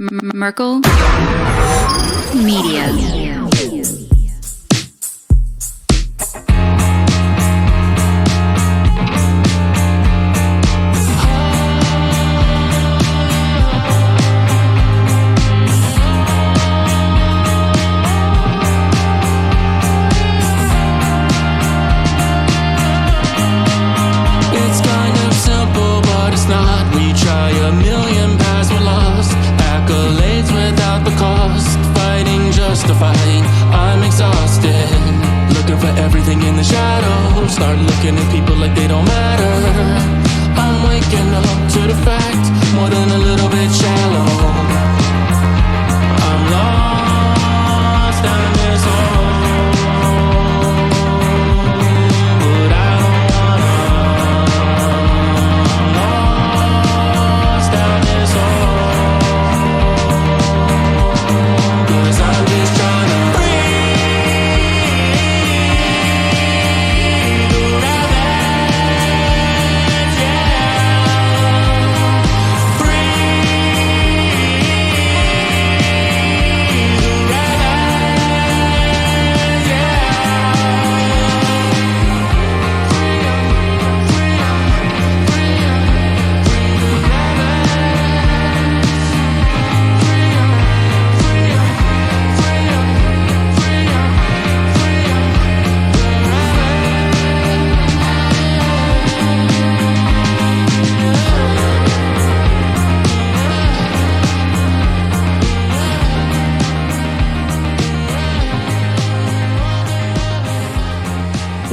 Merkel Media. I'm exhausted, looking for everything in the shadows. Start looking at people like they don't matter. I'm waking up to the fact, more than a little bit shallow. I'm lost down this hole, but I don't wanna. I'm lost down this hole, 'cause I'm just trying to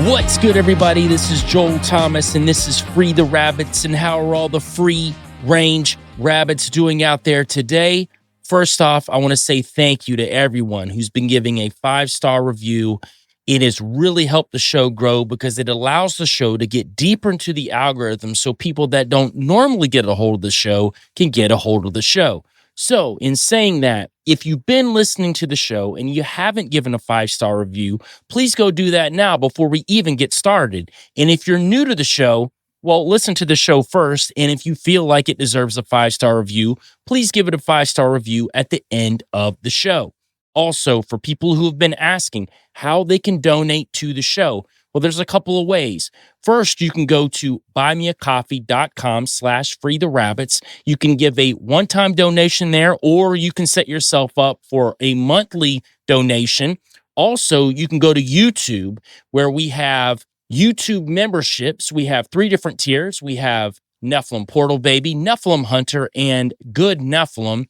What's good, everybody? This is Joel Thomas, and this is Free the Rabbits. And how are all the free-range rabbits doing out there today? First off, I want to say thank you to everyone who's been giving a 5-star review. It has really helped the show grow because it allows the show to get deeper into the algorithm so people that don't normally get a hold of the show can get a hold of the show. So, in saying that, if you've been listening to the show and you haven't given a 5-star review, please go do that now before we even get started. And if you're new to the show, well, listen to the show first. And if you feel like it deserves a 5-star review, please give it a 5-star review at the end of the show. Also, for people who have been asking how they can donate to the show, well, there's a couple of ways. First, you can go to buymeacoffee.com/freetherabbits. You can give a one-time donation there, or you can set yourself up for a monthly donation. Also, you can go to YouTube, where we have YouTube memberships. We have 3 different tiers. We have Nephilim Portal Baby, Nephilim Hunter, and Good Nephilim.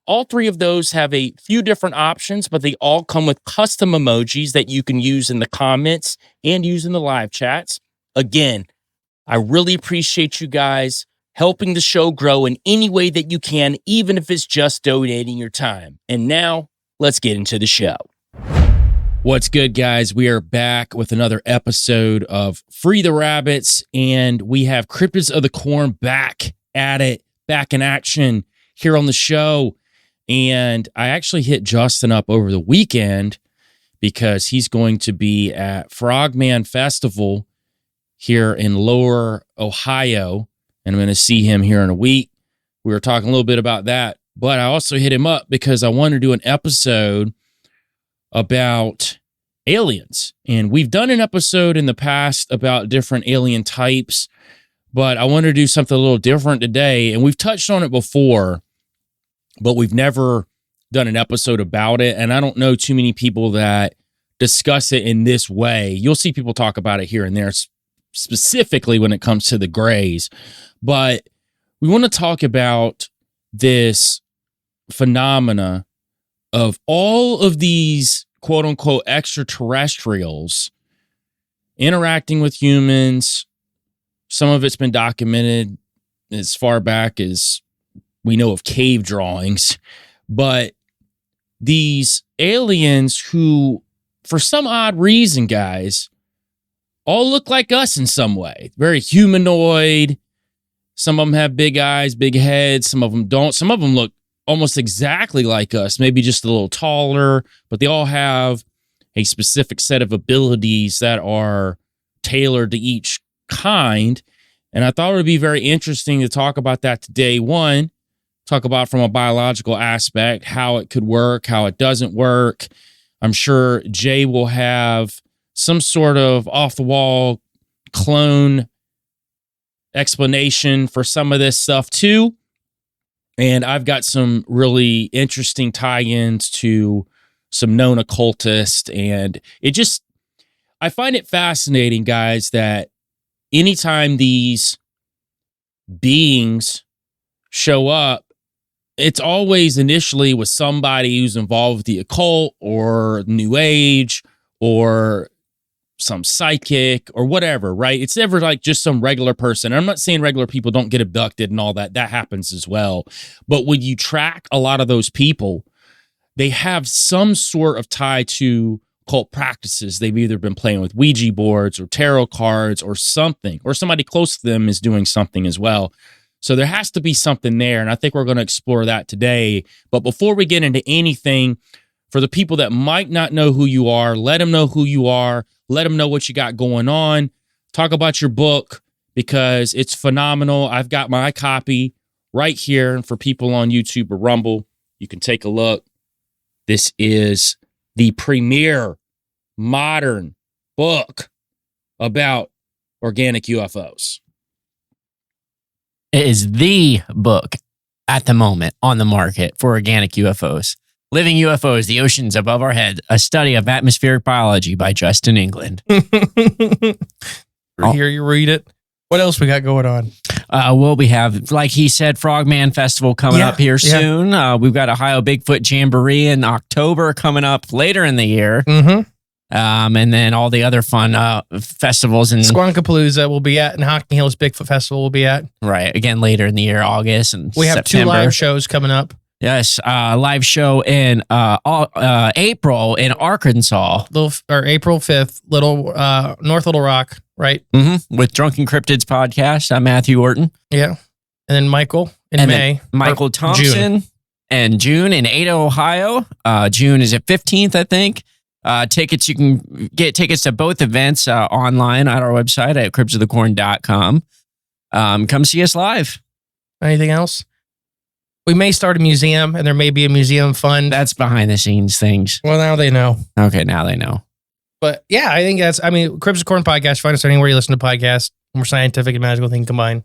All 3 of those have a few different options, but they all come with custom emojis that you can use in the comments and use in the live chats. Again, I really appreciate you guys helping the show grow in any way that you can, even if it's just donating your time. And now, let's get into the show. What's good, guys? We are back with another episode of Free the Rabbits, and we have Cryptids of the Corn back at it, back in action here on the show. And I actually hit Justin up over the weekend because he's going to be at Frogman Festival here in Lower Ohio, and I'm going to see him here in a week. We were talking a little bit about that, but I also hit him up because I wanted to do an episode about aliens. And we've done an episode in the past about different alien types, but I wanted to do something a little different today. And we've touched on it before, but we've never done an episode about it. And I don't know too many people that discuss it in this way. You'll see people talk about it here and there, specifically when it comes to the Greys. But we want to talk about this phenomena of all of these quote unquote extraterrestrials interacting with humans. Some of it's been documented as far back as we know of cave drawings, but these aliens who, for some odd reason, guys, all look like us in some way. Very humanoid. Some of them have big eyes, big heads. Some of them don't. Some of them look almost exactly like us, maybe just a little taller, but they all have a specific set of abilities that are tailored to each kind. And I thought it would be very interesting to talk about that today. One, talk about from a biological aspect, how it could work, how it doesn't work. I'm sure Jay will have some sort of off-the-wall clone explanation for some of this stuff too. And I've got some really interesting tie-ins to some known occultists. And I find it fascinating, guys, that anytime these beings show up, it's always initially with somebody who's involved with the occult or New Age or some psychic or whatever, right? It's never like just some regular person. I'm not saying regular people don't get abducted and all that. That happens as well. But when you track a lot of those people, they have some sort of tie to cult practices. They've either been playing with Ouija boards or tarot cards or something, or somebody close to them is doing something as well. So there has to be something there. And I think we're going to explore that today. But before we get into anything, for the people that might not know who you are, let them know who you are. Let them know what you got going on. Talk about your book because it's phenomenal. I've got my copy right here. And for people on YouTube or Rumble, you can take a look. This is the premier modern book about organic UFOs. It is the book at the moment on the market for organic UFOs. Living UFOs, The Oceans Above Our Head, a study of atmospheric biology by Justin England. Here you read it. What else we got going on? Well, we have, like he said, Frogman Festival coming up here soon. We've got Ohio Bigfoot Jamboree in October coming up later in the year. Mm-hmm. And then all the other fun festivals. And Squonkapalooza will be at, and Hocking Hills Bigfoot Festival will be at. Right. Again, later in the year, August and we have September. 2 live shows coming up. Yes, live show in April in Arkansas. April 5th, North Little Rock, right? Mm-hmm. With Drunken Cryptids podcast. I'm Matthew Orton. Yeah. And then Michael in May. Michael Thompson in June in Ada, Ohio. June is at 15th, I think. Tickets, you can get tickets to both events online at our website at cryptsofthecorn.com. Come see us live. Anything else? We may start a museum, and there may be a museum fund. That's behind the scenes things. Well, now they know. Okay, now they know. But yeah, I think Crypts of Corn podcast. Find us anywhere you listen to podcasts. More scientific and magical thing combined.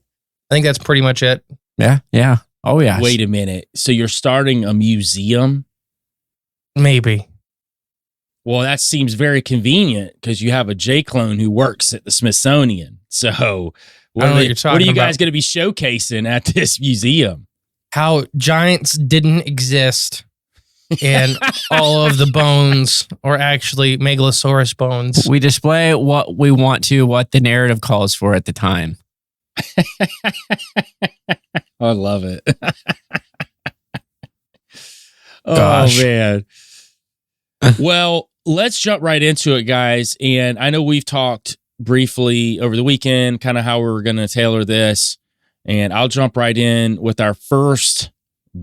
I think that's pretty much it. Yeah. Oh, yeah. Wait a minute. So you're starting a museum? Maybe. Well, that seems very convenient because you have a J clone who works at the Smithsonian. So what are you guys going to be showcasing at this museum? How giants didn't exist and all of the bones are actually Megalosaurus bones. We display what we want to, what the narrative calls for at the time. I love it. Gosh. Oh, man. Well, let's jump right into it, guys. And I know we've talked briefly over the weekend, kind of how we're going to tailor this. And I'll jump right in with our first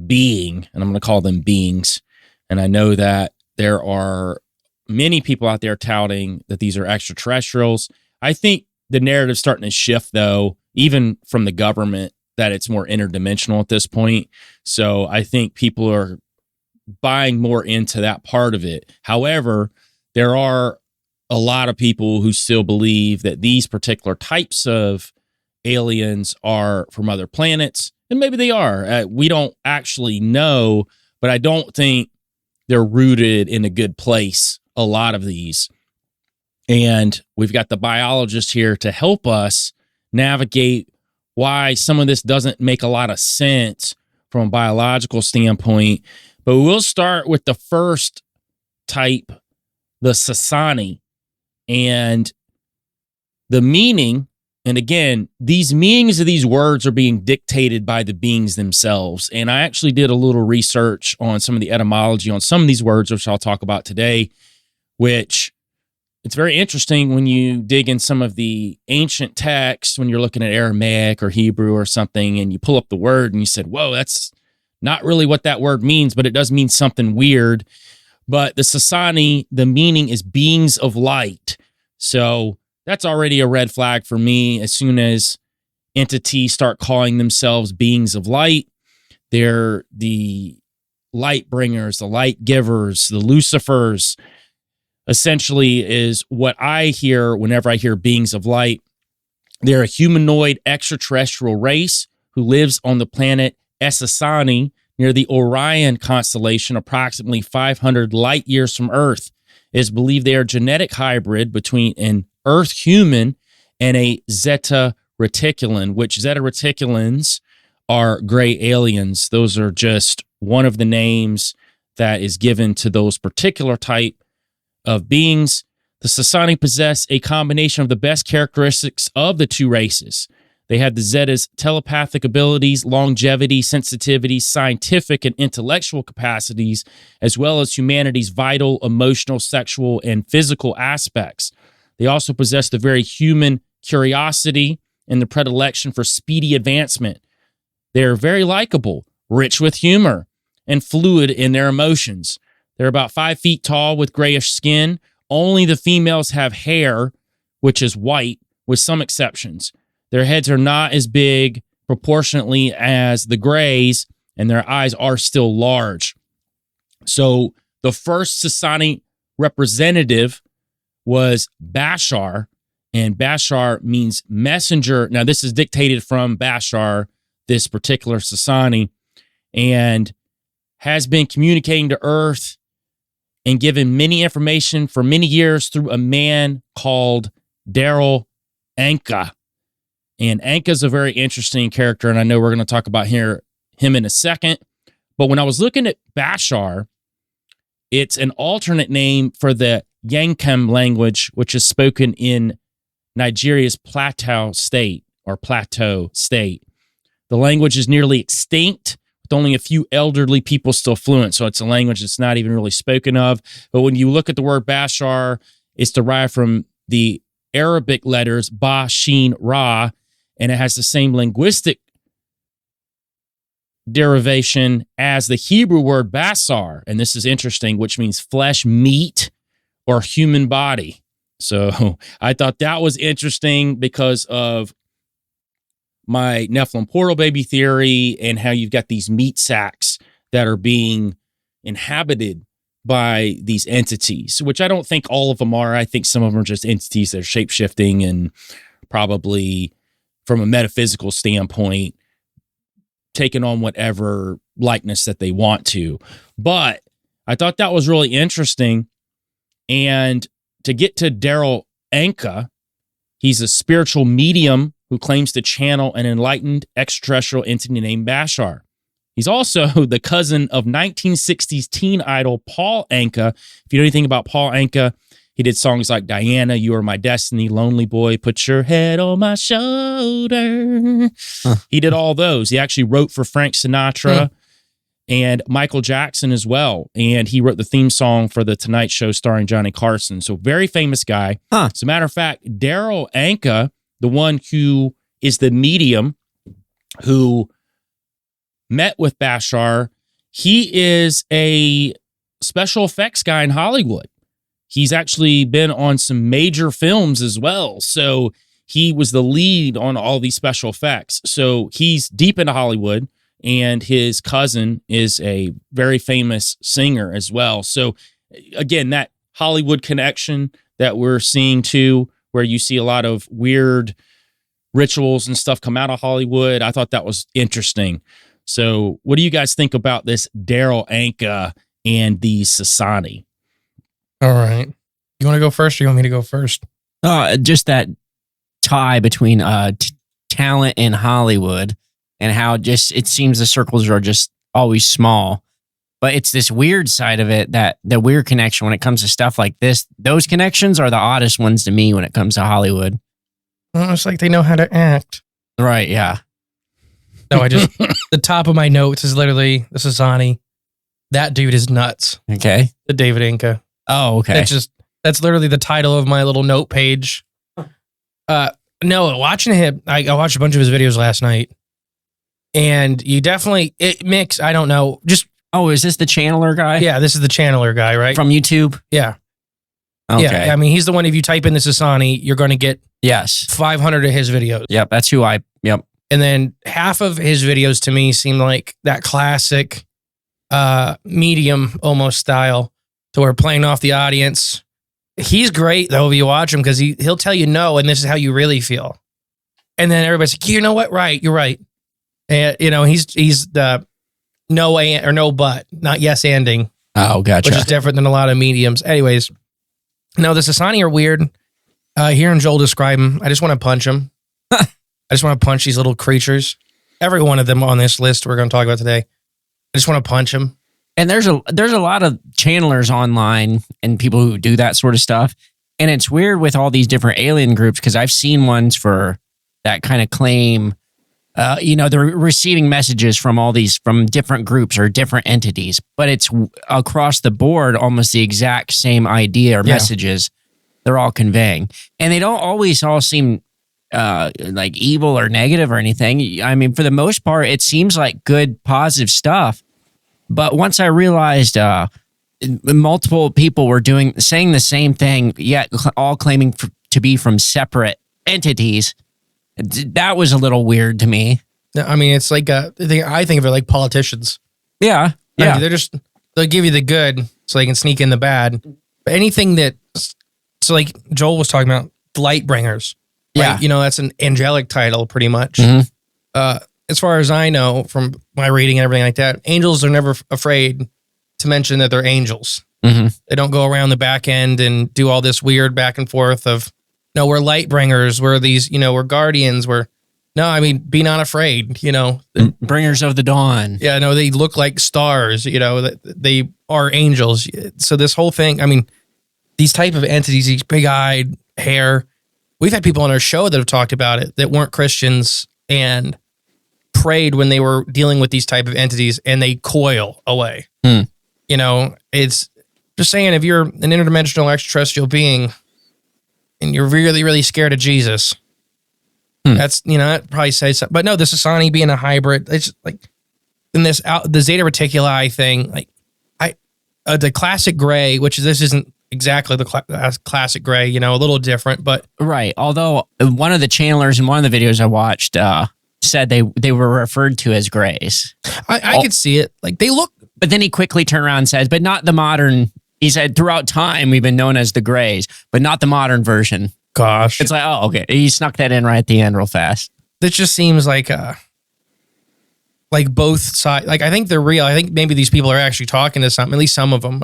being, and I'm going to call them beings. And I know that there are many people out there touting that these are extraterrestrials. I think the narrative's starting to shift, though, even from the government, that it's more interdimensional at this point. So I think people are buying more into that part of it. However, there are a lot of people who still believe that these particular types of aliens are from other planets, and maybe they are. We don't actually know, but I don't think they're rooted in a good place, a lot of these. And we've got the biologist here to help us navigate why some of this doesn't make a lot of sense from a biological standpoint. But we'll start with the first type, the Sassani, and the meaning. And again, these meanings of these words are being dictated by the beings themselves. And I actually did a little research on some of the etymology on some of these words, which I'll talk about today, which it's very interesting when you dig in some of the ancient texts, when you're looking at Aramaic or Hebrew or something, and you pull up the word and you said, whoa, that's not really what that word means, but it does mean something weird. But the Sassani, the meaning is beings of light. So that's already a red flag for me. As soon as entities start calling themselves beings of light, They're the light bringers, the light givers, the Lucifers, essentially is what I hear whenever I hear beings of light. They're a humanoid extraterrestrial race who lives on the planet Sassani near the Orion constellation, approximately 500 light years from Earth. It is believed they are a genetic hybrid between an Earth human and a Zeta Reticulan, which Zeta Reticulans are gray aliens. Those are just one of the names that is given to those particular type of beings. The Sassani possess a combination of the best characteristics of the two races. They had the Zeta's telepathic abilities, longevity, sensitivity, scientific and intellectual capacities, as well as humanity's vital, emotional, sexual, and physical aspects. They also possess the very human curiosity and the predilection for speedy advancement. They are very likable, rich with humor, and fluid in their emotions. They're about 5 feet tall with grayish skin. Only the females have hair, which is white, with some exceptions. Their heads are not as big proportionately as the grays, and their eyes are still large. So the first Sassani representative was Bashar, and Bashar means messenger. Now, this is dictated from Bashar, this particular Sassani, and has been communicating to Earth and given many information for many years through a man called Daryl Anka. And Anka's a very interesting character, and I know we're going to talk about him in a second. But when I was looking at Bashar, it's an alternate name for the Yankem language, which is spoken in Nigeria's Plateau State. The language is nearly extinct, with only a few elderly people still fluent. So it's a language that's not even really spoken of. But when you look at the word Bashar, it's derived from the Arabic letters Ba, Shin, Ra, and it has the same linguistic derivation as the Hebrew word basar. And this is interesting, which means flesh, meat, or human body. So I thought that was interesting because of my Nephilim portal baby theory and how you've got these meat sacks that are being inhabited by these entities, which I don't think all of them are. I think some of them are just entities that are shape-shifting and probably from a metaphysical standpoint, taking on whatever likeness that they want to. But I thought that was really interesting. And to get to Daryl Anka, he's a spiritual medium who claims to channel an enlightened extraterrestrial entity named Bashar. He's also the cousin of 1960s teen idol Paul Anka. If you know anything about Paul Anka, he did songs like Diana, You Are My Destiny, Lonely Boy, Put Your Head on My Shoulder. He did all those. He actually wrote for Frank Sinatra and Michael Jackson as well. And he wrote the theme song for The Tonight Show starring Johnny Carson. So very famous guy. As a matter of fact, Daryl Anka, the one who is the medium who met with Bashar, he is a special effects guy in Hollywood. He's actually been on some major films as well. So he was the lead on all these special effects. So he's deep into Hollywood, and his cousin is a very famous singer as well. So again, that Hollywood connection that we're seeing too, where you see a lot of weird rituals and stuff come out of Hollywood. I thought that was interesting. So what do you guys think about this Daryl Anka and the Sassani? All right. You want to go first or you want me to go first? Just that tie between talent in Hollywood and how just it seems the circles are just always small. But it's this weird side of it, that the weird connection when it comes to stuff like this. Those connections are the oddest ones to me when it comes to Hollywood. Well, it's like they know how to act. Right, yeah. No, the top of my notes is literally the Sassani. That dude is nuts. Okay. The David Inca. Oh, okay. That's literally the title of my little note page. No, watching him, I watched a bunch of his videos last night, and it mix. I don't know. Is this the channeler guy? Yeah, this is the channeler guy, right? From YouTube? Yeah. Okay. Yeah, I mean, he's the one, if you type in the Sassani, you're going to get yes 500 of his videos. Yep, that's who yep. And then half of his videos to me seem like that classic medium almost style to where playing off the audience. He's great though if you watch him because he'll tell you no, and this is how you really feel. And then everybody's like, you know what? Right, you're right. And he's the no and or no but, not yes anding. Oh, gotcha. Which is different than a lot of mediums. Anyways, no, the Sassani are weird. Hearing Joel describe them, I just want to punch them. I just want to punch these little creatures. Every one of them on this list we're going to talk about today. I just want to punch them. And there's a lot of channelers online and people who do that sort of stuff. And it's weird with all these different alien groups because I've seen ones for that kind of claim. They're receiving messages from different groups or different entities, but it's across the board almost the exact same idea or messages they're all conveying. And they don't always all seem like evil or negative or anything. I mean, for the most part, it seems like good, positive stuff. But once I realized multiple people were saying the same thing, yet all claiming to be from separate entities, that was a little weird to me. I mean, it's like I think of it like politicians. Yeah, yeah. I mean, they'll give you the good so they can sneak in the bad. But anything so like Joel was talking about, light bringers. Right? Yeah, that's an angelic title, pretty much. Mm-hmm. As far as I know from my reading and everything like that, angels are never afraid to mention that they're angels. Mm-hmm. They don't go around the back end and do all this weird back and forth of, no, we're light bringers. We're these, we're guardians. Be not afraid, Bringers of the dawn. Yeah, no, they look like stars, they are angels. So this whole thing, I mean, these type of entities, these big-eyed hair, we've had people on our show that have talked about it that weren't Christians and prayed when they were dealing with these type of entities and they coil away. It's just saying, if you're an interdimensional extraterrestrial being and you're really, really scared of Jesus, that's, that probably says something. But no, the Sassani being a hybrid, it's like in the Zeta Reticuli thing, like the classic gray, which this isn't exactly the classic gray, a little different, but right. Although one of the channelers in one of the videos I watched said they were referred to as grays. I could see it. Like they look, but then he quickly turned around and says, but not the modern. He said, throughout time we've been known as the grays, but not the modern version. Gosh, it's like, oh, okay. He snuck that in right at the end real fast. This just seems like both sides. Like I think they're real. I think maybe these people are actually talking to something. At least some of them.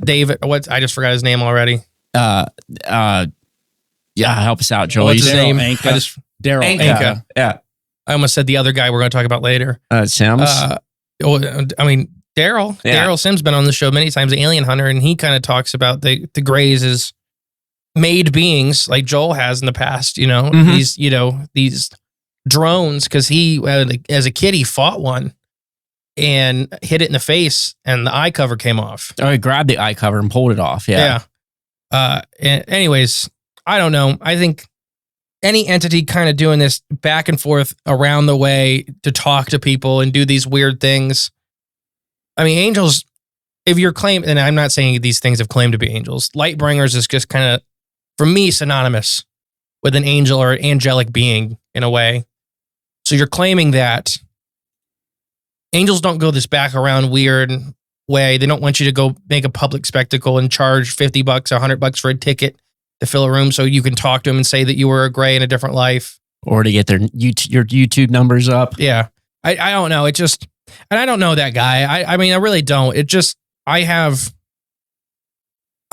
David. I just forgot his name already. Yeah, help us out, Joel. What's his name? Daryl Anka. Yeah. I almost said the other guy we're going to talk about later. Sims. Daryl. Yeah. Daryl Sims been on the show many times, the Alien Hunter, and he kind of talks about the Greys as made beings, like Joel has in the past. These drones, because he as a kid he fought one and hit it in the face, and the eye cover came off. Oh, he grabbed the eye cover and pulled it off. Yeah. Anyways, I don't know. I think any entity kind of doing this back and forth around the way to talk to people and do these weird things. I mean, angels, if you're claiming, and I'm not saying these things have claimed to be angels, light bringers is just kind of, for me, synonymous with an angel or an angelic being in a way. So you're claiming that angels don't go this back around weird way. They don't want you to go make a public spectacle and charge $50 or $100 for a ticket to fill a room so you can talk to them and say that you were a gray in a different life. Or to get your YouTube numbers up. Yeah. I don't know. It just, and I don't know that guy. I mean, I really don't. It just, I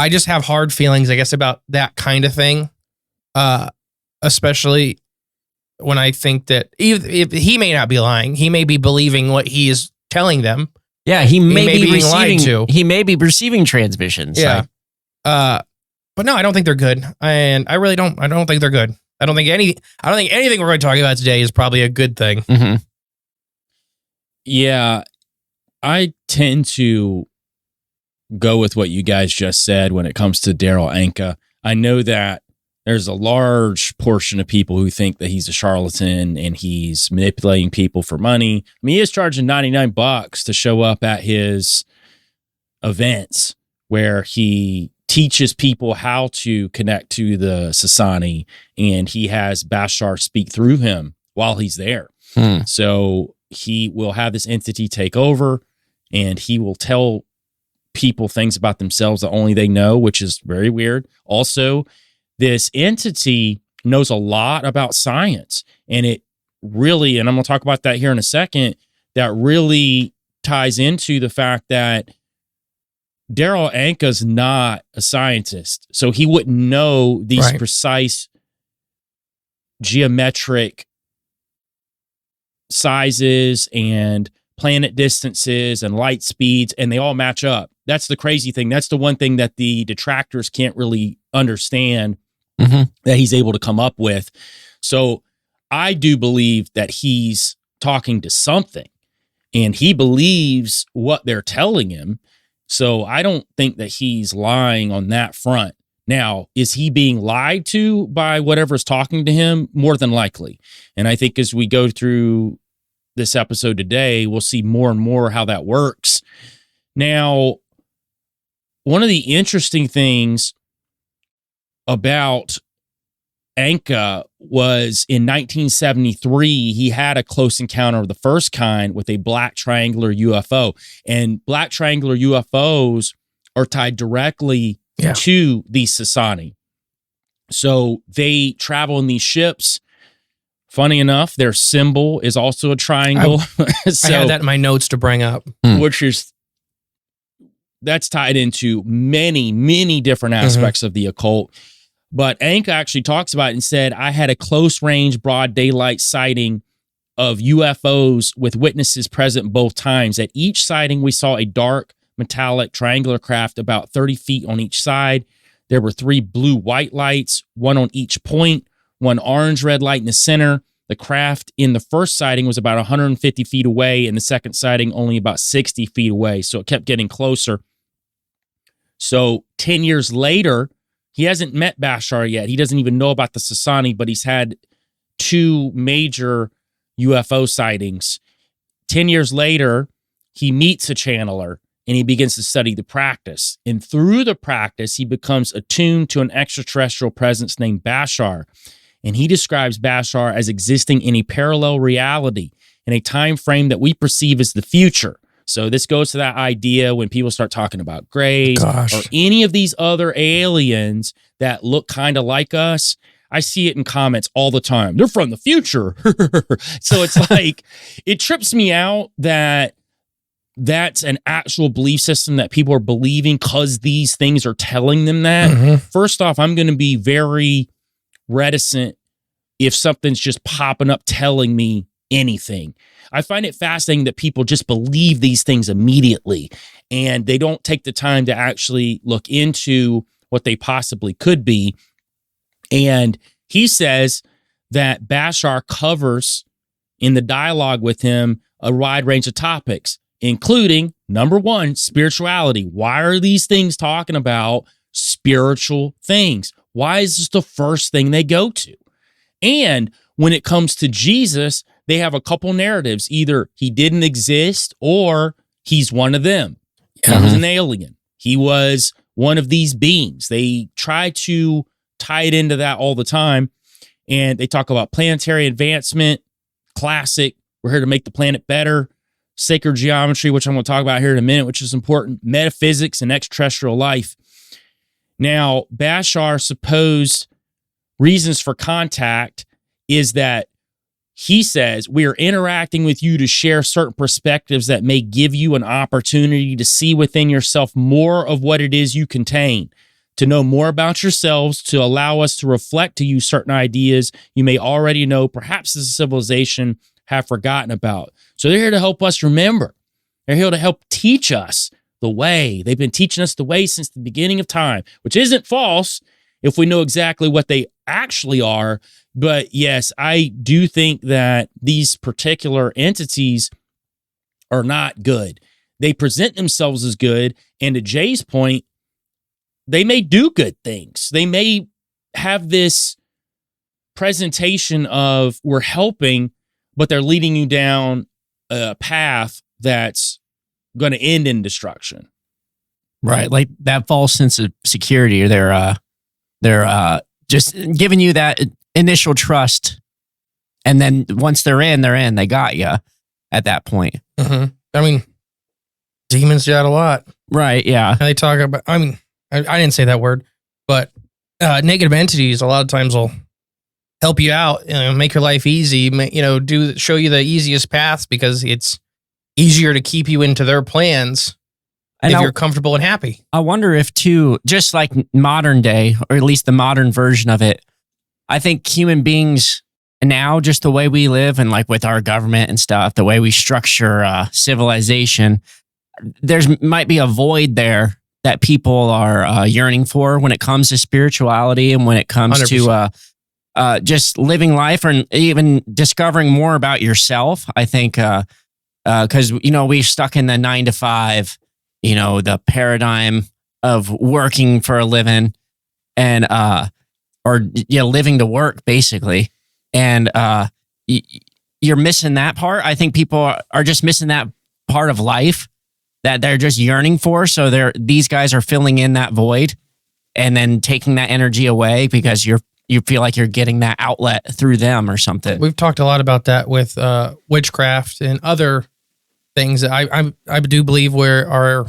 just have hard feelings, I guess, about that kind of thing. Especially when I think that if he may not be lying, he may be believing what he is telling them. Yeah, he may be being lied to. He may be receiving transmissions. Yeah. But no, I don't think they're good. And I really don't. I don't think they're good. I don't think anything we're going to talk about today is probably a good thing. Mm-hmm. Yeah, I tend to go with what you guys just said when it comes to Daryl Anka. I know that there's a large portion of people who think that he's a charlatan and he's manipulating people for money. I mean, he is charging $99 to show up at his events where he teaches people how to connect to the Sassani, and he has Bashar speak through him while he's there. Hmm. So he will have this entity take over, and he will tell people things about themselves that only they know, which is very weird. Also, this entity knows a lot about science, and it really, and I'm going to talk about that here in a second, that really ties into the fact that Daryl Anka's not a scientist, so he wouldn't know these Right. precise geometric sizes and planet distances and light speeds, and they all match up. That's the crazy thing. That's the one thing that the detractors can't really understand that he's able to come up with. So I do believe that he's talking to something, and he believes what they're telling him. So I don't think that he's lying on that front. Now, is he being lied to by whatever's talking to him? More than likely. And I think as we go through this episode today, we'll see more and more how that works. Now, one of the interesting things about Anka was in 1973, he had a close encounter of the first kind with a black triangular UFO. And black triangular UFOs are tied directly to the Sassani. So they travel in these ships. Funny enough, their symbol is also a triangle. So, I had that in my notes to bring up. which is, that's tied into many, many different aspects of the occult. But Anka actually talks about it and said, I had a close range, broad daylight sighting of UFOs with witnesses present both times. At each sighting, we saw a dark, metallic, triangular craft about 30 feet on each side. There were 3 blue-white lights, one on each point, one orange-red light in the center. The craft in the first sighting was about 150 feet away, and the second sighting only about 60 feet away. So it kept getting closer. So 10 years later, he hasn't met Bashar yet. He doesn't even know about the Sassani, but he's had 2 major UFO sightings. 10 years later, he meets a channeler and he begins to study the practice. And through the practice, he becomes attuned to an extraterrestrial presence named Bashar. And he describes Bashar as existing in a parallel reality in a time frame that we perceive as the future. So this goes to that idea when people start talking about Greys or any of these other aliens that look kind of like us. I see it in comments all the time. They're from the future. So it's like, it trips me out that that's an actual belief system that people are believing because these things are telling them that. First off, I'm going to be very reticent if something's just popping up telling me anything. I find it fascinating that people just believe these things immediately and they don't take the time to actually look into what they possibly could be. And he says that Bashar covers in the dialogue with him a wide range of topics, including, number 1, spirituality. Why are these things talking about spiritual things? Why is this the first thing they go to? And when it comes to Jesus, they have a couple narratives. Either he didn't exist or he's one of them. He was an alien. He was one of these beings. They try to tie it into that all the time. And they talk about planetary advancement, classic, we're here to make the planet better, sacred geometry, which I'm going to talk about here in a minute, which is important, metaphysics, and extraterrestrial life. Now, Bashar's supposed reasons for contact is that he says, we are interacting with you to share certain perspectives that may give you an opportunity to see within yourself more of what it is you contain, to know more about yourselves, to allow us to reflect to you certain ideas you may already know, perhaps as a civilization have forgotten about. So they're here to help us remember. They're here to help teach us the way. They've been teaching us the way since the beginning of time, which isn't false if we know exactly what they actually are. But yes, I do think that these particular entities are not good. They present themselves as good. And to Jay's point, they may do good things. They may have this presentation of we're helping, but they're leading you down a path that's going to end in destruction. Right. Like that false sense of security, or they're just giving you that initial trust And then once they're in, they got you at that point. I mean, demons do that a lot. Right, yeah. And they talk about, I mean, I didn't say that word, but negative entities a lot of times will help you out, make your life easy, show you the easiest paths because it's easier to keep you into their plans if you're comfortable and happy. I wonder if too, just like modern day, or at least the modern version of it, I think human beings now, just the way we live and like with our government and stuff, the way we structure civilization, might be a void there that people are yearning for when it comes to spirituality and when it comes 100%. To just living life or even discovering more about yourself. I think because we're stuck in the 9 to 5, the paradigm of working for a living and living to work basically, and you're missing that part. I think people are just missing that part of life that they're just yearning for. So these guys are filling in that void and then taking that energy away because you feel like you're getting that outlet through them or something. We've talked a lot about that with witchcraft and other things that I do believe we are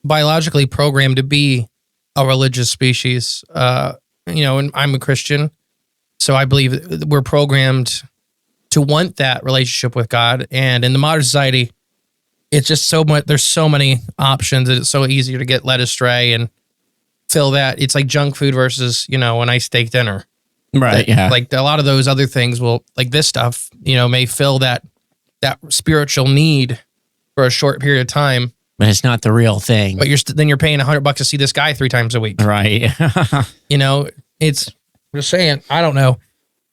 biologically programmed to be a religious species. And I'm a Christian, so I believe we're programmed to want that relationship with God. And in the modern society, it's just so much. There's so many options, and it's so easy to get led astray and feel that it's like junk food versus a nice steak dinner. Right. Yeah. Like a lot of those other things will, like this stuff, may fill that spiritual need for a short period of time. But it's not the real thing. But you're paying $100 to see this guy 3 times a week. Right. It's just saying. I don't know.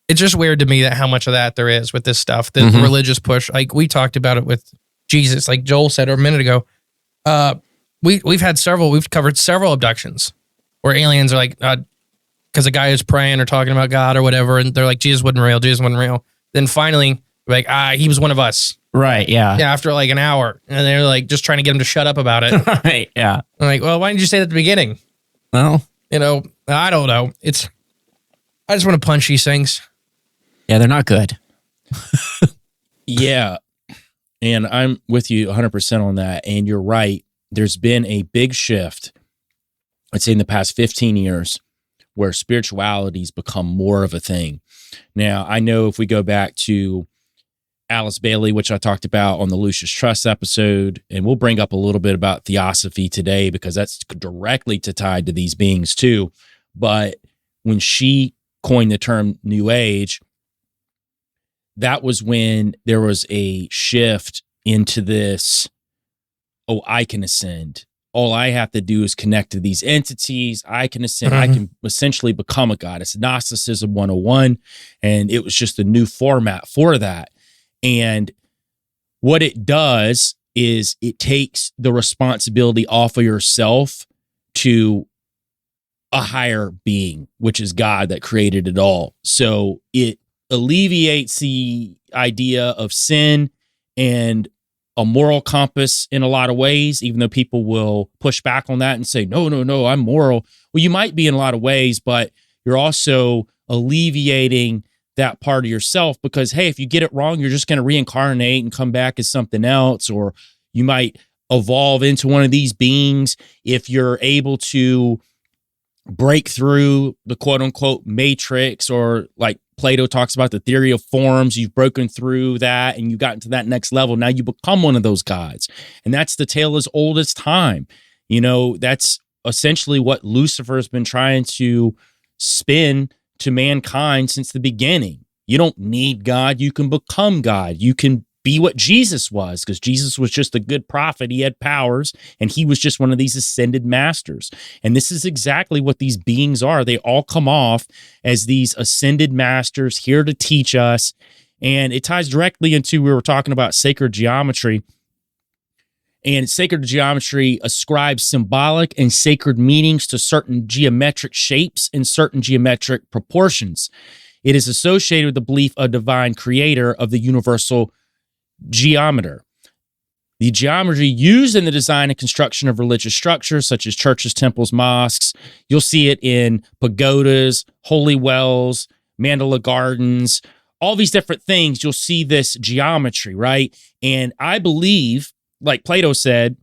It's just weird to me that how much of that there is with this stuff, the religious push. Like we talked about it with Jesus, like Joel said a minute ago. We've covered several abductions where aliens are like, because a guy is praying or talking about God or whatever, and they're like, Jesus wasn't real. Then finally, like, he was one of us. Right, yeah. Yeah, after like an hour. And they're like, just trying to get him to shut up about it. Right, yeah. I'm like, well, why didn't you say that at the beginning? Well, I don't know. I just want to punch these things. Yeah, they're not good. Yeah. And I'm with you 100% on that. And you're right. There's been a big shift, I'd say in the past 15 years, where spirituality's become more of a thing. Now, I know if we go back to Alice Bailey, which I talked about on the Lucius Trust episode, and we'll bring up a little bit about theosophy today because that's directly tied to these beings too. But when she coined the term New Age, that was when there was a shift into this, I can ascend. All I have to do is connect to these entities. I can ascend. I can essentially become a god. It's Gnosticism 101. And it was just a new format for that. And what it does is it takes the responsibility off of yourself to a higher being, which is God that created it all. So it alleviates the idea of sin and a moral compass in a lot of ways, even though people will push back on that and say, no, I'm moral. Well, you might be in a lot of ways, but you're also alleviating that part of yourself because, hey, if you get it wrong, you're just going to reincarnate and come back as something else, or you might evolve into one of these beings if you're able to break through the quote unquote matrix, or like Plato talks about the theory of forms. You've broken through that and you've gotten to that next level. Now you become one of those gods. And that's the tale as old as time. That's essentially what Lucifer has been trying to spin to mankind since the beginning. You don't need God. You can become God. You can be what Jesus was, because Jesus was just a good prophet. He had powers, and he was just one of these ascended masters. And this is exactly what these beings are. They all come off as these ascended masters here to teach us. And it ties directly into, we were talking about sacred geometry. And sacred geometry ascribes symbolic and sacred meanings to certain geometric shapes and certain geometric proportions. It is associated with the belief of divine creator of the universal geometer. The geometry used in the design and construction of religious structures such as churches, temples, mosques. You'll see it in pagodas, holy wells, mandala gardens, all these different things, you'll see this geometry, right? And I believe, like Plato said,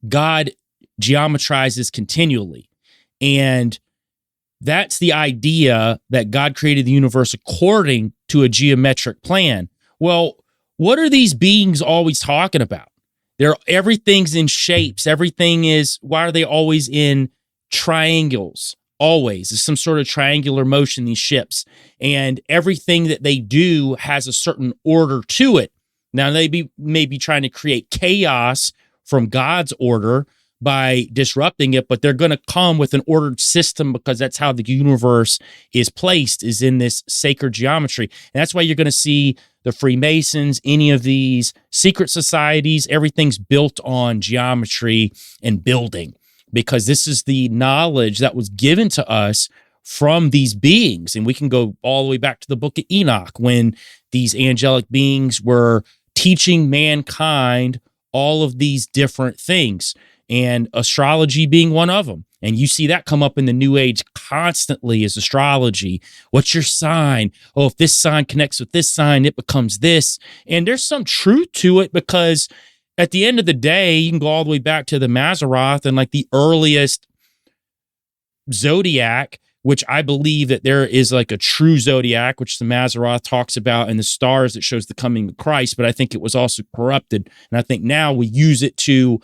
God geometrizes continually. And that's the idea that God created the universe according to a geometric plan. Well, what are these beings always talking about? Everything's in shapes. Why are they always in triangles? Always. There's some sort of triangular motion, these ships. And everything that they do has a certain order to it. Now, they may be trying to create chaos from God's order by disrupting it, but they're going to come with an ordered system because that's how the universe is placed, is in this sacred geometry. And that's why you're going to see the Freemasons, any of these secret societies, everything's built on geometry and building, because this is the knowledge that was given to us from these beings. And we can go all the way back to the book of Enoch, when these angelic beings were teaching mankind all of these different things, and astrology being one of them. And you see that come up in the New Age constantly, is astrology. What's your sign? Oh, if this sign connects with this sign, it becomes this. And there's some truth to it, because at the end of the day, you can go all the way back to the Mazzaroth and like the earliest zodiac, which I believe that there is like a true zodiac, which the Mazzaroth talks about, and the stars that shows the coming of Christ. But I think it was also corrupted. And I think now we use it to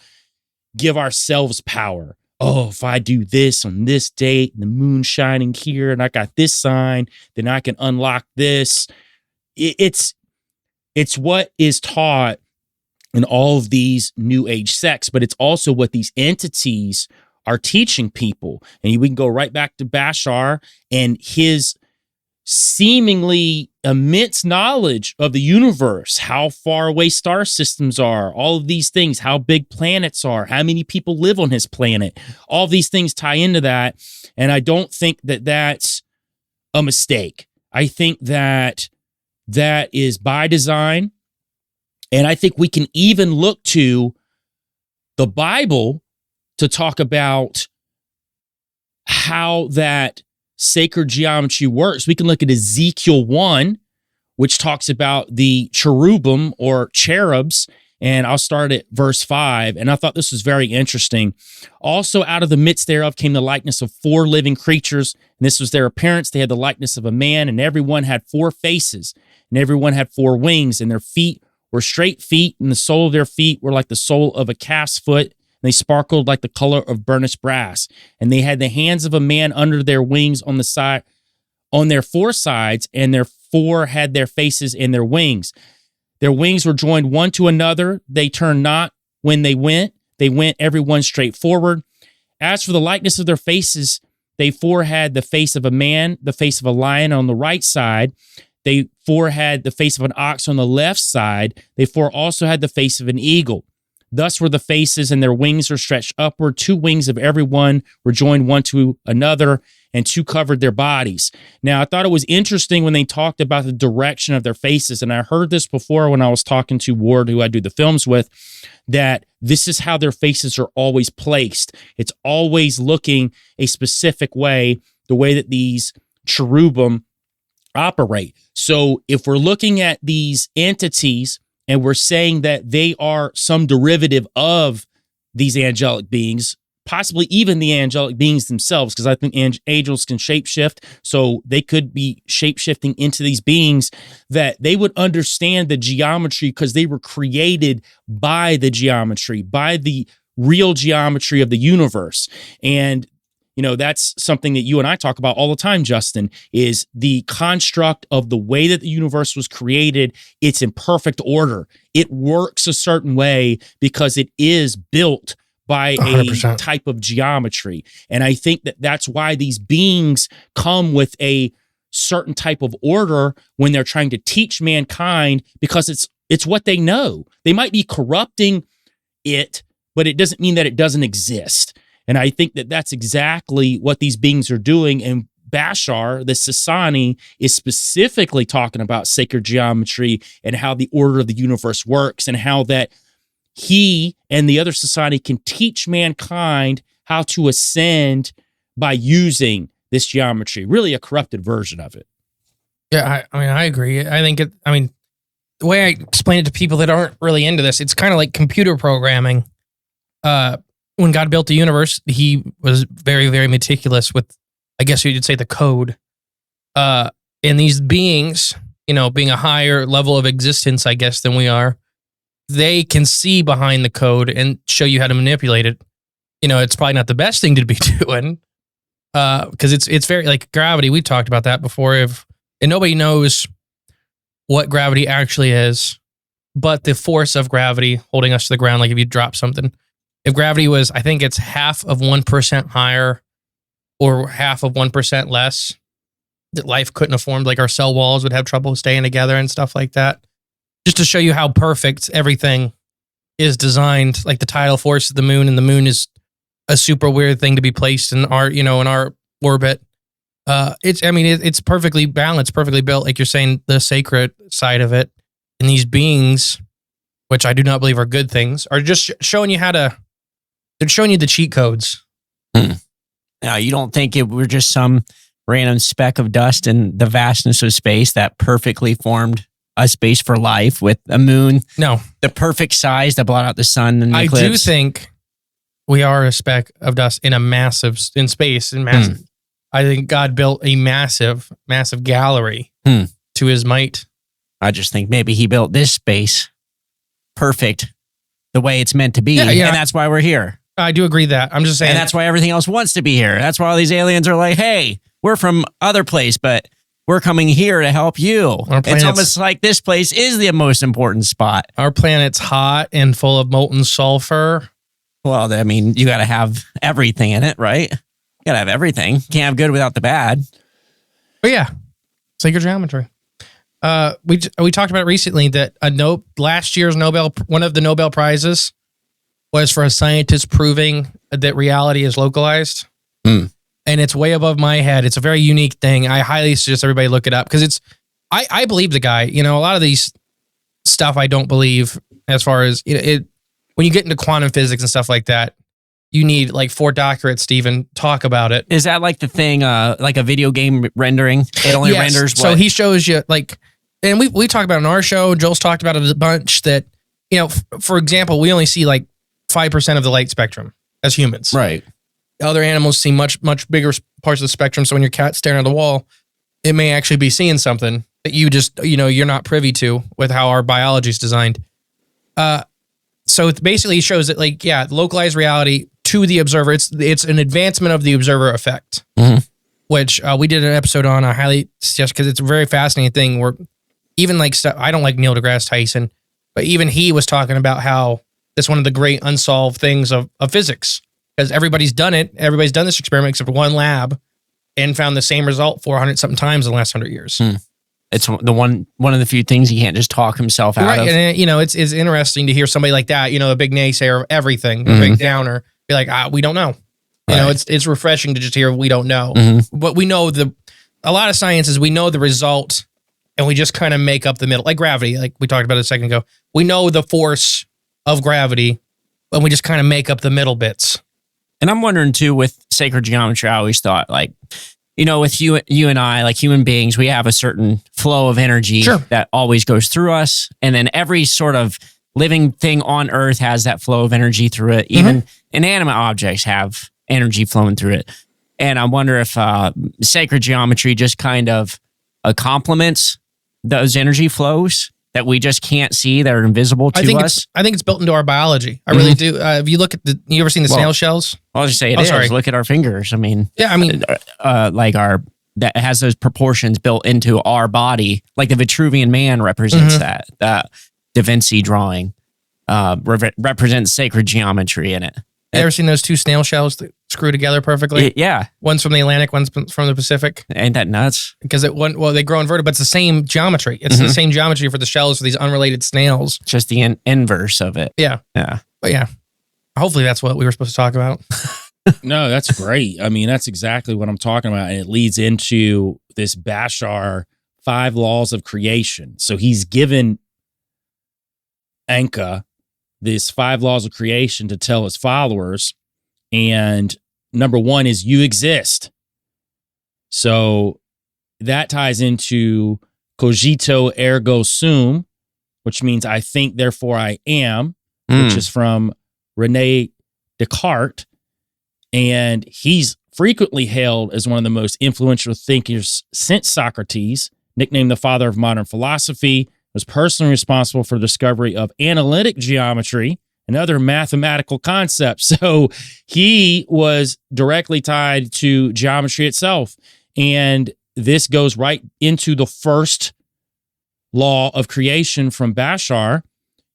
give ourselves power. Oh, if I do this on this date, and the moon shining here, and I got this sign, then I can unlock this. It's what is taught in all of these New Age sects, but it's also what these entities are teaching people. And we can go right back to Bashar and his seemingly immense knowledge of the universe, how far away star systems are, all of these things, how big planets are, how many people live on his planet. All these things tie into that. And I don't think that that's a mistake. I think that that is by design. And I think we can even look to the Bible to talk about how that sacred geometry works. We can look at Ezekiel 1, which talks about the cherubim or cherubs. And I'll start at verse 5. And I thought this was very interesting. Also out of the midst thereof came the likeness of 4 living creatures. And this was their appearance. They had the likeness of a man, and everyone had 4 faces, and everyone had 4 wings, and their feet were straight feet, and the sole of their feet were like the sole of a calf's foot. And they sparkled like the color of burnished brass. And they had the hands of a man under their wings on the side, on their 4 sides, and their 4 had their faces in their wings. Their wings were joined one to another. They turned not when they went. They went every one straight forward. As for the likeness of their faces, they 4 had the face of a man, the face of a lion on the right side. They 4 had the face of an ox on the left side. They 4 also had the face of an eagle. Thus were the faces, and their wings were stretched upward. 2 wings of every one were joined one to another, and 2 covered their bodies. Now, I thought it was interesting when they talked about the direction of their faces, and I heard this before when I was talking to Ward, who I do the films with, that this is how their faces are always placed. It's always looking a specific way, the way that these cherubim operate. So if we're looking at these entities, and we're saying that they are some derivative of these angelic beings, possibly even the angelic beings themselves, because I think angels can shapeshift, so they could be shapeshifting into these beings, that they would understand the geometry because they were created by the geometry, by the real geometry of the universe. And you know, that's something that you and I talk about all the time, Justin, is the construct of the way that the universe was created. It's in perfect order. It works a certain way because it is built by 100%. A type of geometry. And I think that that's why these beings come with a certain type of order when they're trying to teach mankind, because it's what they know. They might be corrupting it, but it doesn't mean that it doesn't exist. And I think that that's exactly what these beings are doing. And Bashar, the Sassani, is specifically talking about sacred geometry and how the order of the universe works, and how that he and the other Sassani can teach mankind how to ascend by using this geometry, really a corrupted version of it. Yeah, I mean, I agree. I think the way I explain it to people that aren't really into this, it's kind of like computer programming. When God built the universe, he was very, very meticulous with, I guess you'd say, the code. And these beings, being a higher level of existence, I guess, than we are, they can see behind the code and show you how to manipulate it. It's probably not the best thing to be doing, because it's very like gravity. We talked about that before. And nobody knows what gravity actually is, but the force of gravity holding us to the ground. Like if you drop something, if gravity was, I think it's half of 1% higher or half of 1% less, that life couldn't have formed. Like our cell walls would have trouble staying together and stuff like that. Just to show you how perfect everything is designed. Like the tidal force of the moon, and the moon is a super weird thing to be placed in our, in our orbit. It's perfectly balanced, perfectly built. Like you're saying, the sacred side of it, and these beings, which I do not believe are good things, are just showing you they're showing you the cheat codes. Now, you don't think we're just some random speck of dust in the vastness of space that perfectly formed a space for life with a moon? No. The perfect size to blot out the sun and the eclipse? I do think we are a speck of dust in space. I think God built a massive, massive gallery to his might. I just think maybe he built this space perfect the way it's meant to be. And that's why we're here. I do agree that. I'm just saying. And that's why everything else wants to be here. That's why all these aliens are like, hey, we're from other place, but we're coming here to help you. It's almost like this place is the most important spot. Our planet's hot and full of molten sulfur. Well, I mean, you got to have everything in it, right? You got to have everything. Can't have good without the bad. But yeah, sacred geometry. We talked about it recently that last year's one of the Nobel Prizes was for a scientist proving that reality is localized. And it's way above my head. It's a very unique thing. I highly suggest everybody look it up because I believe the guy. A lot of these stuff I don't believe, as far as when you get into quantum physics and stuff like that, you need like 4 doctorates to even talk about it. Is that like the thing, like a video game rendering? It only renders what? So he shows you and we talked about it on our show. Joel's talked about it a bunch that, for example, we only see like 5% of the light spectrum as humans. Right. Other animals see much, much bigger parts of the spectrum. So when your cat's staring at the wall, it may actually be seeing something that you just, you're not privy to with how our biology is designed. So it basically shows that localized reality to the observer. It's an advancement of the observer effect, which we did an episode on. I highly suggest because it's a very fascinating thing where even I don't like Neil deGrasse Tyson, but even he was talking about how it's one of the great unsolved things of physics. Because everybody's done it. Everybody's done this experiment except for one lab and found the same result 400 something times in the last 100 years. It's the one of the few things he can't just talk himself out of. And it's interesting to hear somebody like that, a big naysayer of everything, a big downer, be like, we don't know. It's refreshing to just hear we don't know. But we know a lot of science is we know the result and we just kind of make up the middle. Like gravity, like we talked about a second ago. We know the force of gravity, and we just kind of make up the middle bits. And I'm wondering too, with sacred geometry, I always thought with you and I, like human beings, we have a certain flow of energy that always goes through us. And then every sort of living thing on Earth has that flow of energy through it. Even inanimate objects have energy flowing through it. And I wonder if sacred geometry just kind of complements those energy flows that we just can't see, that are invisible to us. I think it's built into our biology. I really do. If you look at you ever seen the snail shells? I'll just say it is. Sorry. Look at our fingers. I mean, that has those proportions built into our body. Like the Vitruvian Man represents that. That Da Vinci drawing represents sacred geometry in it. You ever seen those 2 snail shells that screw together perfectly? Yeah. One's from the Atlantic, one's from the Pacific. Ain't that nuts? Because they grow inverted, but it's the same geometry. It's the same geometry for the shells for these unrelated snails. Just the inverse of it. Yeah. Yeah. But yeah, hopefully that's what we were supposed to talk about. No, that's great. I mean, that's exactly what I'm talking about. And it leads into this Bashar 5 laws of creation. So he's given Anka these 5 laws of creation to tell his followers. And number 1 is you exist. So that ties into cogito ergo sum, which means I think, therefore I am, which is from Rene Descartes. And he's frequently hailed as one of the most influential thinkers since Socrates, nicknamed the father of modern philosophy, was personally responsible for the discovery of analytic geometry and other mathematical concepts. So he was directly tied to geometry itself. And this goes right into the first law of creation from Bashar,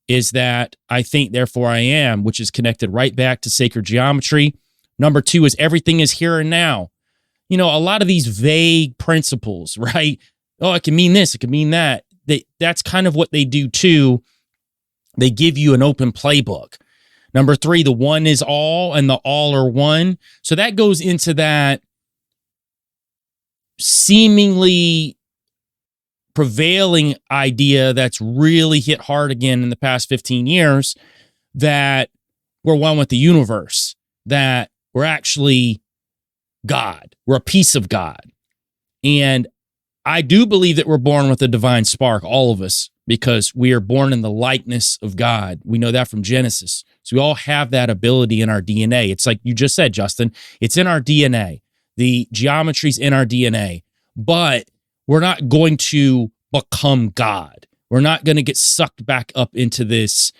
is that I think, therefore I am, which is connected right back to sacred geometry. Number 2 is everything is here and now. You know, a lot of these vague principles, right? Oh, it can mean this, it can mean that. That's kind of what they do too. They give you an open playbook. Number 3, the one is all and the all are one. So that goes into that seemingly prevailing idea that's really hit hard again in the past 15 years, that we're one with the universe, that we're actually God. We're a piece of God. And I do believe that we're born with a divine spark, all of us, because we are born in the likeness of God. We know that from Genesis. So we all have that ability in our DNA. It's like you just said, Justin, it's in our DNA. The geometry's in our DNA. But we're not going to become God. We're not going to get sucked back up into this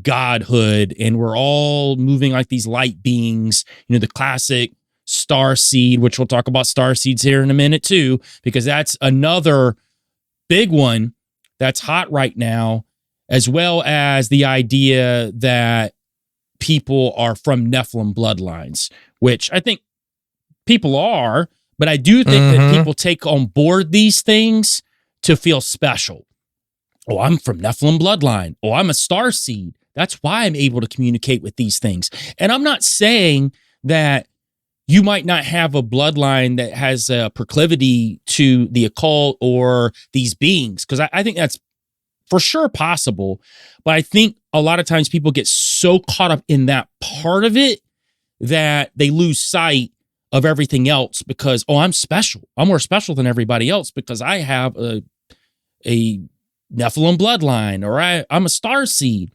godhood, and we're all moving like these light beings. You know, the classic star seed, which we'll talk about star seeds here in a minute too, because that's another big one that's hot right now, as well as the idea that people are from Nephilim bloodlines, which I think people are, but I do think that people take on board these things to feel special. Oh, I'm from Nephilim bloodline. Oh, I'm a star seed. That's why I'm able to communicate with these things. And I'm not saying that you might not have a bloodline that has a proclivity to the occult or these beings, because I think that's for sure possible. But I think a lot of times people get so caught up in that part of it that they lose sight of everything else because, oh, I'm special. I'm more special than everybody else because I have a Nephilim bloodline, or I'm a star seed.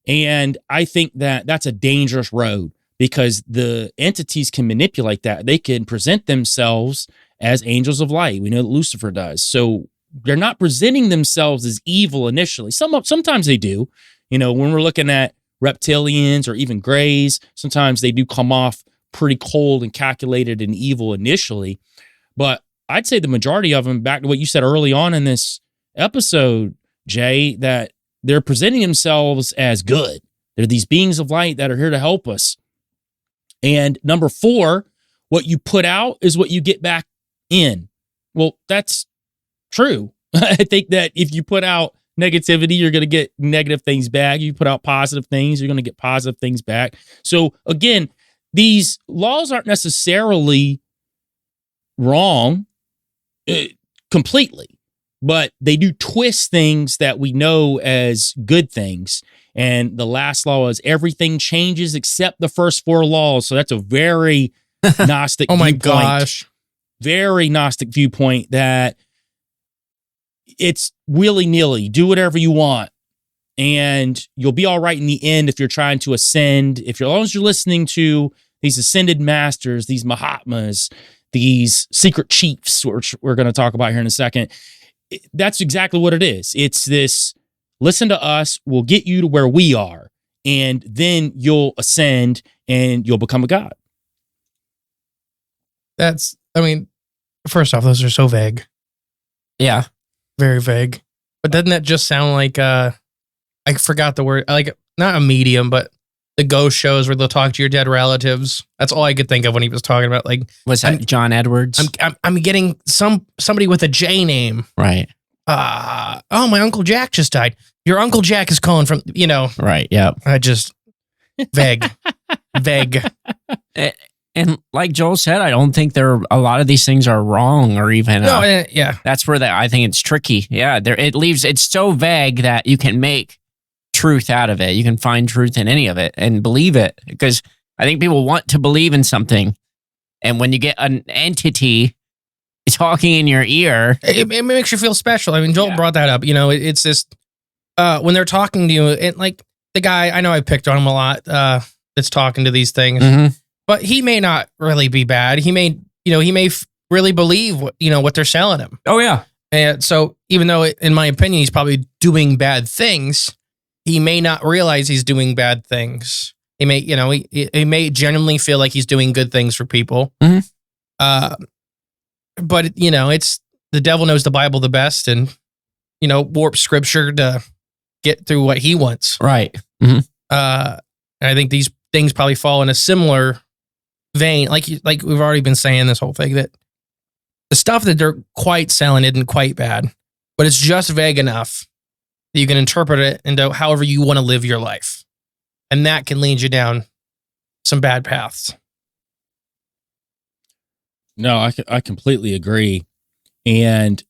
And I think that that's a dangerous road, because the entities can manipulate that. They can present themselves as angels of light. We know that Lucifer does. So they're not presenting themselves as evil initially. Sometimes they do. You know, when we're looking at reptilians or even greys, sometimes they do come off pretty cold and calculated and evil initially. But I'd say the majority of them, back to what you said early on in this episode, Jay, that they're presenting themselves as good. They're these beings of light that are here to help us. And number 4, what you put out is what you get back in. Well, that's true. I think that if you put out negativity, you're going to get negative things back. You put out positive things, you're going to get positive things back. So again, these laws aren't necessarily wrong completely, but they do twist things that we know as good things. And the last law is everything changes except the first 4 laws. So that's a very Gnostic Oh my viewpoint. gosh. Very Gnostic viewpoint that it's willy-nilly. Do whatever you want. And you'll be all right in the end if you're trying to ascend. As long as you're listening to these ascended masters, these Mahatmas, these secret chiefs, which we're going to talk about here in a second. That's exactly what it is. It's this, listen to us, we'll get you to where we are, and then you'll ascend and you'll become a god. First off, those are so vague. Yeah. Very vague. But doesn't that just sound like, I forgot the word, like, not a medium, but the ghost shows where they'll talk to your dead relatives. That's all I could think of when he was talking about, like, Was that John Edwards? I'm getting somebody with a J name. Right. Oh, my Uncle Jack just died. Your Uncle Jack is calling from, Right. Yeah. I just, vague. And like Joel said, I don't think a lot of these things are wrong or even. Yeah. That's where I think it's tricky. Yeah. It's so vague that you can make truth out of it. You can find truth in any of it and believe it, because I think people want to believe in something. And when you get an entity talking in your ear. It makes you feel special. I mean, Joel brought that up. You know, it's just when they're talking to you, and like the guy, I know I picked on him a lot. That's talking to these things, but he may not really be bad. He may, really believe what they're selling him. Oh yeah. And so, even though, in my opinion, he's probably doing bad things, he may not realize he's doing bad things. He may, he may genuinely feel like he's doing good things for people. But it's the devil knows the Bible the best, and warp scripture to get through what he wants. Right. I think these things probably fall in a similar vein, like we've already been saying this whole thing, that the stuff that they're quite selling isn't quite bad, but it's just vague enough that you can interpret it into however you want to live your life. And that can lead you down some bad paths. No, I completely agree. And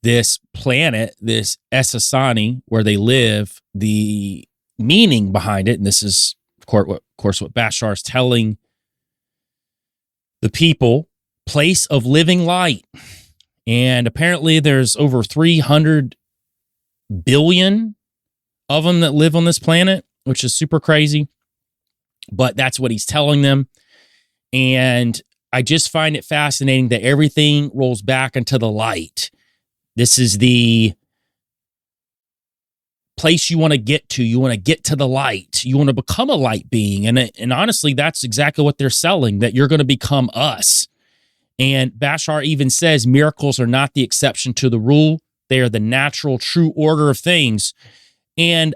this planet, this Sassani, where they live, the meaning behind it, and this is, of course, what Bashar is telling the people, place of living light. And apparently there's over 300 billion of them that live on this planet, which is super crazy. But that's what he's telling them. And I just find it fascinating that everything rolls back into the light. This is the place you want to get to. You want to get to the light. You want to become a light being. And honestly, that's exactly what they're selling, that you're going to become us. And Bashar even says miracles are not the exception to the rule. They are the natural, true order of things. And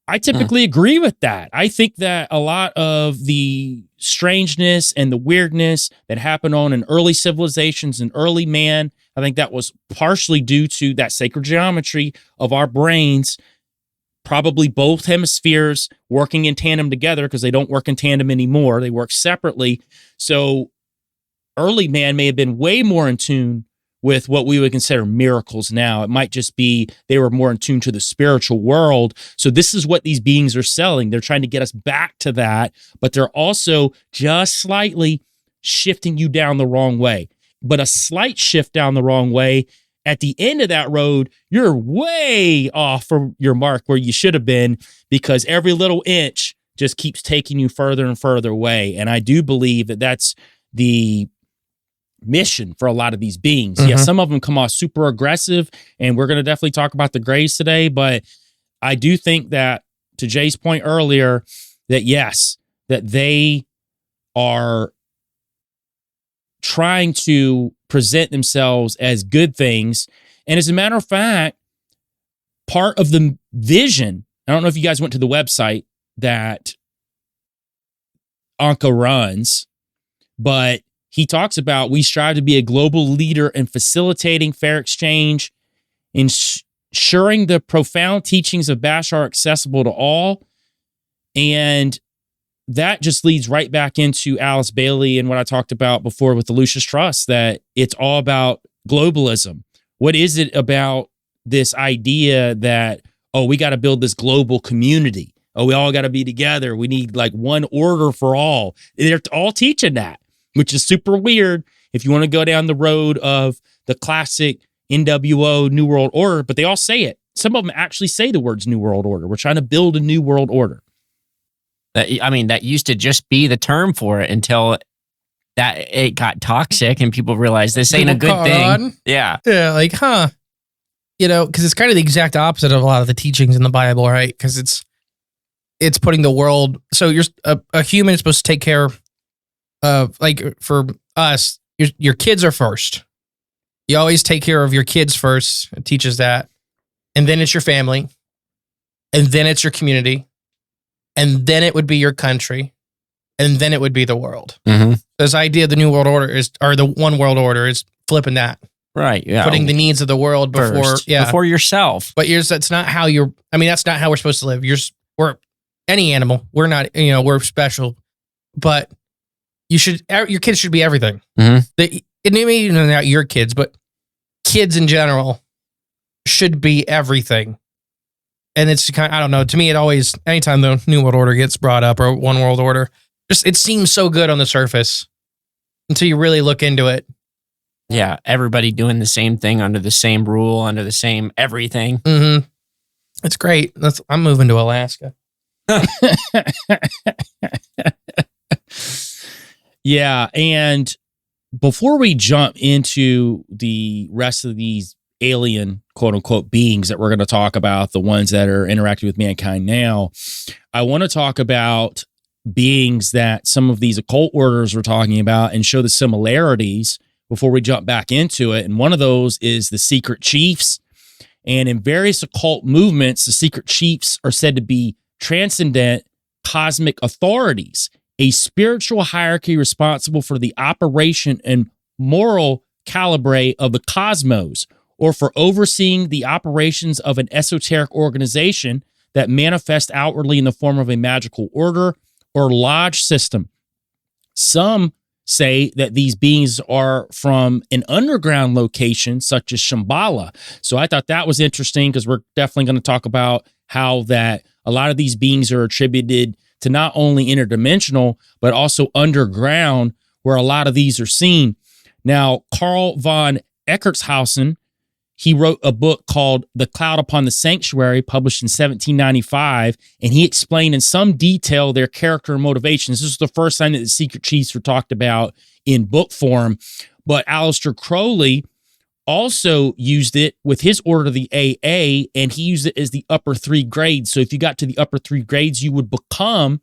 I typically agree with that. I think that a lot of the strangeness and the weirdness that happened on in early civilizations and early man, I think that was partially due to that sacred geometry of our brains, probably both hemispheres working in tandem together, because they don't work in tandem anymore. They work separately. So early man may have been way more in tune with what we would consider miracles now. It might just be they were more in tune to the spiritual world. So this is what these beings are selling. They're trying to get us back to that, but they're also just slightly shifting you down the wrong way. But a slight shift down the wrong way, at the end of that road, you're way off from your mark where you should have been, because every little inch just keeps taking you further and further away. And I do believe that that's the mission for a lot of these beings. Yeah, some of them come off super aggressive, and we're going to definitely talk about the Greys today, but I do think that, to Jay's point earlier, that yes, that they are trying to present themselves as good things. And as a matter of fact, part of the vision, I don't know if you guys went to the website that Anka runs, but he talks about, we strive to be a global leader in facilitating fair exchange, ensuring the profound teachings of Bashar are accessible to all. And that just leads right back into Alice Bailey and what I talked about before with the Lucis Trust, that it's all about globalism. What is it about this idea that, oh, we got to build this global community? Oh, we all got to be together. We need like one order for all. They're all teaching that, which is super weird if you want to go down the road of the classic NWO New World Order, but they all say it. Some of them actually say the words New World Order. We're trying to build a New World Order. That used to just be the term for it until that it got toxic and people realized this ain't a good thing. On. Yeah. Yeah, like, because it's kind of the exact opposite of a lot of the teachings in the Bible, right? Because it's putting the world, so you're a human is supposed to take care of, like for us, your kids are first. You always take care of your kids first. It teaches that. And then it's your family. And then it's your community. And then it would be your country. And then it would be the world. This idea of the New World Order or the One World Order is flipping that. Right. Yeah. Putting the needs of the world before yourself. But that's not how that's not how we're supposed to live. We're any animal. We're not, we're special. But your kids should be everything. It may even not your kids, but kids in general should be everything. And it's kind of, I don't know, to me, it always, anytime the New World Order gets brought up or One World Order, just it seems so good on the surface until you really look into it. Yeah, everybody doing the same thing under the same rule, under the same everything. Mm-hmm. It's great. I'm moving to Alaska. Yeah, and before we jump into the rest of these alien quote unquote beings that we're going to talk about, the ones that are interacting with mankind now, I want to talk about beings that some of these occult orders were talking about and show the similarities before we jump back into it. And one of those is the secret chiefs. And in various occult movements, the secret chiefs are said to be transcendent cosmic authorities, a spiritual hierarchy responsible for the operation and moral calibre of the cosmos, or for overseeing the operations of an esoteric organization that manifests outwardly in the form of a magical order or lodge system. Some say that these beings are from an underground location such as Shambhala. So I thought that was interesting because we're definitely going to talk about how that a lot of these beings are attributed to not only interdimensional, but also underground, where a lot of these are seen. Now, Carl von Eckartshausen, he wrote a book called The Cloud Upon the Sanctuary, published in 1795, and he explained in some detail their character and motivations. This is the first time that the secret chiefs were talked about in book form. But Aleister Crowley also used it with his order, the AA, and he used it as the upper three grades. So if you got to the upper three grades, you would become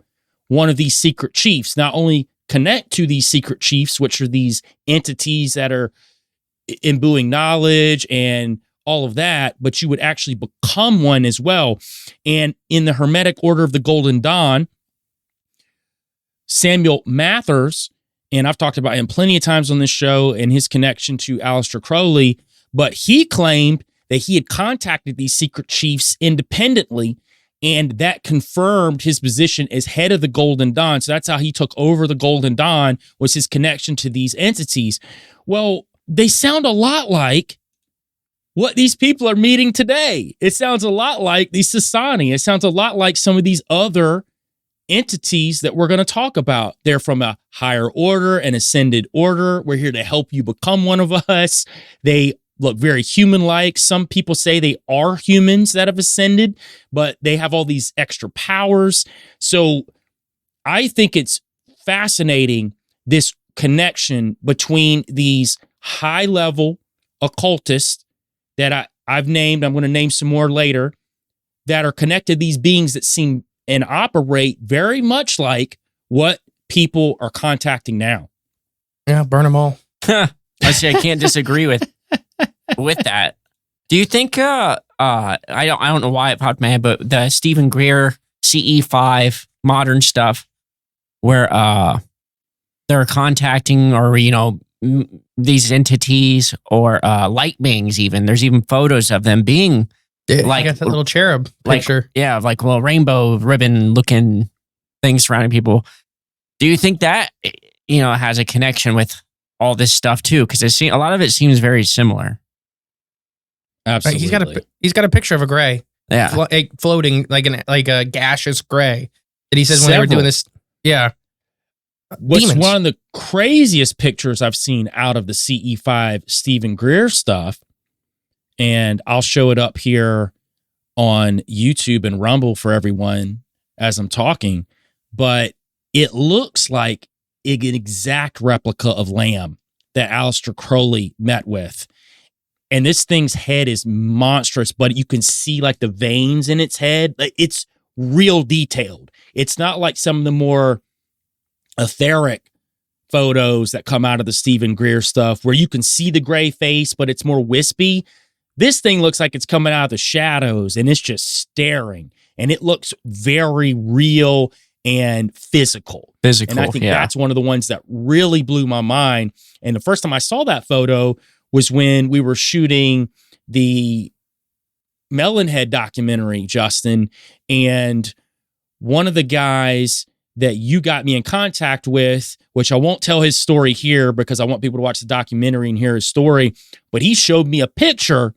one of these secret chiefs. Not only connect to these secret chiefs, which are these entities that are imbuing knowledge and all of that, but you would actually become one as well. And in the Hermetic Order of the Golden Dawn, Samuel Mathers, and I've talked about him plenty of times on this show and his connection to Aleister Crowley, but he claimed that he had contacted these secret chiefs independently, and that confirmed his position as head of the Golden Dawn. So that's how he took over the Golden Dawn, was his connection to these entities. Well, they sound a lot like what these people are meeting today. It sounds a lot like the Sassani. It sounds a lot like some of these other entities that we're going to talk about. They're from a higher order, an ascended order. We're here to help you become one of us. They look very human-like. Some people say they are humans that have ascended, but they have all these extra powers. So I think it's fascinating, this connection between these high-level occultists that I've named, I'm going to name some more later, that are connected to these beings that seem and operate very much like what people are contacting now. Yeah, burn them all. I can't disagree with that. Do you think I don't know why it popped in my head, but the Stephen Greer CE5 modern stuff where they're contacting, or these entities, or light beings, even there's even photos of them being I got that little cherub picture. Like little rainbow ribbon looking things surrounding people. Do you think that has a connection with all this stuff too? Because a lot of it seems very similar. Absolutely. He's got a picture of a gray, floating like a gaseous gray. And he says when they were doing this, What's demons. one of the craziest pictures I've seen out of the CE5 Stephen Greer stuff, and I'll show it up here on YouTube and Rumble for everyone as I'm talking, but it looks like an exact replica of Lamb that Aleister Crowley met with. And this thing's head is monstrous, but you can see like the veins in its head. It's real detailed. It's not like some of the more etheric photos that come out of the Stephen Greer stuff where you can see the gray face, but it's more wispy. This thing looks like it's coming out of the shadows, and it's just staring, and it looks very real and physical. And I think that's one of the ones that really blew my mind. And the first time I saw that photo was when we were shooting the Melonhead documentary, Justin, and one of the guys that you got me in contact with, which I won't tell his story here because I want people to watch the documentary and hear his story, but he showed me a picture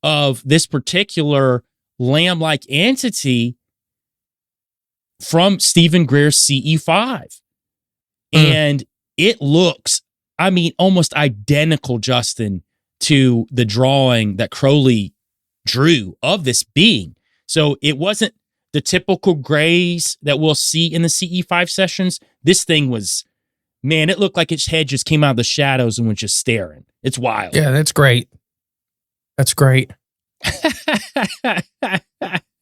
of this particular lamb-like entity from Stephen Greer's CE5. And it looks I mean, almost identical, Justin, to the drawing that Crowley drew of this being. So it wasn't the typical grays that we'll see in the CE5 sessions. This thing was, man, it looked like its head just came out of the shadows and was just staring. It's wild. Yeah, that's great. That's great. If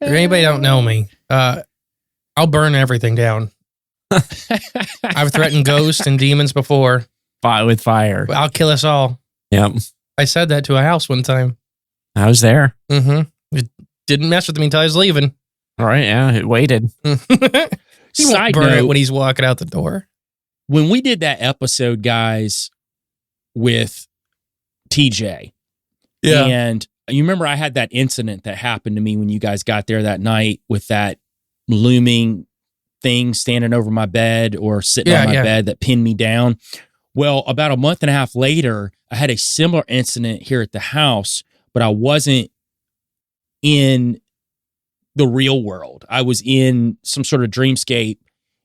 anybody don't know me, I'll burn everything down. I've threatened ghosts and demons before. With fire. I'll kill us all. Yep. I said that to a house one time. I was there. Mm-hmm. It didn't mess with me until I was leaving. All right. Yeah. It waited. He won't burn it when he's walking out the door. When we did that episode, guys, with TJ, and you remember I had that incident that happened to me when you guys got there that night with that looming thing standing over my bed or sitting on my bed that pinned me down. Well, about a month and a half later, I had a similar incident here at the house, but I wasn't in the real world. I was in some sort of dreamscape,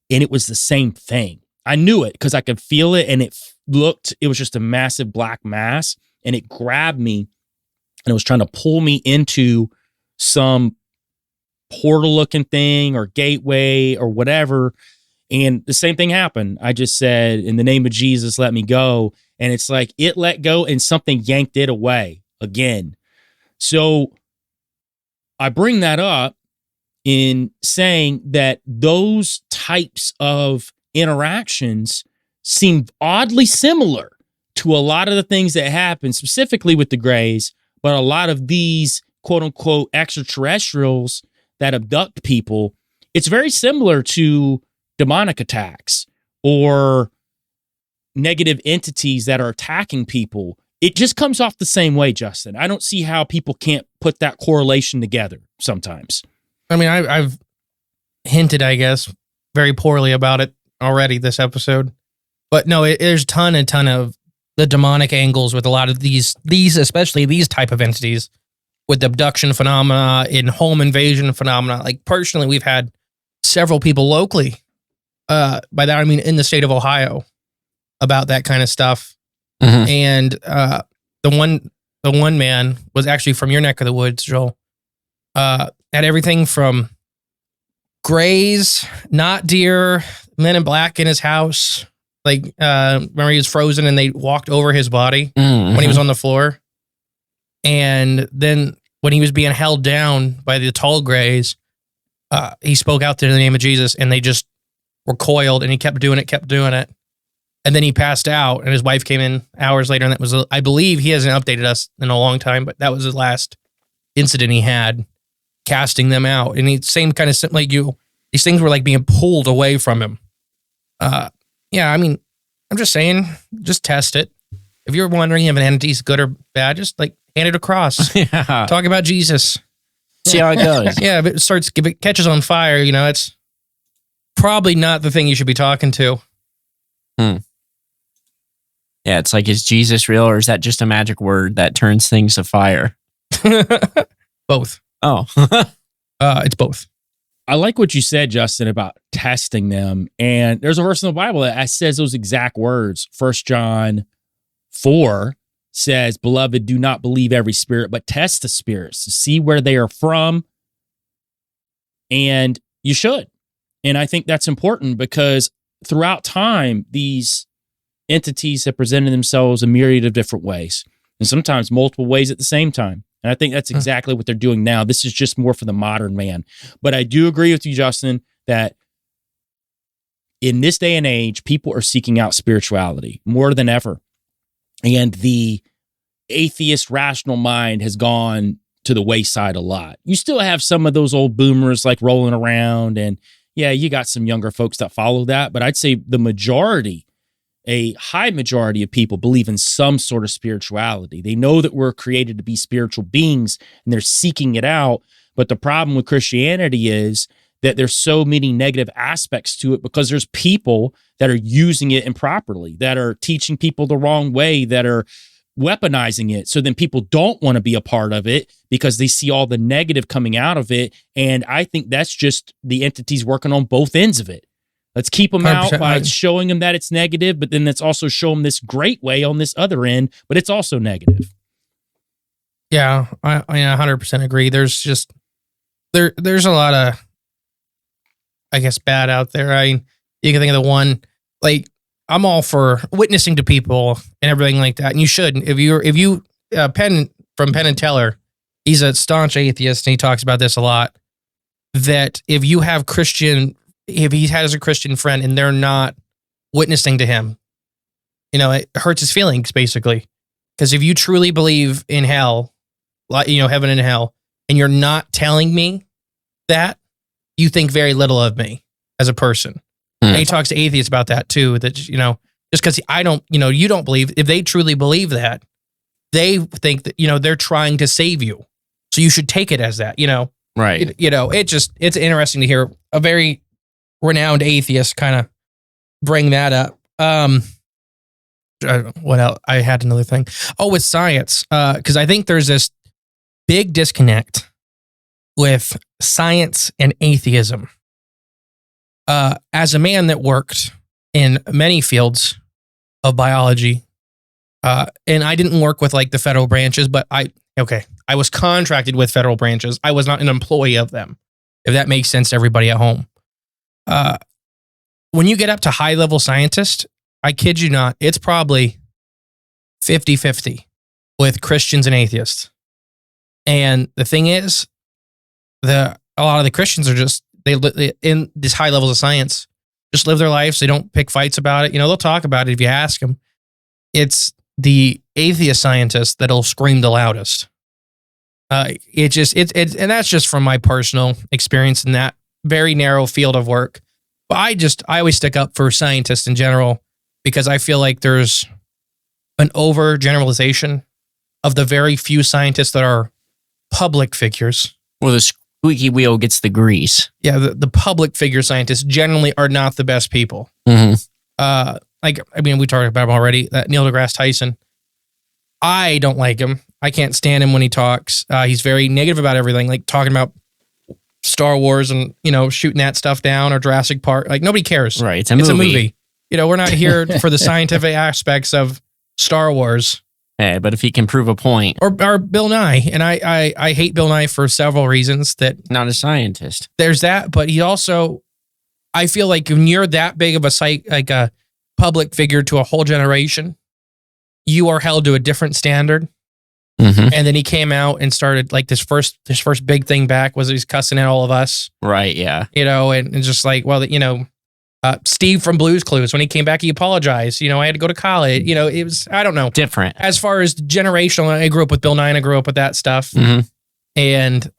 and it was the same thing. I knew it because I could feel it, and it was just a massive black mass, and it grabbed me, and it was trying to pull me into some portal-looking thing or gateway or whatever. And the same thing happened. I just said, in the name of Jesus, let me go. And it's like it let go and something yanked it away again. So I bring that up in saying that those types of interactions seem oddly similar to a lot of the things that happen, specifically with the Greys, but a lot of these quote unquote extraterrestrials that abduct people. It's very similar to demonic attacks or negative entities that are attacking people. It just comes off the same way, Justin. I don't see how people can't put that correlation together sometimes. I mean, I've hinted, I guess, very poorly about it already this episode. But no, there's a ton of the demonic angles with a lot of these, especially these type of entities with abduction phenomena, in home invasion phenomena. Like personally, we've had several people locally, by that I mean in the state of Ohio, about that kind of stuff. Mm-hmm. And the one man was actually from your neck of the woods, Joel. Had everything from grays, not deer, men in black in his house. Like, remember he was frozen and they walked over his body when he was on the floor. And then when he was being held down by the tall grays, he spoke out to the name of Jesus and they just recoiled, and he kept doing it. And then he passed out, and his wife came in hours later, and that was, I believe, he hasn't updated us in a long time, but that was the last incident he had, casting them out. And he same kind of like you, these things were like being pulled away from him. Yeah, I mean, I'm just saying, just test it. If you're wondering if an entity's good or bad, just like hand it across. Yeah. Talk about Jesus. See how it goes. Yeah, if it catches on fire, it's probably not the thing you should be talking to. Yeah, it's like, is Jesus real, or is that just a magic word that turns things to fire? Both. Oh. It's both. I like what you said, Justin, about testing them. And there's a verse in the Bible that says those exact words. 1 John 4 says, "Beloved, do not believe every spirit, but test the spirits to see where they are from." And you should. And I think that's important because throughout time, these entities have presented themselves a myriad of different ways, and sometimes multiple ways at the same time. And I think that's exactly what they're doing now. This is just more for the modern man. But I do agree with you, Justin, that in this day and age, people are seeking out spirituality more than ever. And the atheist rational mind has gone to the wayside a lot. You still have some of those old boomers like rolling around, and yeah, you got some younger folks that follow that. But I'd say the majority, a high majority of people believe in some sort of spirituality. They know that we're created to be spiritual beings, and they're seeking it out. But the problem with Christianity is that there's so many negative aspects to it because there's people that are using it improperly, that are teaching people the wrong way, that are weaponizing it. So then people don't want to be a part of it because they see all the negative coming out of it. And I think that's just the entities working on both ends of it. Let's keep them out 100%. by showing them that it's negative, but then let's also show them this great way on this other end, but it's also negative. Yeah, I 100% agree. There's just there's a lot of, I guess, bad out there. I mean, you can think of the one, like, I'm all for witnessing to people and everything like that, and you should. If you Penn from Penn and Teller, he's a staunch atheist, and he talks about this a lot. That if he has a Christian friend and they're not witnessing to him, it hurts his feelings, basically. Because if you truly believe in hell, heaven and hell, and you're not telling me that, you think very little of me as a person. And he talks to atheists about that too, that, just because you don't believe, if they truly believe that, they think that, they're trying to save you. So you should take it as that, Right. It's interesting to hear a very renowned atheist kind of bring that up. What else? I had another thing. Oh, with science, because I think there's this big disconnect with science and atheism. As a man that worked in many fields of biology, and I didn't work with like the federal branches, but I was contracted with federal branches. I was not an employee of them, if that makes sense to everybody at home. When you get up to high-level scientists, I kid you not, it's probably 50-50 with Christians and atheists. And the thing is, a lot of the Christians are just, they in these high levels of science, just live their lives. They don't pick fights about it. They'll talk about it if you ask them. It's the atheist scientists that'll scream the loudest. And that's just from my personal experience in that very narrow field of work. But I always stick up for scientists in general, because I feel like there's an overgeneralization of the very few scientists that are public figures. Well, the squeaky wheel gets the grease. Yeah, the public figure scientists generally are not the best people. Mm-hmm. We talked about him already, that Neil deGrasse Tyson. I don't like him. I can't stand him when he talks. He's very negative about everything, like talking about Star Wars and, shooting that stuff down, or Jurassic Park. Like, nobody cares. Right. It's a movie. We're not here for the scientific aspects of Star Wars. Hey, but if he can prove a point. Or Bill Nye. And I hate Bill Nye for several reasons. That Not a scientist. There's that, but he also, I feel like when you're that big of a public figure to a whole generation, you are held to a different standard. Mm-hmm. And then he came out and started like his first big thing back was he's cussing at all of us. Right, yeah. And just like, well, Steve from Blue's Clues, when he came back, he apologized. I had to go to college. It was, I don't know. Different. As far as generational, I grew up with Bill Nye and I grew up with that stuff. Mm-hmm. And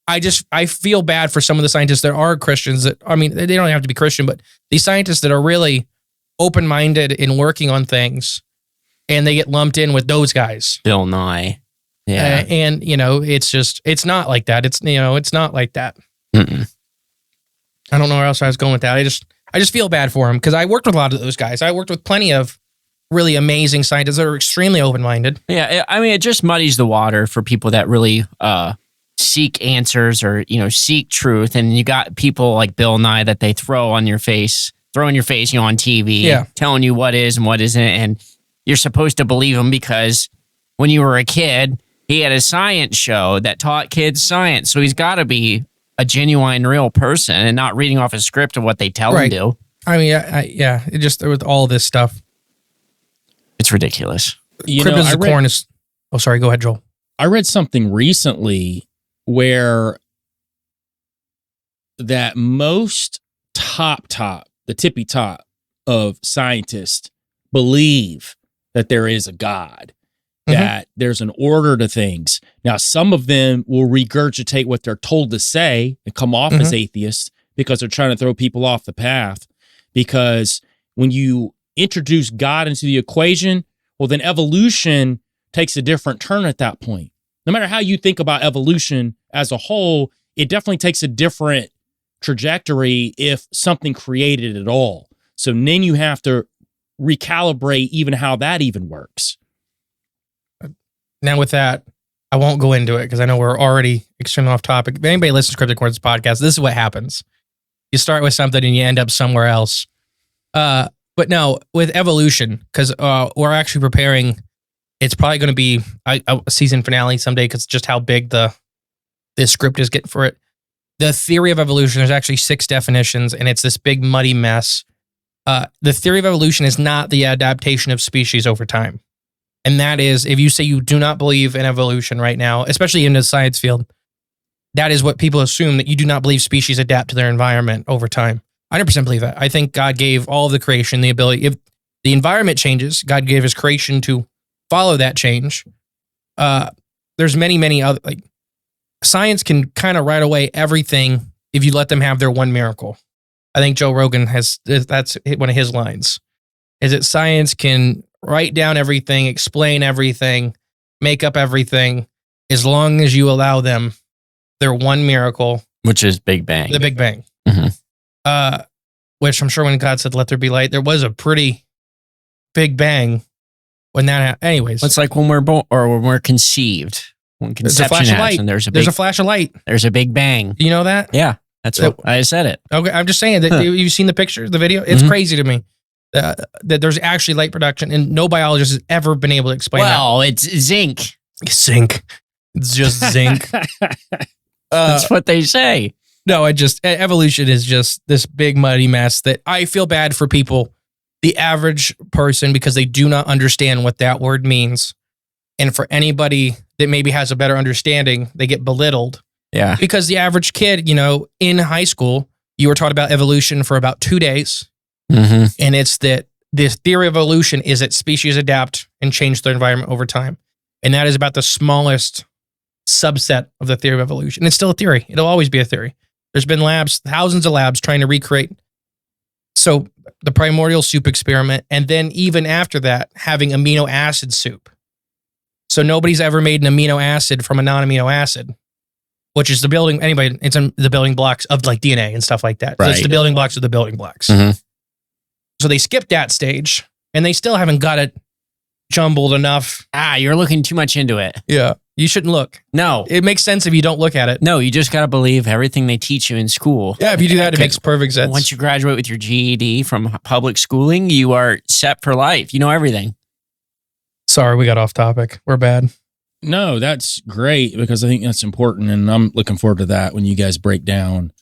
I feel bad for some of the scientists that are Christians they don't have to be Christian, but these scientists that are really open-minded in working on things, and they get lumped in with those guys. Bill Nye. Yeah. It's not like that. It's not like that. Mm-mm. I don't know where else I was going with that. I just feel bad for him, because I worked with a lot of those guys. I worked with plenty of really amazing scientists that are extremely open-minded. Yeah. It just muddies the water for people that really seek answers or, seek truth. And you got people like Bill Nye that they throw in your face, on TV, telling you what is and what isn't. And you're supposed to believe him because when you were a kid, he had a science show that taught kids science. So he's got to be a genuine, real person and not reading off a script of what they tell him to. It just, with all this stuff. It's ridiculous. Cryptids of Corn is... Oh, sorry. Go ahead, Joel. I read something recently where that most the tippy top of scientists believe that there is a God, that there's an order to things. Now, some of them will regurgitate what they're told to say and come off as atheists because they're trying to throw people off the path. Because when you introduce God into the equation, well, then evolution takes a different turn at that point. No matter how you think about evolution as a whole, it definitely takes a different trajectory if something created it all. So then you have to recalibrate even how that even works. Now with that, I won't go into it because I know we're already extremely off topic. If anybody listens to Cryptic Corn's podcast, this is what happens. You start with something and you end up somewhere else. But no, with evolution, because we're actually preparing. It's probably going to be a season finale someday because just how big the script is getting for it. The theory of evolution, there's actually 6 definitions, and it's this big muddy mess. The theory of evolution is not the adaptation of species over time. And that is, if you say you do not believe in evolution right now, especially in the science field, that is what people assume, that you do not believe species adapt to their environment over time. I 100% believe that. I think God gave all of the creation the ability, if the environment changes, God gave his creation to follow that change. There's many other, like, science can kind of write away everything if you let them have their one miracle. I think Joe Rogan that's one of his lines, is that science can write down everything, explain everything, make up everything, as long as you allow them their one miracle. Which is Big Bang. The Big Bang. Mm-hmm. Which I'm sure when God said, let there be light, there was a pretty big bang when that happened. Anyways. It's like when we're born or when we're conceived. When conception happens, there's a flash of light. There's a big bang. You know that? Yeah. That's what I said it. Okay. I'm just saying that you've seen the picture, the video. It's crazy to me that there's actually light production, and no biologist has ever been able to explain that. Well, it's zinc. Zinc. It's just zinc. That's what they say. No, evolution is just this big muddy mess that I feel bad for people, the average person, because they do not understand what that word means. And for anybody that maybe has a better understanding, they get belittled. Yeah. Because the average kid, in high school, you were taught about evolution for about 2 days. Mm-hmm. And it's that this theory of evolution is that species adapt and change their environment over time. And that is about the smallest subset of the theory of evolution. And it's still a theory. It'll always be a theory. There's been labs, thousands of labs trying to recreate. So the primordial soup experiment, and then even after that, having amino acid soup. So nobody's ever made an amino acid from a non-amino acid, which is it's in the building blocks of like DNA and stuff like that. Right. So it's the building blocks of the building blocks. Mm-hmm. So they skipped that stage, and they still haven't got it jumbled enough. You're looking too much into it. Yeah. You shouldn't look. No. It makes sense if you don't look at it. No, you just got to believe everything they teach you in school. Yeah, if you do that, it makes perfect sense. Once you graduate with your GED from public schooling, you are set for life. You know everything. Sorry, we got off topic. We're bad. No, that's great because I think that's important. And I'm looking forward to that when you guys break down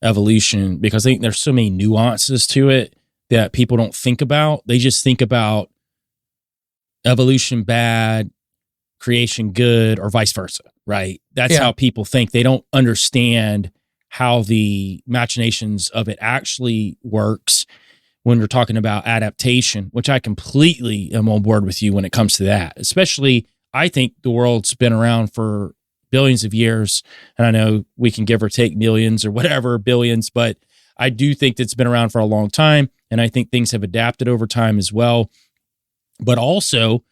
evolution, because I think there's so many nuances to it that people don't think about. They just think about evolution bad, creation good, or vice versa, right? That's how people think. They don't understand how the machinations of it actually works when we're talking about adaptation, which I completely am on board with you when it comes to that. Especially, I think the world's been around for billions of years, and I know we can give or take millions or whatever, billions, but I do think it's been around for a long time, and I think things have adapted over time as well. But also,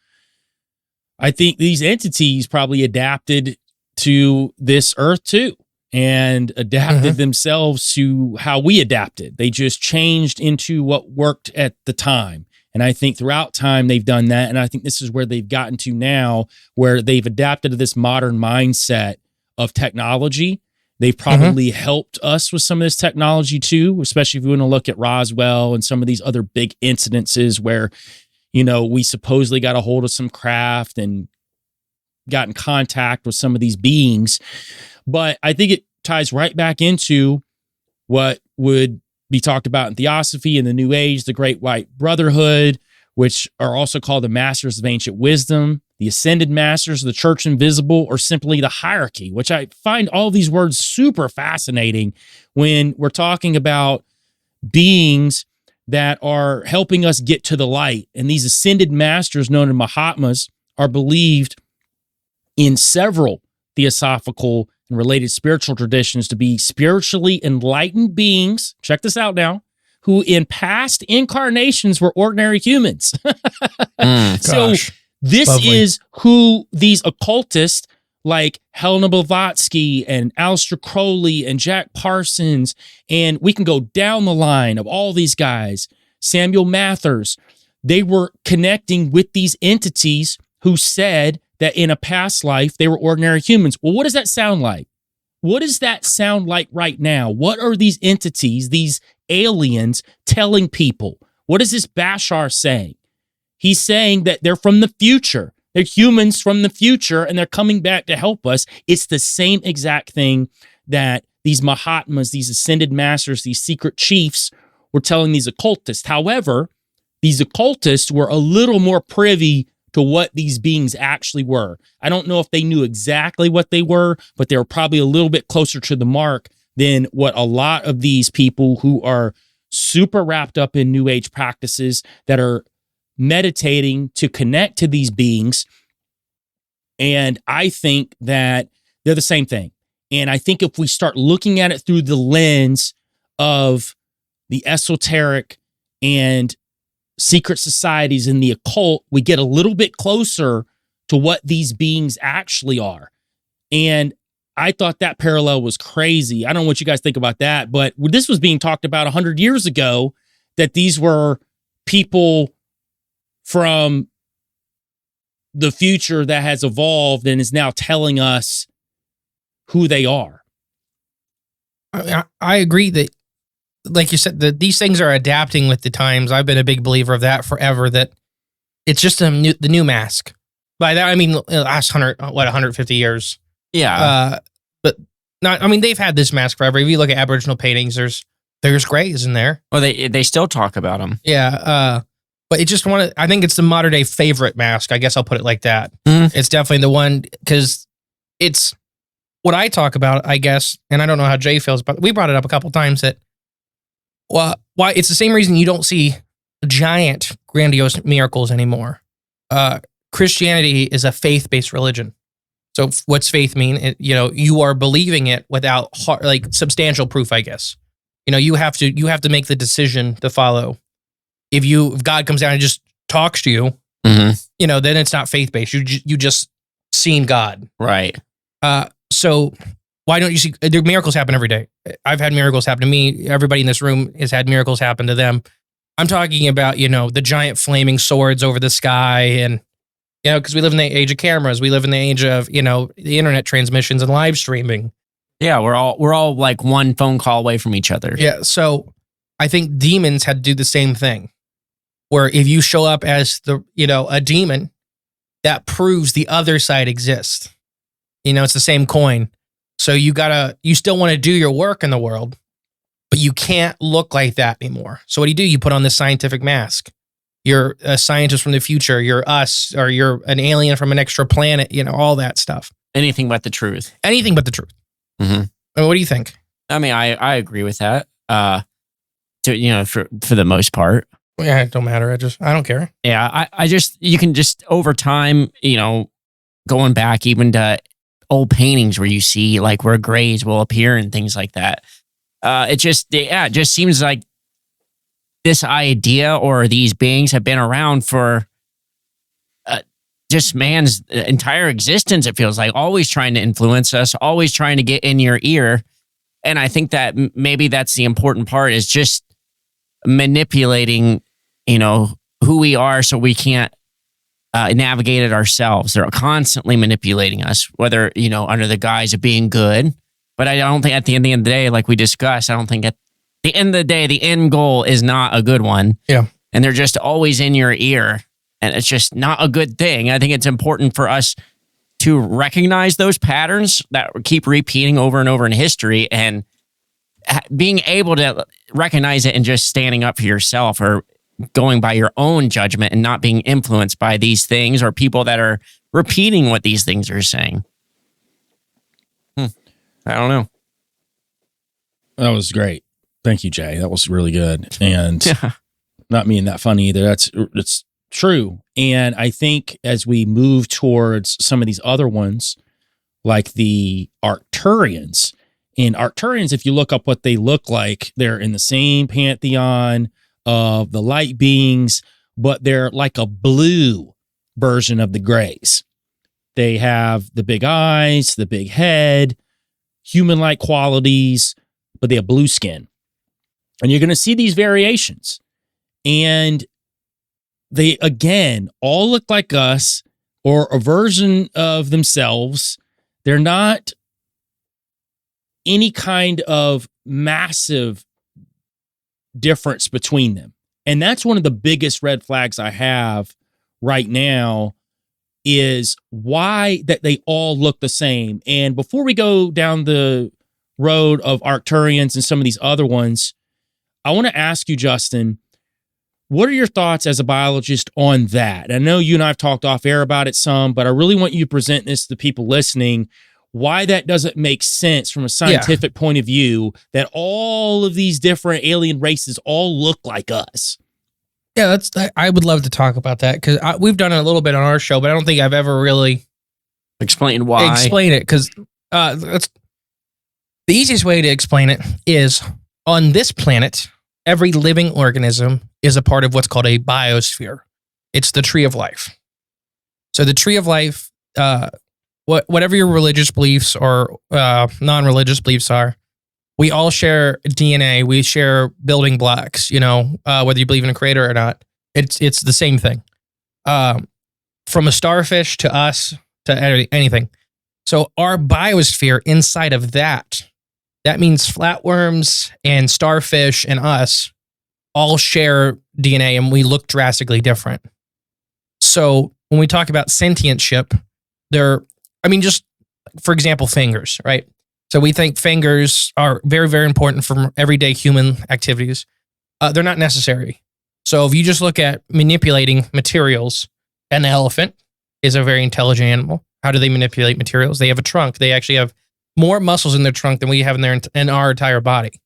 I think these entities probably adapted to this earth too, and adapted themselves to how we adapted. They just changed into what worked at the time. And I think throughout time, they've done that. And I think this is where they've gotten to now, where they've adapted to this modern mindset of technology. They've probably helped us with some of this technology too, especially if you want to look at Roswell and some of these other big incidences where, we supposedly got a hold of some craft and got in contact with some of these beings. But I think it ties right back into what would be talked about in Theosophy in the New Age, the Great White Brotherhood, which are also called the Masters of Ancient Wisdom, the Ascended Masters of the Church Invisible, or simply the Hierarchy, which I find all these words super fascinating when we're talking about beings that are helping us get to the light. And these Ascended Masters, known as Mahatmas, are believed in several theosophical and related spiritual traditions to be spiritually enlightened beings, check this out now, who in past incarnations were ordinary humans. So this is who these occultists like Helena Blavatsky and Aleister Crowley and Jack Parsons, and we can go down the line of all these guys, Samuel Mathers, they were connecting with these entities who said that in a past life, they were ordinary humans. Well, what does that sound like? what does that sound like right now? What are these entities, these aliens, telling people? What is this Bashar saying? He's saying that they're from the future. They're humans from the future, and they're coming back to help us. It's the same exact thing that these Mahatmas, these ascended masters, these secret chiefs were telling these occultists. However, these occultists were a little more privy to what these beings actually were. I don't know if they knew exactly what they were, but they were probably a little bit closer to the mark than what a lot of these people who are super wrapped up in New Age practices that are meditating to connect to these beings. And I think that they're the same thing. And I think if we start looking at it through the lens of the esoteric and secret societies in the occult, we get a little bit closer to what these beings actually are. And I thought that parallel was crazy. I don't know what you guys think about that, but this was being talked about 100 years ago, that these were people from the future that has evolved and is now telling us who they are. I agree that, like you said, that these things are adapting with the times. I've been a big believer of that forever, that it's just the new mask. By that, I mean, the last 150 years. Yeah. But not, I mean, they've had this mask forever. If you look at Aboriginal paintings, there's grays in there. Well, they still talk about them. Yeah. But it just I think it's the modern day favorite mask. I guess I'll put it like that. Mhm. It's definitely the one, because it's what I talk about, I guess, and I don't know how Jay feels, but we brought it up a couple times that, well, why it's the same reason you don't see giant, grandiose miracles anymore. Christianity is a faith-based religion. So what's faith mean? You are believing it without substantial proof, I guess. You have to make the decision to follow. If God comes down and just talks to you, then it's not faith-based. You just seen God. Right. So why don't you see miracles happen every day? I've had miracles happen to me. Everybody in this room has had miracles happen to them. I'm talking about, the giant flaming swords over the sky, and, because we live in the age of cameras. We live in the age of, the internet transmissions and live streaming. Yeah, we're all like one phone call away from each other. Yeah, so I think demons had to do the same thing, where if you show up as a demon, that proves the other side exists. It's the same coin. So you still want to do your work in the world, but you can't look like that anymore. So what do? You put on this scientific mask. You're a scientist from the future. You're us, or you're an alien from an extra planet, all that stuff. Anything but the truth. Anything but the truth. Mm-hmm. What do you think? I mean, I agree with that. For the most part. Yeah, it don't matter. I don't care. Yeah, you can just over time, going back even to old paintings where you see like where grays will appear and things like that. It just seems like this idea or these beings have been around for just man's entire existence. It feels like always trying to influence us, always trying to get in your ear. And I think that maybe that's the important part, is just manipulating, who we are so we can't navigate it ourselves. They're constantly manipulating us, whether, under the guise of being good. But I don't think at the end of the day, like we discussed, I don't think at the end of the day, the end goal is not a good one. Yeah. And they're just always in your ear. And it's just not a good thing. I think it's important for us to recognize those patterns that keep repeating over and over in history, and being able to recognize it and just standing up for yourself, or going by your own judgment and not being influenced by these things or people that are repeating what these things are saying. I don't know. That was great. Thank you, Jay. That was really good. And not being that funny either. It's true. And I think as we move towards some of these other ones, like the Arcturians, and Arcturians, if you look up what they look like, they're in the same pantheon of the light beings, but they're like a blue version of the grays. They have the big eyes, the big head, human-like qualities, but they have blue skin. And you're going to see these variations. And they, again, all look like us, or a version of themselves. They're not any kind of massive difference between them. And that's one of the biggest red flags I have right now, is why that they all look the same. And before we go down the road of Arcturians and some of these other ones, I want to ask you, Justin, what are your thoughts as a biologist on that? I know you and I have talked off air about it some, but I really want you to present this to the people listening, why that doesn't make sense from a scientific point of view, that all of these different alien races all look like us. Yeah, I would love to talk about that, because we've done it a little bit on our show, but I don't think I've ever really Explain why. explained it, because the easiest way to explain it is, on this planet, every living organism is a part of what's called a biosphere. It's the tree of life. So the tree of life, whatever your religious beliefs or non-religious beliefs are, we all share DNA. We share building blocks, whether you believe in a creator or not. It's the same thing. From a starfish to us to anything. So our biosphere, inside of that means flatworms and starfish and us all share DNA, and we look drastically different. So when we talk about sentientship, just for example, fingers, right? So we think fingers are very, very important for everyday human activities. They're not necessary. So if you just look at manipulating materials, an elephant is a very intelligent animal. How do they manipulate materials? They have a trunk. They actually have more muscles in their trunk than we have in our entire body.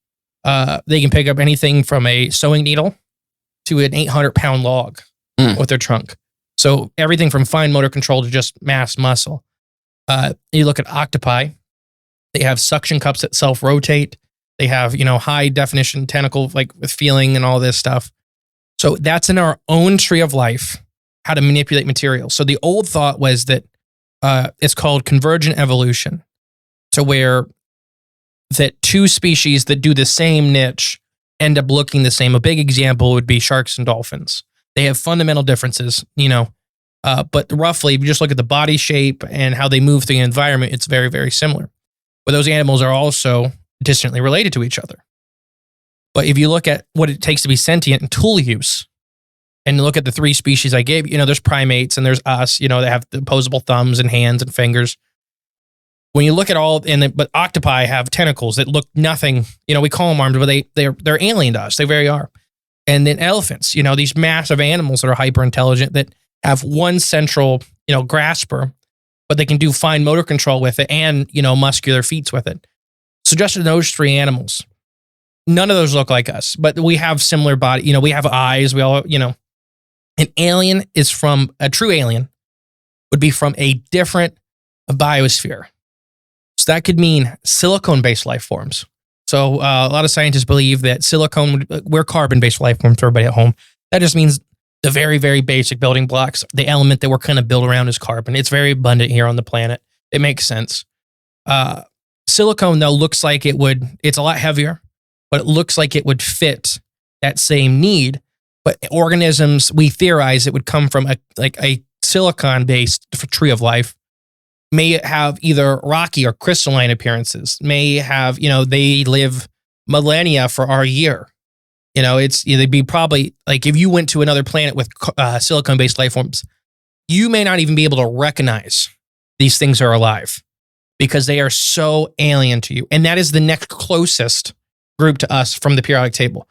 They can pick up anything from a sewing needle to an 800-pound log with their trunk. So everything from fine motor control to just mass muscle. You look at octopi. They have suction cups that self-rotate. They have, high definition tentacle, like with feeling and all this stuff. So that's in our own tree of life, how to manipulate materials. So the old thought was that it's called convergent evolution. So where that two species that do the same niche end up looking the same. A big example would be sharks and dolphins. They have fundamental differences, but roughly, if you just look at the body shape and how they move through the environment, it's very, very similar. But those animals are also distantly related to each other. But if you look at what it takes to be sentient and tool use, and look at the three species I gave, there's primates and there's us, they have the opposable thumbs and hands and fingers. When you look at but octopi have tentacles that look nothing, we call them armed, but they're alien to us. They very are. And then elephants, these massive animals that are hyper intelligent that have one central, grasper, but they can do fine motor control with it and, muscular feats with it. So just in those three animals, none of those look like us, but we have similar body, we have eyes, we all, an alien is from, a true alien would be from a different biosphere. So that could mean silicone-based life forms. So a lot of scientists believe that we're carbon-based life forms for everybody at home. That just means the very, very basic building blocks, the element that we're kind of built around is carbon. It's very abundant here on the planet. It makes sense. Silicone, though, looks like it's a lot heavier, but it looks like it would fit that same need. But organisms, we theorize it would come from a silicon-based tree of life, may have either rocky or crystalline appearances, may have, they live millennia for our year. They'd be probably like if you went to another planet with silicon-based life forms, you may not even be able to recognize these things are alive because they are so alien to you. And that is the next closest group to us from the periodic table.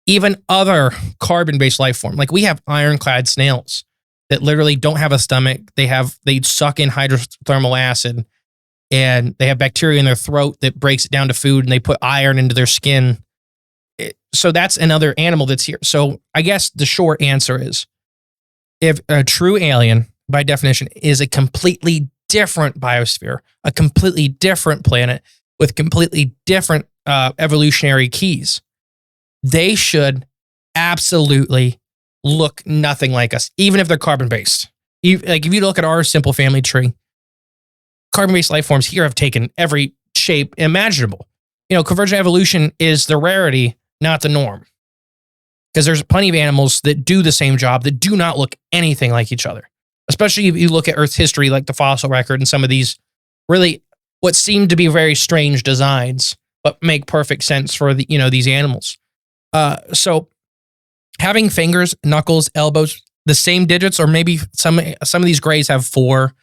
Even other carbon-based life form, like we have ironclad snails that literally don't have a stomach. They suck in hydrothermal acid, and they have bacteria in their throat that breaks it down to food, and they put iron into their skin. So that's another animal that's here. So I guess the short answer is, if a true alien, by definition, is a completely different biosphere, a completely different planet with completely different evolutionary keys, they should absolutely look nothing like us, even if they're carbon-based. If you look at our simple family tree, carbon-based life forms here have taken every shape imaginable. Convergent evolution is the rarity, not the norm. Because there's plenty of animals that do the same job that do not look anything like each other. Especially if you look at Earth's history, like the fossil record and some of these really what seem to be very strange designs, but make perfect sense for these animals. So having fingers, knuckles, elbows, the same digits, or maybe some of these greys have 4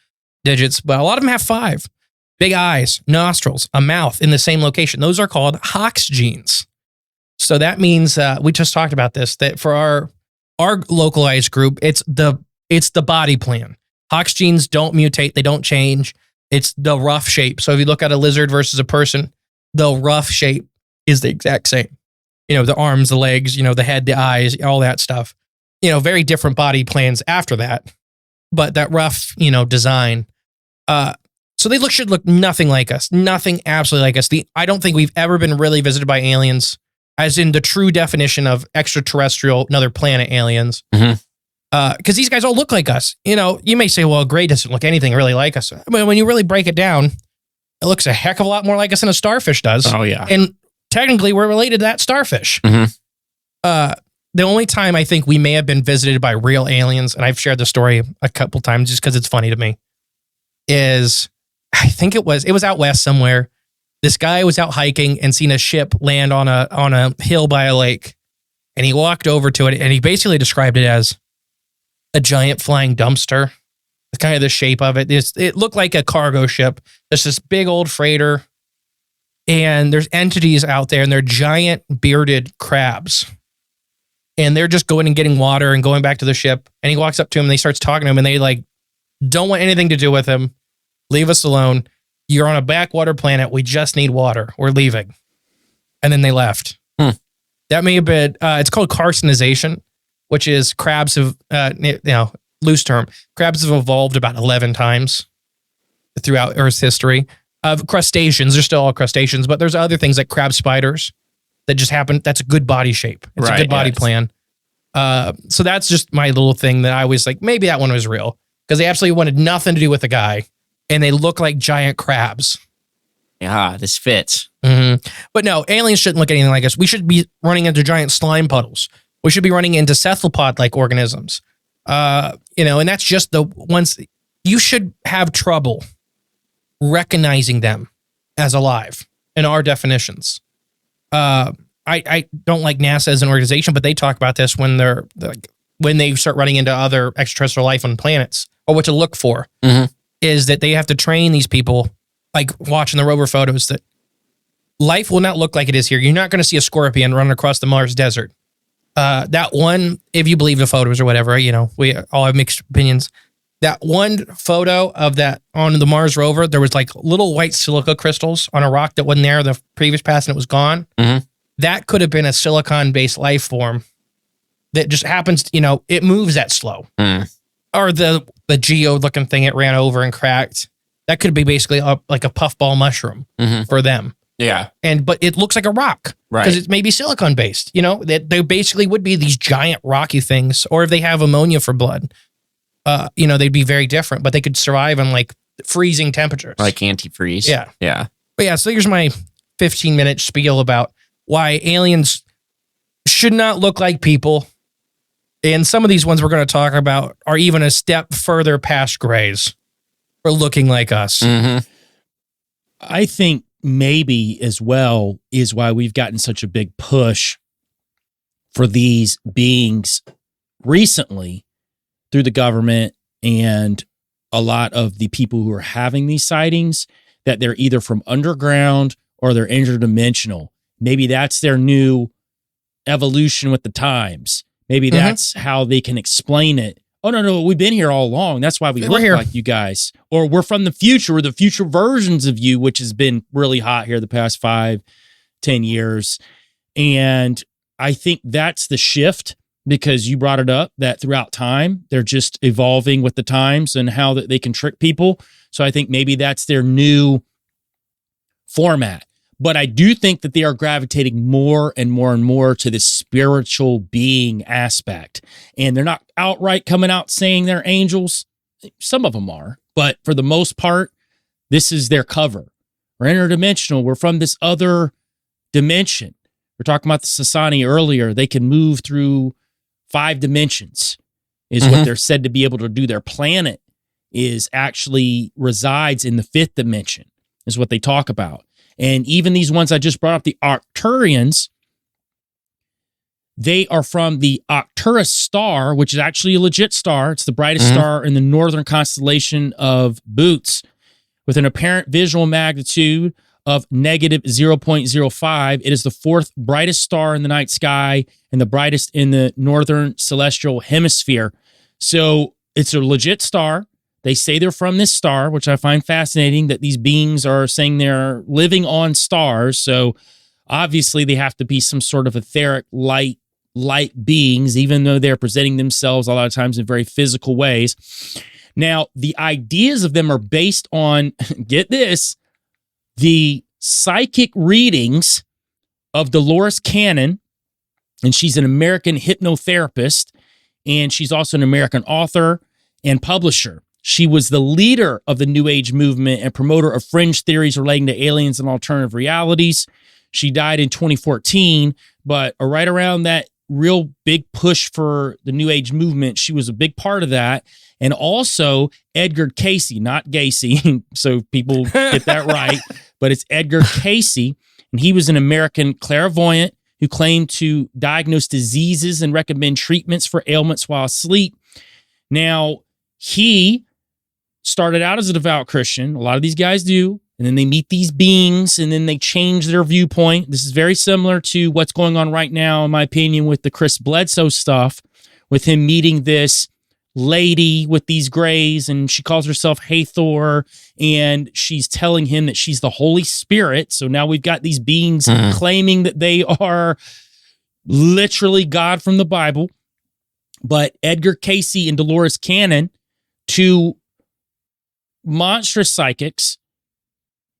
digits, but a lot of them have 5. Big eyes, nostrils, a mouth in the same location. Those are called Hox genes. So that means we just talked about this, that for our localized group, it's the body plan. Hox genes don't mutate, they don't change. It's the rough shape. So if you look at a lizard versus a person, the rough shape is the exact same. The arms, the legs, the head, the eyes, all that stuff. Very different body plans after that. But that rough, design. So they should look nothing like us. Nothing absolutely like us. I don't think we've ever been really visited by aliens, as in the true definition of extraterrestrial, another planet aliens. Because these guys all look like us. You may say, well, Grey doesn't look anything really like us. But when you really break it down, it looks a heck of a lot more like us than a starfish does. Oh, yeah. And technically, we're related to that starfish. The only time I think we may have been visited by real aliens, and I've shared the story a couple times just because it's funny to me, is I think it was out west somewhere. This guy was out hiking and seen a ship land on a hill by a lake. And he walked over to it and he basically described it as a giant flying dumpster. It's kind of the shape of it. It looked like a cargo ship. There's this big old freighter. And there's entities out there and they're giant bearded crabs. And they're just going and getting water and going back to the ship. And he walks up to him and he starts talking to him and they don't want anything to do with him. Leave us alone. You're on a backwater planet. We just need water. We're leaving. And then they left. That may have been, it's called carcinization, which is crabs have, loose term, crabs have evolved about 11 times throughout Earth's history. Of crustaceans, they're still all crustaceans, but there's other things like crab spiders that just happen. That's a good body shape. It's a good body plan. So that's just my little thing that I was like, maybe that one was real because they absolutely wanted nothing to do with the guy. And they look like giant crabs. Yeah, this fits. But no, aliens shouldn't look anything like us. We should be running into giant slime puddles. We should be running into cephalopod-like organisms. And that's just the ones you should have trouble recognizing them as alive in our definitions. I don't like NASA as an organization, but they talk about this when they start running into other extraterrestrial life on planets, or what to look for. Is that they have to train these people, like watching the rover photos, that life will not look like it is here. You're not going to see a scorpion running across the Mars desert. That one, if you believe the photos or whatever, we all have mixed opinions. That one photo of that on the Mars rover, there was like little white silica crystals on a rock that wasn't there the previous pass and it was gone. That could have been a silicon-based life form that just happens, it moves that slow. Or the geode-looking thing it ran over and cracked. That could be basically like a puffball mushroom for them. Yeah. But it looks like a rock. Right. Because it's maybe silicon-based. They basically would be these giant rocky things. Or if they have ammonia for blood, they'd be very different. But they could survive on like freezing temperatures. Like antifreeze. Yeah. Yeah. But yeah, so here's my 15-minute spiel about why aliens should not look like people. And some of these ones we're going to talk about are even a step further past Greys for looking like us. I think maybe as well is why we've gotten such a big push for these beings recently through the government and a lot of the people who are having these sightings, that they're either from underground or they're interdimensional. Maybe that's their new evolution with the times. Maybe that's how they can explain it. Oh, no, we've been here all along. That's why we look like you guys. Or we're from the future, or the future versions of you, which has been really hot here the past 5-10 years. And I think that's the shift, because you brought it up that throughout time, they're just evolving with the times and how that they can trick people. So I think maybe that's their new format. But I do think that they are gravitating more and more and more to this spiritual being aspect. And they're not outright coming out saying they're angels. Some of them are. But for the most part, this is their cover. We're interdimensional. We're from this other dimension. We're talking about the Sassani earlier. They can move through 5 dimensions, is what they're said to be able to do. Their planet is actually resides in the 5th dimension. is what they talk about. And even these ones I just brought up, the Arcturians, they are from the Arcturus star, which is actually a legit star. It's the brightest star in the northern constellation of Bootes, with an apparent visual magnitude of negative 0.05. It is the fourth brightest star in the night sky and the brightest in the northern celestial hemisphere. So it's a legit star. They say they're from this star, which I find fascinating, that these beings are saying they're living on stars. So obviously they have to be some sort of etheric light beings, even though they're presenting themselves a lot of times in very physical ways. Now, the ideas of them are based on, get this, the psychic readings of Dolores Cannon, and she's an American hypnotherapist, and she's also an American author and publisher. She was the leader of the New Age movement and promoter of fringe theories relating to aliens and alternative realities. She died in 2014, but right around that real big push for the New Age movement, she was a big part of that. And also Edgar Cayce, not Gacy, so people get that right, but it's Edgar Cayce, and he was an American clairvoyant who claimed to diagnose diseases and recommend treatments for ailments while asleep. Now, he started out as a devout Christian. A lot of these guys do. And then they meet these beings and then they change their viewpoint. This is very similar to what's going on right now, in my opinion, with the Chris Bledsoe stuff, with him meeting this lady with these grays, and she calls herself Hathor, and she's telling him that she's the Holy Spirit. So now we've got these beings claiming that they are literally God from the Bible. But Edgar Cayce and Dolores Cannon, two monstrous psychics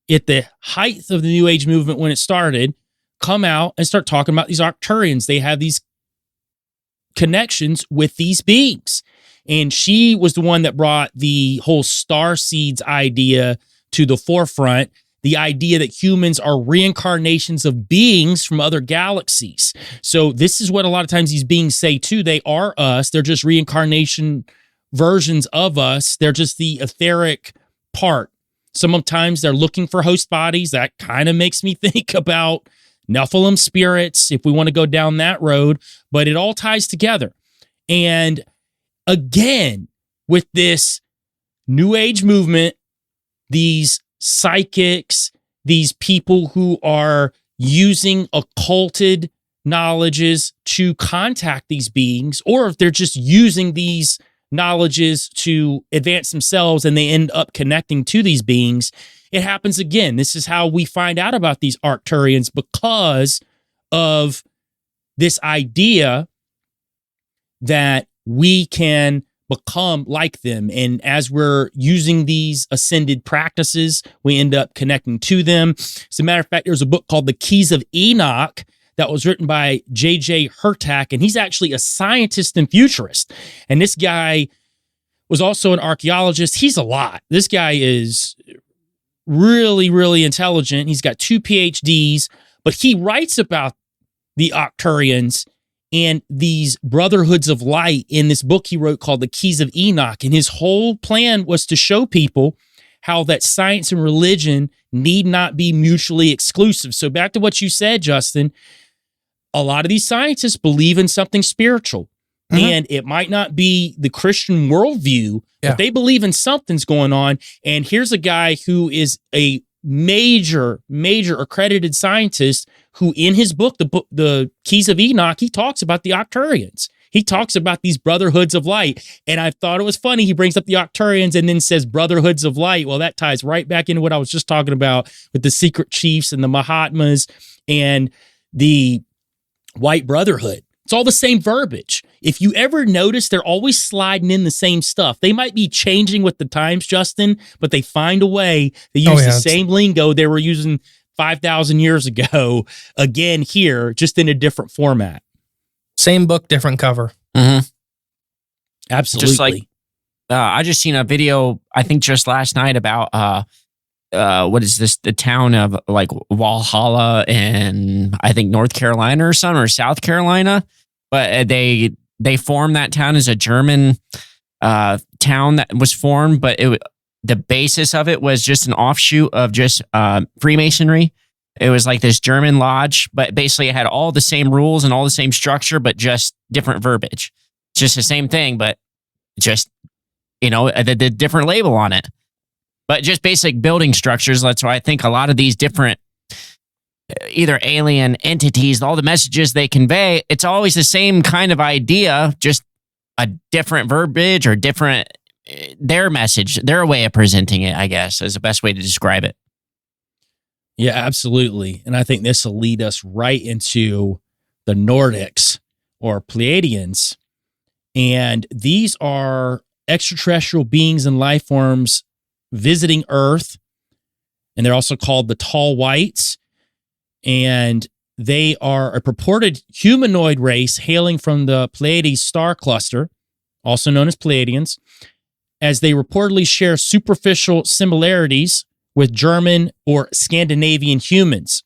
at the height of the New Age movement when it started, come out and start talking about these Arcturians. They have these connections with these beings. And she was the one that brought the whole star seeds idea to the forefront, the idea that humans are reincarnations of beings from other galaxies. So this is what a lot of times these beings say too. They are us. They're just reincarnation versions of us. They're just the etheric part. Sometimes they're looking for host bodies. That kind of makes me think about Nephilim spirits, if we want to go down that road, but it all ties together. And again, with this New Age movement, these psychics, these people who are using occulted knowledges to contact these beings, or if they're just using these knowledges to advance themselves and they end up connecting to these beings, it happens again. This is how we find out about these Arcturians, because of this idea that we can become like them. And as we're using these ascended practices, we end up connecting to them. As a matter of fact, there's a book called The Keys of Enoch that was written by J.J. Hurtak, and he's actually a scientist and futurist. And this guy was also an archaeologist. He's a lot. This guy is really, really intelligent. He's got 2 PhDs, but he writes about the Arcturians and these brotherhoods of light in this book he wrote called The Keys of Enoch. And his whole plan was to show people how that science and religion need not be mutually exclusive. So back to what you said, Justin, a lot of these scientists believe in something spiritual. And it might not be the Christian worldview, but they believe in something's going on. And here's a guy who is a major accredited scientist who, in his book, the Keys of Enoch, he talks about the Arcturians. He talks about these brotherhoods of light. And I thought it was funny. He brings up the Arcturians and then says brotherhoods of light. Well, that ties right back into what I was just talking about with the secret chiefs and the Mahatmas and the White Brotherhood. It's all the same verbiage. If you ever notice, they're always sliding in the same stuff. They might be changing with the times, Justin, but they find a way. They use the same lingo they were using 5,000 years ago, again here, just in a different format. Same book, different cover. Absolutely. Just like, I just seen a video, I think just last night, about what is this, the town of like Walhalla in, I think, North Carolina or something, or South Carolina. But they formed that town as a German town that was formed, but the basis of it was just an offshoot of just Freemasonry. It was like this German lodge, but basically it had all the same rules and all the same structure, but just different verbiage. It's just the same thing, but just, the different label on it. But just basic building structures. That's why I think a lot of these different either alien entities, all the messages they convey, it's always the same kind of idea, just a different verbiage or different, their message, their way of presenting it, I guess, is the best way to describe it. Yeah, absolutely. And I think this will lead us right into the Nordics or Pleiadians. And these are extraterrestrial beings and life forms visiting Earth. And they're also called the Tall Whites. And they are a purported humanoid race hailing from the Pleiades star cluster, also known as Pleiadians, as they reportedly share superficial similarities with German or Scandinavian humans.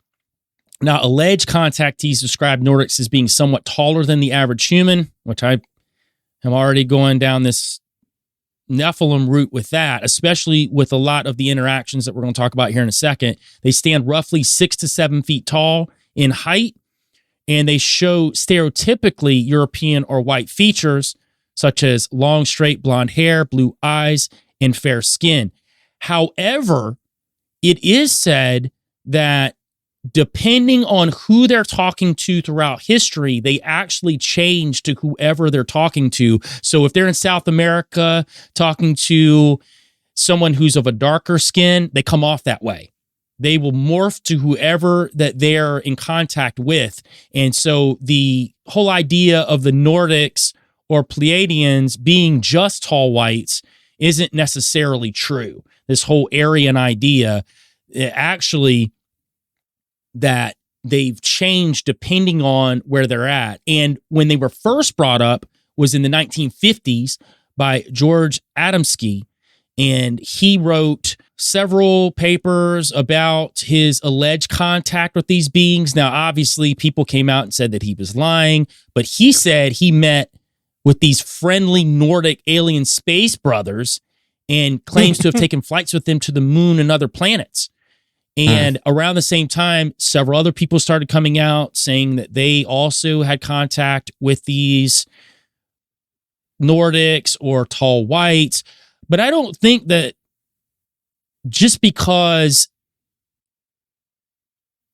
Now, alleged contactees describe Nordics as being somewhat taller than the average human, which I am already going down this Nephilim route with that, especially with a lot of the interactions that we're going to talk about here in a second. They stand roughly 6 to 7 feet tall in height, and they show stereotypically European or white features, such as long, straight blonde hair, blue eyes, and fair skin. However, it is said that depending on who they're talking to throughout history, they actually change to whoever they're talking to. So if they're in South America talking to someone who's of a darker skin, they come off that way. They will morph to whoever that they're in contact with. And so the whole idea of the Nordics or Pleiadians being just tall whites isn't necessarily true. This whole Aryan idea, actually, that they've changed depending on where they're at. And when they were first brought up was in the 1950s by George Adamski. And he wrote several papers about his alleged contact with these beings. Now, obviously, people came out and said that he was lying, but he said he met with these friendly Nordic alien space brothers and claims to have taken flights with them to the moon and other planets. And around the same time, several other people started coming out saying that they also had contact with these Nordics or tall whites. But I don't think that just because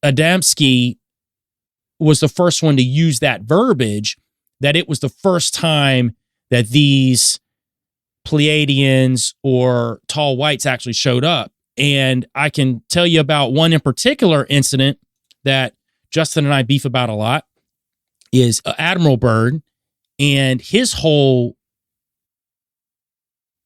Adamski was the first one to use that verbiage, that it was the first time that these Pleiadians or tall whites actually showed up. And I can tell you about one in particular incident that Justin and I beef about a lot is Admiral Byrd and his whole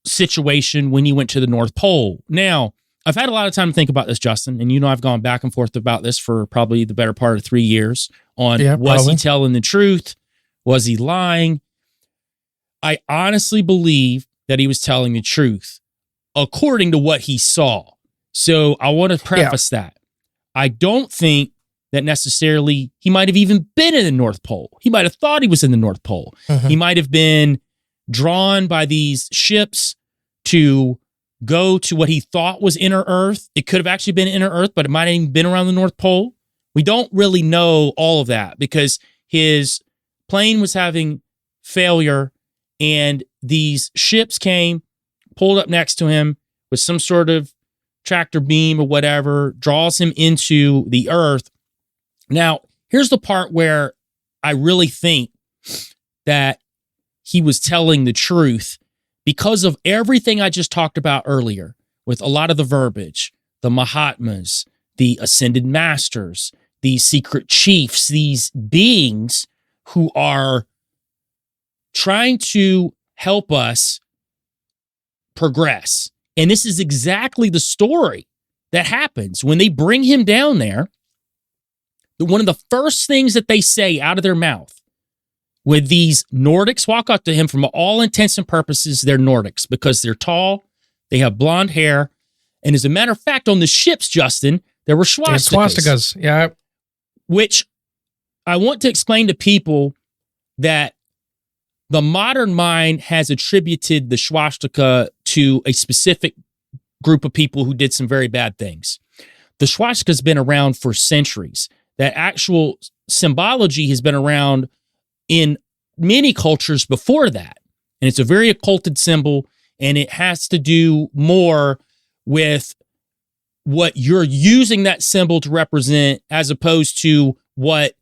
situation when he went to the North Pole. Now, I've had a lot of time to think about this, Justin, and I've gone back and forth about this for probably the better part of 3 years on was he telling the truth? Was he lying? I honestly believe that he was telling the truth according to what he saw. So I want to preface that. I don't think that necessarily he might have even been in the North Pole. He might have thought he was in the North Pole. He might have been drawn by these ships to go to what he thought was inner Earth. It could have actually been inner Earth, but it might have even been around the North Pole. We don't really know all of that because his plane was having failure and these ships came, pulled up next to him with some sort of tractor beam or whatever, draws him into the Earth. Now, here's the part where I really think that he was telling the truth because of everything I just talked about earlier with a lot of the verbiage, the Mahatmas, the ascended masters, these secret chiefs, these beings who are trying to help us progress. And this is exactly the story that happens when they bring him down there. One of the first things that they say out of their mouth when these Nordics walk up to him, from all intents and purposes, they're Nordics because they're tall, they have blonde hair. And as a matter of fact, on the ships, Justin, there were swastikas. Yeah. Which I want to explain to people that the modern mind has attributed the swastika to a specific group of people who did some very bad things. The swastika's been around for centuries. That actual symbology has been around in many cultures before that. And it's a very occulted symbol, and it has to do more with what you're using that symbol to represent as opposed to what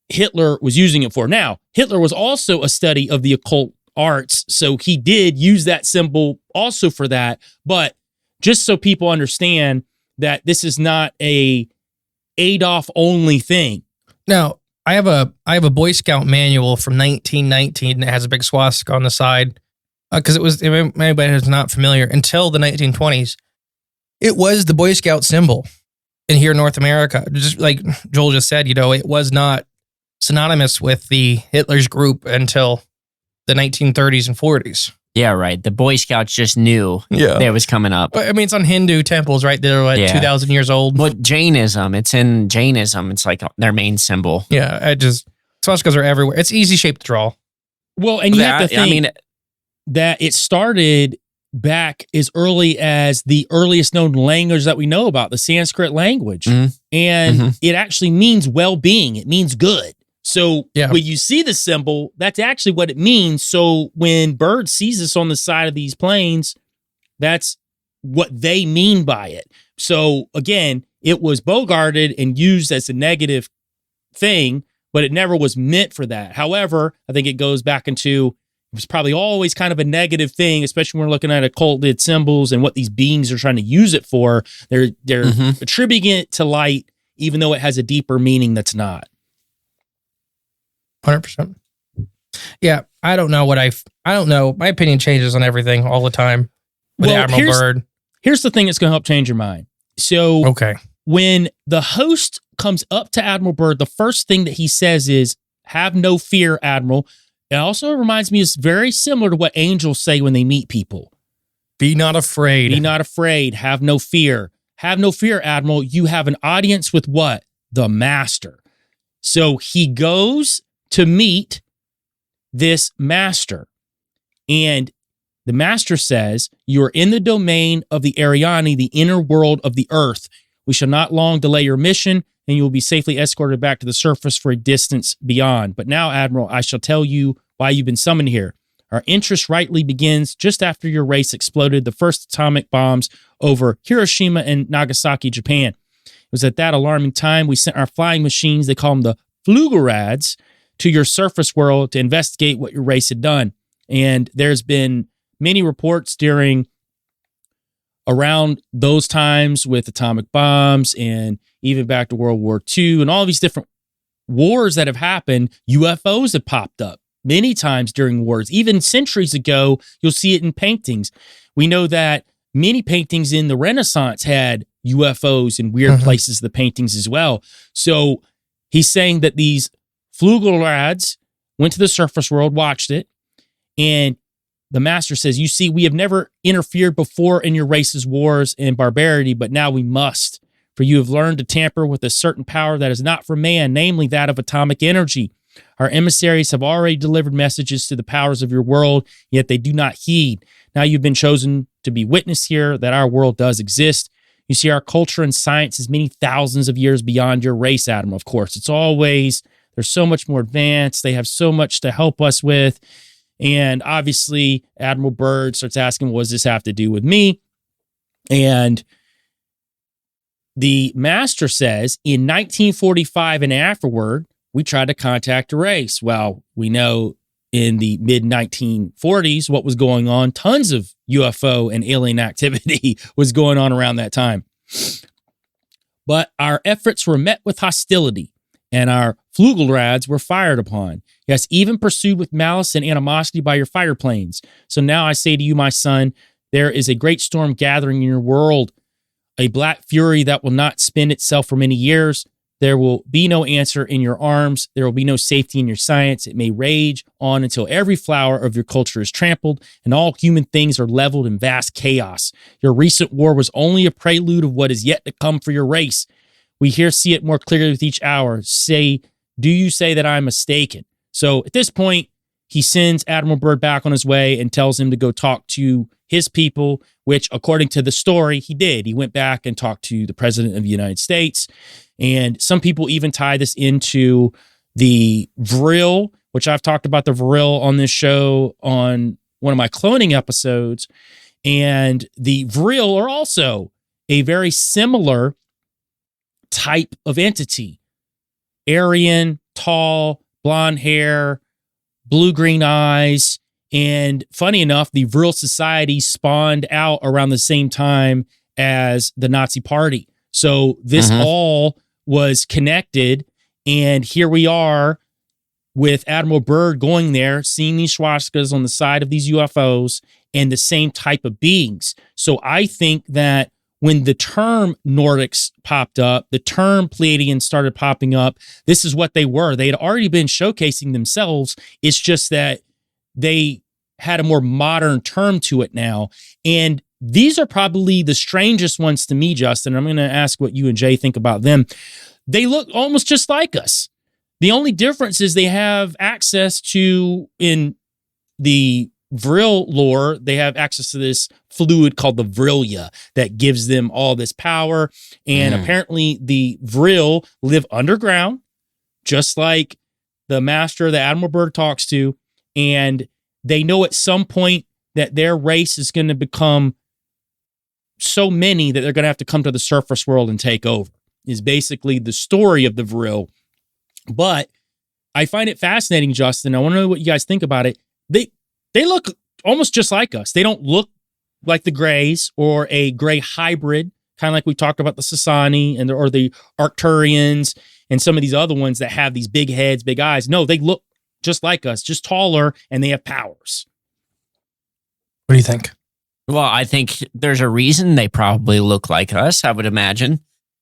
Hitler was using it for. Now, Hitler was also a study of the occult arts, so he did use that symbol also for that. But just so people understand that this is not a Adolf only thing. Now, I have a Boy Scout manual from 1919 that has a big swastika on the side because it was, if anybody who's not familiar, until the 1920s, it was the Boy Scout symbol in here in North America. Just like Joel just said, it was not synonymous with the Hitler's group until the 1930s and 40s. Yeah, right. The Boy Scouts just knew that it was coming up. But I mean, it's on Hindu temples, right? They're like 2,000 years old. But Jainism, it's in Jainism. It's like their main symbol. Yeah, swastikas are everywhere. It's easy shape to draw. Well, and you have to think that it started back as early as the earliest known language that we know about, the Sanskrit language. Mm-hmm. And it actually means well-being. It means good. So when you see the symbol, that's actually what it means. So when Bird sees this on the side of these planes, that's what they mean by it. So again, it was bogarted and used as a negative thing, but it never was meant for that. However, I think it goes back into, it was probably always kind of a negative thing, especially when we're looking at occulted symbols and what these beings are trying to use it for. They're attributing it to light, even though it has a deeper meaning that's not. 100%. Yeah, I don't know. My opinion changes on everything all the time with Admiral Byrd. Here's the thing that's going to help change your mind. So when the host comes up to Admiral Byrd, the first thing that he says is, "Have no fear, Admiral." It also reminds me, it's very similar to what angels say when they meet people. Be not afraid. Be not afraid. Have no fear. Have no fear, Admiral. You have an audience with what? The master. So he goes to meet this master. And the master says, "You are in the domain of the Ariani, the inner world of the earth. We shall not long delay your mission, and you will be safely escorted back to the surface for a distance beyond. But now, Admiral, I shall tell you why you've been summoned here. Our interest rightly begins just after your race exploded the first atomic bombs over Hiroshima and Nagasaki, Japan. It was at that alarming time we sent our flying machines, they call them the Flugerads, to your surface world to investigate what your race had done. And there's been many reports around those times with atomic bombs and even back to World War II and all these different wars that have happened. UFOs have popped up many times during wars. Even centuries ago, you'll see it in paintings. We know that many paintings in the Renaissance had UFOs in weird places of the paintings as well. So he's saying that these Flugerads went to the surface world, watched it, and the master says, "You see, we have never interfered before in your race's wars and barbarity, but now we must. For you have learned to tamper with a certain power that is not for man, namely that of atomic energy. Our emissaries have already delivered messages to the powers of your world, yet they do not heed. Now you've been chosen to be witness here that our world does exist. You see, our culture and science is many thousands of years beyond your race, Admiral. Of course, they're so much more advanced. They have so much to help us with." And obviously, Admiral Byrd starts asking, what does this have to do with me? And the master says, in 1945 and afterward, we tried to contact a race. Well, we know in the mid-1940s what was going on. Tons of UFO and alien activity was going on around that time. But our efforts were met with hostility, and our Flugerads were fired upon. Yes, even pursued with malice and animosity by your fighter planes. So now I say to you, my son, there is a great storm gathering in your world, a black fury that will not spend itself for many years. There will be no answer in your arms. There will be no safety in your science. It may rage on until every flower of your culture is trampled and all human things are leveled in vast chaos. Your recent war was only a prelude of what is yet to come for your race. We here see it more clearly with each hour. Do you say that I'm mistaken? So at this point, he sends Admiral Byrd back on his way and tells him to go talk to his people, which according to the story, he did. He went back and talked to the president of the United States. And some people even tie this into the Vril, which I've talked about the Vril on this show on one of my cloning episodes. And the Vril are also a very similar type of entity. Aryan, tall, blonde hair, blue-green eyes. And funny enough, the Vril Society spawned out around the same time as the Nazi Party. So this all was connected. And here we are with Admiral Byrd going there, seeing these swastikas on the side of these UFOs and the same type of beings. So I think that when the term Nordics popped up, the term Pleiadians started popping up, this is what they were. They had already been showcasing themselves. It's just that they had a more modern term to it now. And these are probably the strangest ones to me, Justin. I'm going to ask what you and Jay think about them. They look almost just like us. The only difference is they have access to, in the Vril lore, they have access to this fluid called the Vrilia that gives them all this power. And apparently the Vril live underground, just like the master that Admiral Byrd talks to. And they know at some point that their race is going to become so many that they're going to have to come to the surface world and take over, is basically the story of the Vril. But I find it fascinating, Justin. I want to know what you guys think about it. They look almost just like us. They don't look like the Greys or a Grey hybrid, kind of like we talked about the Sassani or the Arcturians and some of these other ones that have these big heads, big eyes. No, they look just like us, just taller, and they have powers. What do you think? Well, I think there's a reason they probably look like us, I would imagine.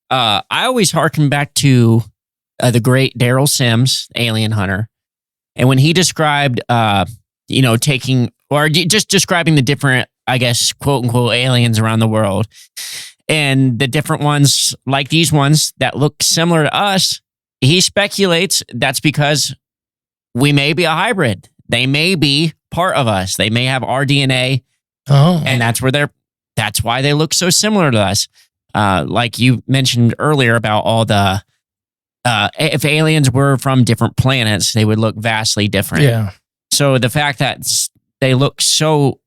I always harken back to the great Daryl Sims, Alien Hunter. And when he described, taking, or just describing the different, I guess, quote unquote, aliens around the world, and the different ones, like these ones that look similar to us, he speculates that's because we may be a hybrid. They may be part of us. They may have our DNA. Oh. And that's why they look so similar to us. Like you mentioned earlier about all the, if aliens were from different planets, they would look vastly different. Yeah. So the fact that they look so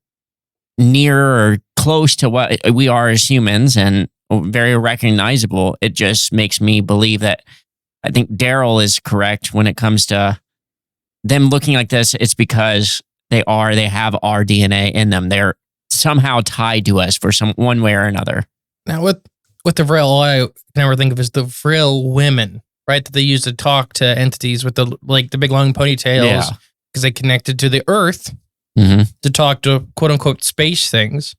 near or close to what we are as humans and very recognizable, it just makes me believe that I think Daryl is correct when it comes to them looking like this. It's because they have our DNA in them. They're somehow tied to us for one way or another. Now with the Vril, all I can ever think of is the Vril women, right? That they use to talk to entities with the big long ponytails because they connected to the Earth to talk to quote unquote space things.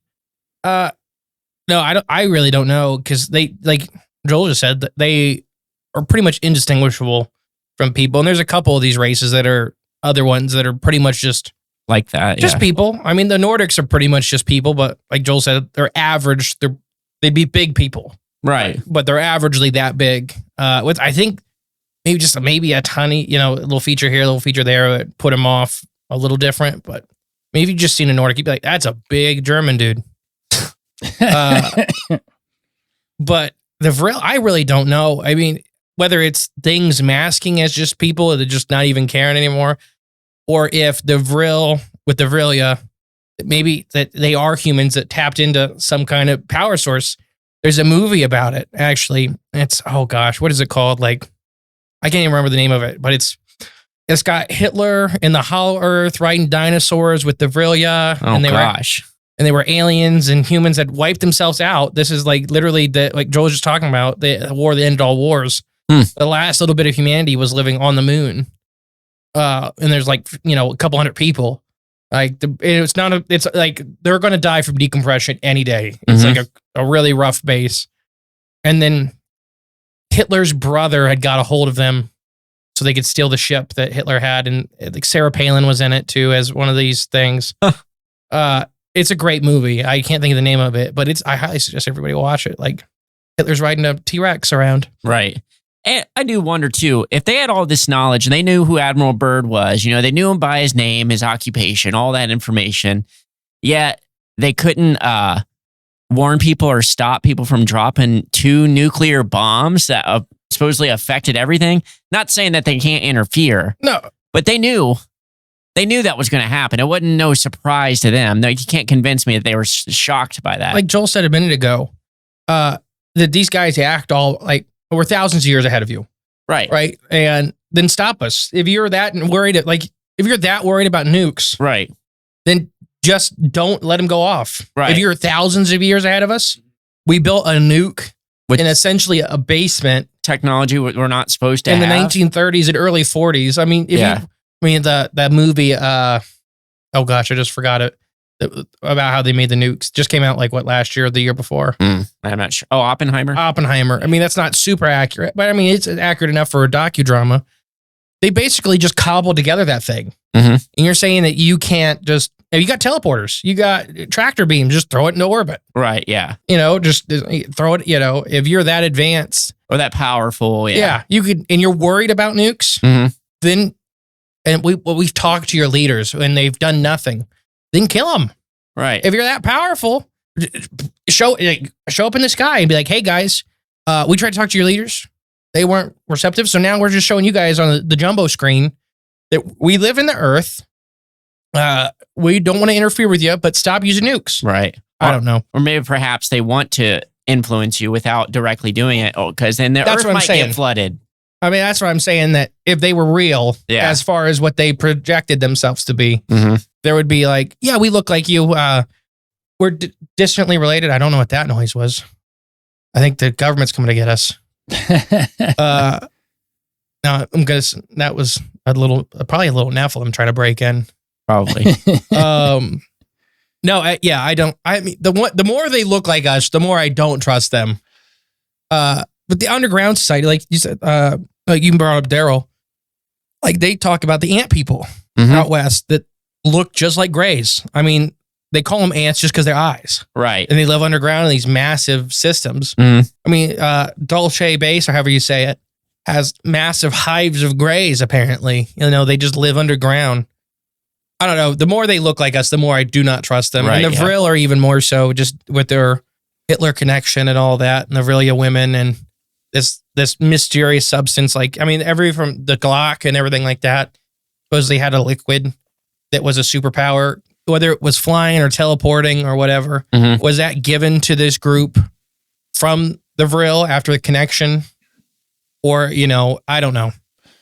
No, I really don't know, because they, like Joel just said, that they are pretty much indistinguishable from people. And there's a couple of these races that are other ones that are pretty much just like that. Just people. I mean, the Nordics are pretty much just people, but like Joel said, they're average. They'd be big people. Right. But they're averagely that big. With, I think, maybe a tiny, little feature here, a little feature there that put them off a little different. But maybe you just seen a Nordic, you'd be like, that's a big German dude. But the Vril, I really don't know. I mean, whether it's things masking as just people that are just not even caring anymore, or if the Vril with the Vrilia, maybe that they are humans that tapped into some kind of power source. There's a movie about it, actually. It's, oh gosh, what is it called? Like, I can't even remember the name of it, but it's got Hitler in the Hollow Earth riding dinosaurs with the Vrilia. Oh, and gosh. And they were aliens, and humans had wiped themselves out. This is like literally like Joel was just talking about, the war that ended all wars. The last little bit of humanity was living on the moon. And there's a couple hundred people. Like it's like they're going to die from decompression any day. It's like a really rough base. And then Hitler's brother had got a hold of them so they could steal the ship that Hitler had. And like Sarah Palin was in it too, as one of these things. It's a great movie. I can't think of the name of it, but I highly suggest everybody watch it. Like, Hitler's riding a T-Rex around. Right. And I do wonder too, if they had all this knowledge and they knew who Admiral Byrd was, they knew him by his name, his occupation, all that information, yet they couldn't warn people or stop people from dropping 2 nuclear bombs that supposedly affected everything. Not saying that they can't interfere. No. But they knew that was going to happen. It wasn't no surprise to them. You can't convince me that they were shocked by that. Like Joel said a minute ago, that these guys act all like we're thousands of years ahead of you. Right. And then stop us. If you're that worried, if you're that worried about nukes, right, then just don't let them go off. Right. If you're thousands of years ahead of us, we built a nuke in essentially a basement. Technology we're not supposed to in have. the 1930s and early 40s. I mean, that movie, oh gosh, I just forgot it, about how they made the nukes. Just came out last year or the year before? I'm not sure. Oh, Oppenheimer? Oppenheimer. I mean, that's not super accurate, but I mean, it's accurate enough for a docudrama. They basically just cobbled together that thing. Mm-hmm. And you're saying that you can't just, you got teleporters, you got tractor beams, just throw it into orbit. Right, yeah. Just throw it, if you're that advanced. Or that powerful, yeah. Yeah, you could, and you're worried about nukes, then, and we've talked to your leaders and they've done nothing, then kill them. Right. If you're that powerful, show up in the sky and be like, hey guys, we tried to talk to your leaders. They weren't receptive. So now we're just showing you guys on the jumbo screen that we live in the earth. We don't want to interfere with you, but stop using nukes. Right. I don't know. Or maybe perhaps they want to influence you without directly doing it, because then the earth might get flooded. I mean, that's what I'm saying, that if they were real, as far as what they projected themselves to be, there would be like, yeah, we look like you. We're distantly related. I don't know what that noise was. I think the government's coming to get us. No, that was probably a little Nephilim trying to break in. Probably. No, I mean, the more they look like us, the more I don't trust them. But the underground society, like you said, you brought up Daryl, like they talk about the ant people out west that look just like Greys. I mean, they call them ants just because their eyes. Right. And they live underground in these massive systems. I mean, Dulce Base, or however you say it, has massive hives of Greys, apparently. They just live underground. I don't know. The more they look like us, the more I do not trust them. Right, and the Vril are even more so, just with their Hitler connection and all that, and the Vrilia women and this mysterious substance. Like, I mean, from the Glock and everything like that, supposedly had a liquid that was a superpower, whether it was flying or teleporting or whatever. Was that given to this group from the Vril after the connection? Or, I don't know.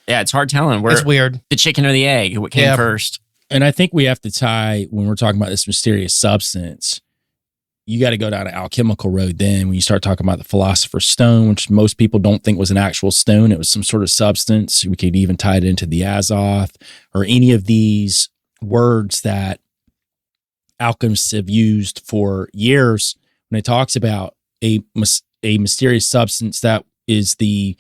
Yeah, it's hard telling. It's weird. The chicken or the egg, what came first? And I think we have to tie, when we're talking about this mysterious substance, you got to go down an alchemical road then when you start talking about the Philosopher's Stone, which most people don't think was an actual stone. It was some sort of substance. We could even tie it into the Azoth or any of these words that alchemists have used for years when it talks about a mysterious substance that is the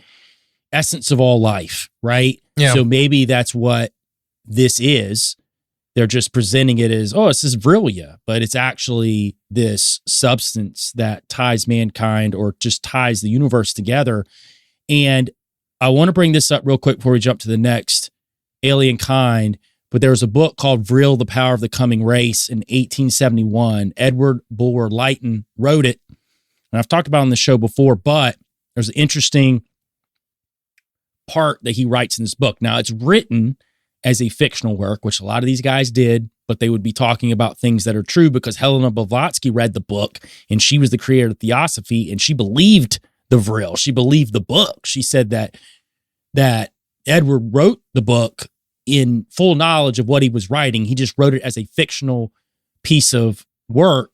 essence of all life, right? Yeah. So maybe that's what this is. They're just presenting it as, this is Vrilia, but it's actually this substance that ties mankind or just ties the universe together. And I want to bring this up real quick before we jump to the next alien kind, but there was a book called Vril, The Power of the Coming Race in 1871. Edward Bulwer Lytton wrote it. And I've talked about it on the show before, but there's an interesting part that he writes in this book. Now, it's written as a fictional work, which a lot of these guys did, but they would be talking about things that are true because Helena Blavatsky read the book and she was the creator of Theosophy and she believed the Vril. She believed the book. She said that Edward wrote the book in full knowledge of what he was writing. He just wrote it as a fictional piece of work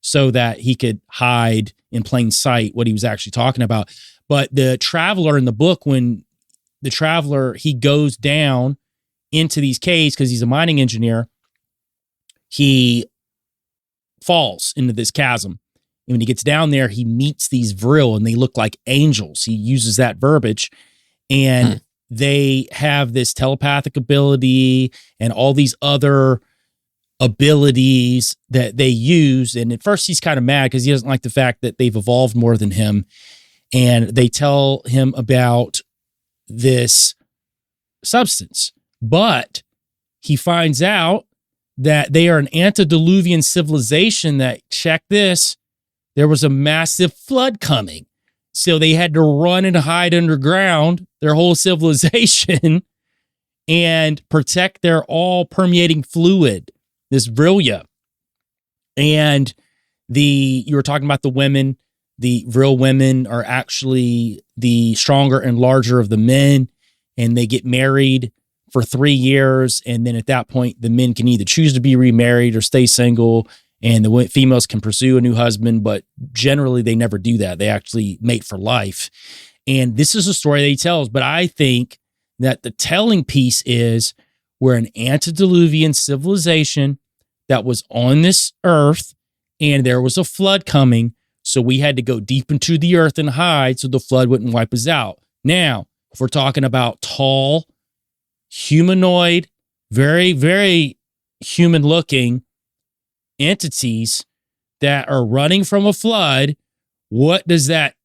so that he could hide in plain sight what he was actually talking about. But the traveler in the book, when the traveler, he goes down into these caves because he's a mining engineer, he falls into this chasm. And when he gets down there, he meets these Vril and they look like angels. He uses that verbiage and they have this telepathic ability and all these other abilities that they use. And at first he's kind of mad because he doesn't like the fact that they've evolved more than him. and they tell him about this substance. But he finds out that they are an antediluvian civilization that, check this, there was a massive flood coming. So they had to run and hide underground, their whole civilization, and protect their all permeating fluid, this Vrilya. And you were talking about the women. The Vril women are actually the stronger and larger of the men, and they get married for 3 years. And then at that point, the men can either choose to be remarried or stay single, and the females can pursue a new husband, but generally they never do that. They actually mate for life. And this is a story that he tells, but I think that the telling piece is we're an antediluvian civilization that was on this earth, and there was a flood coming. So we had to go deep into the earth and hide so the flood wouldn't wipe us out. Now, if we're talking about tall, humanoid, very, very human looking entities that are running from a flood, what does that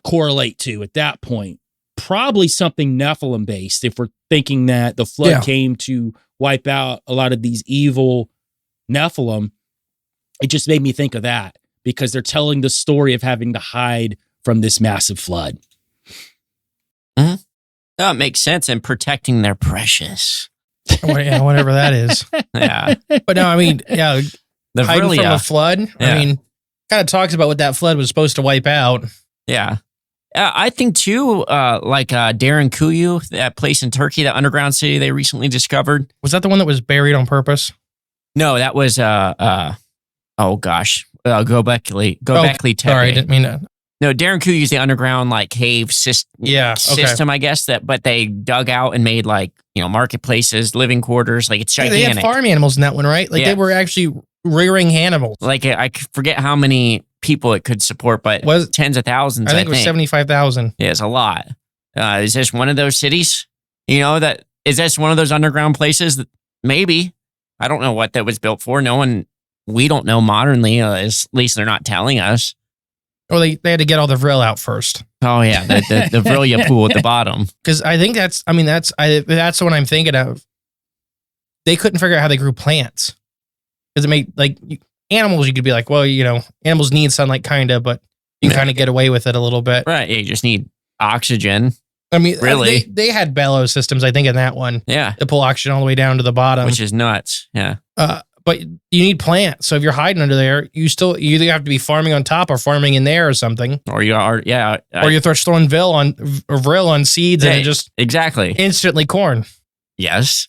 correlate to at that point? Probably something Nephilim based, if we're thinking that the flood came to wipe out a lot of these evil Nephilim. It just made me think of that because they're telling the story of having to hide from this massive flood. Mm-hmm. Oh, it makes sense. And protecting their precious. Whatever that is. Yeah. But no, I mean, yeah, the hiding Vrilya. from a flood. Yeah. I mean, kind of talks about what that flood was supposed to wipe out. Yeah. I think too, like Darren Kuyu, that place in Turkey, that underground city they recently discovered. Was that the one that was buried on purpose? No, that was oh gosh, Göbekli Tepe. Sorry, I didn't mean that. No, Darren Kuyu's the underground like cave system, I guess, but they dug out and made like, marketplaces, living quarters. Like it's gigantic. They had farm animals in that one, right? Like they were actually rearing animals. Like I forget how many people it could support, but tens of thousands. I think it was 75,000. Yeah, it's a lot. Is this one of those cities? Is this one of those underground places? That maybe. I don't know what that was built for. We don't know modernly. At least they're not telling us. Well, they had to get all the Vril out first. Oh yeah, the Vrilya pool at the bottom. Because I think that's what I'm thinking of. They couldn't figure out how they grew plants. Because it made animals, you could be like, well, animals need sunlight kind of, but you kind of get away with it a little bit. Right. You just need oxygen. I mean, really, they had bellows systems, I think, in that one. Yeah. To pull oxygen all the way down to the bottom. Which is nuts. Yeah. But you need plants. So if you're hiding under there, you either have to be farming on top or farming in there or something. Or you are, yeah. Or you're throwing Vril on seeds and it just exactly instantly corn. Yes.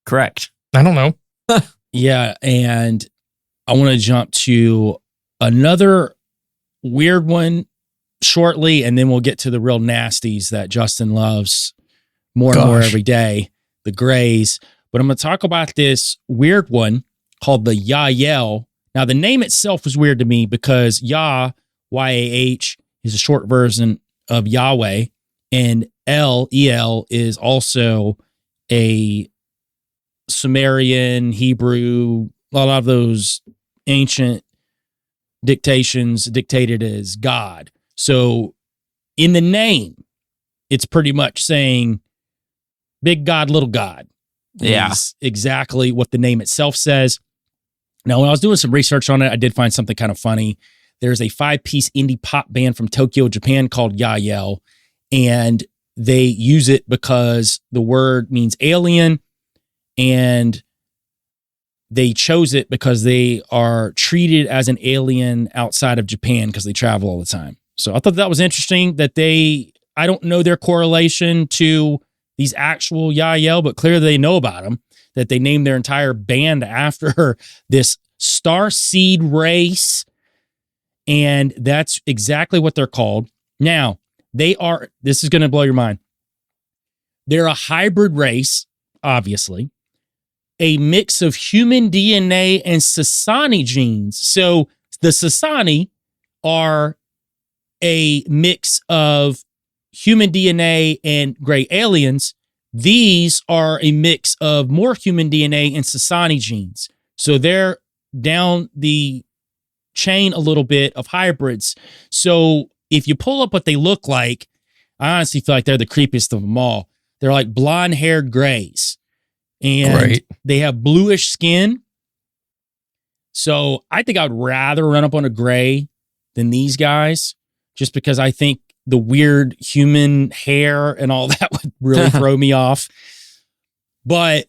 Correct. I don't know. Yeah. And I want to jump to another weird one shortly, and then we'll get to the real nasties that Justin loves more and more every day, the Greys. But I'm going to talk about this weird one called the Yahyel. Now, the name itself was weird to me because Yah, Y-A-H, is a short version of Yahweh, and El is also a Sumerian, Hebrew, a lot of those ancient dictations dictated as God. So in the name, it's pretty much saying big God, little God. Yeah. Is exactly what the name itself says. Now, when I was doing some research on it, I did find something kind of funny. There's a 5-piece indie pop band from Tokyo, Japan called Yahyel, and they use it because the word means alien, and they chose it because they are treated as an alien outside of Japan because they travel all the time. So I thought that was interesting that I don't know their correlation to these actual Yahyel, but clearly they know about them, that they named their entire band after this starseed race. And that's exactly what they're called. Now, this is going to blow your mind. They're a hybrid race, obviously, a mix of human DNA and Sassani genes. So the Sassani are a mix of human DNA and gray aliens. These are a mix of more human DNA and Sassani genes. So they're down the chain a little bit of hybrids. So if you pull up what they look like, I honestly feel like they're the creepiest of them all. They're like blonde-haired grays. And they have bluish skin. So I think I'd rather run up on a gray than these guys, just because I think the weird human hair and all that would really throw me off. But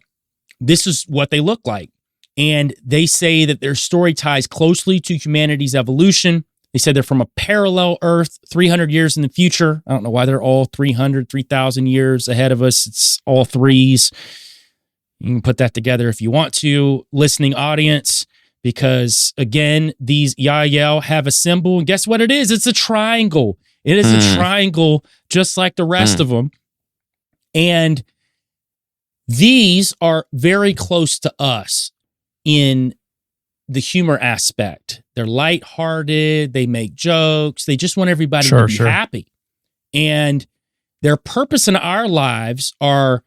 this is what they look like. And they say that their story ties closely to humanity's evolution. They said they're from a parallel Earth 300 years in the future. I don't know why they're all 3,000 years ahead of us. It's all threes. You can put that together if you want to, listening audience, because again, these Yahyel have a symbol. And guess what it is? It's a triangle. It is a triangle just like the rest of them. And these are very close to us in the humor aspect. They're lighthearted. They make jokes. They just want everybody to be happy. And their purpose in our lives are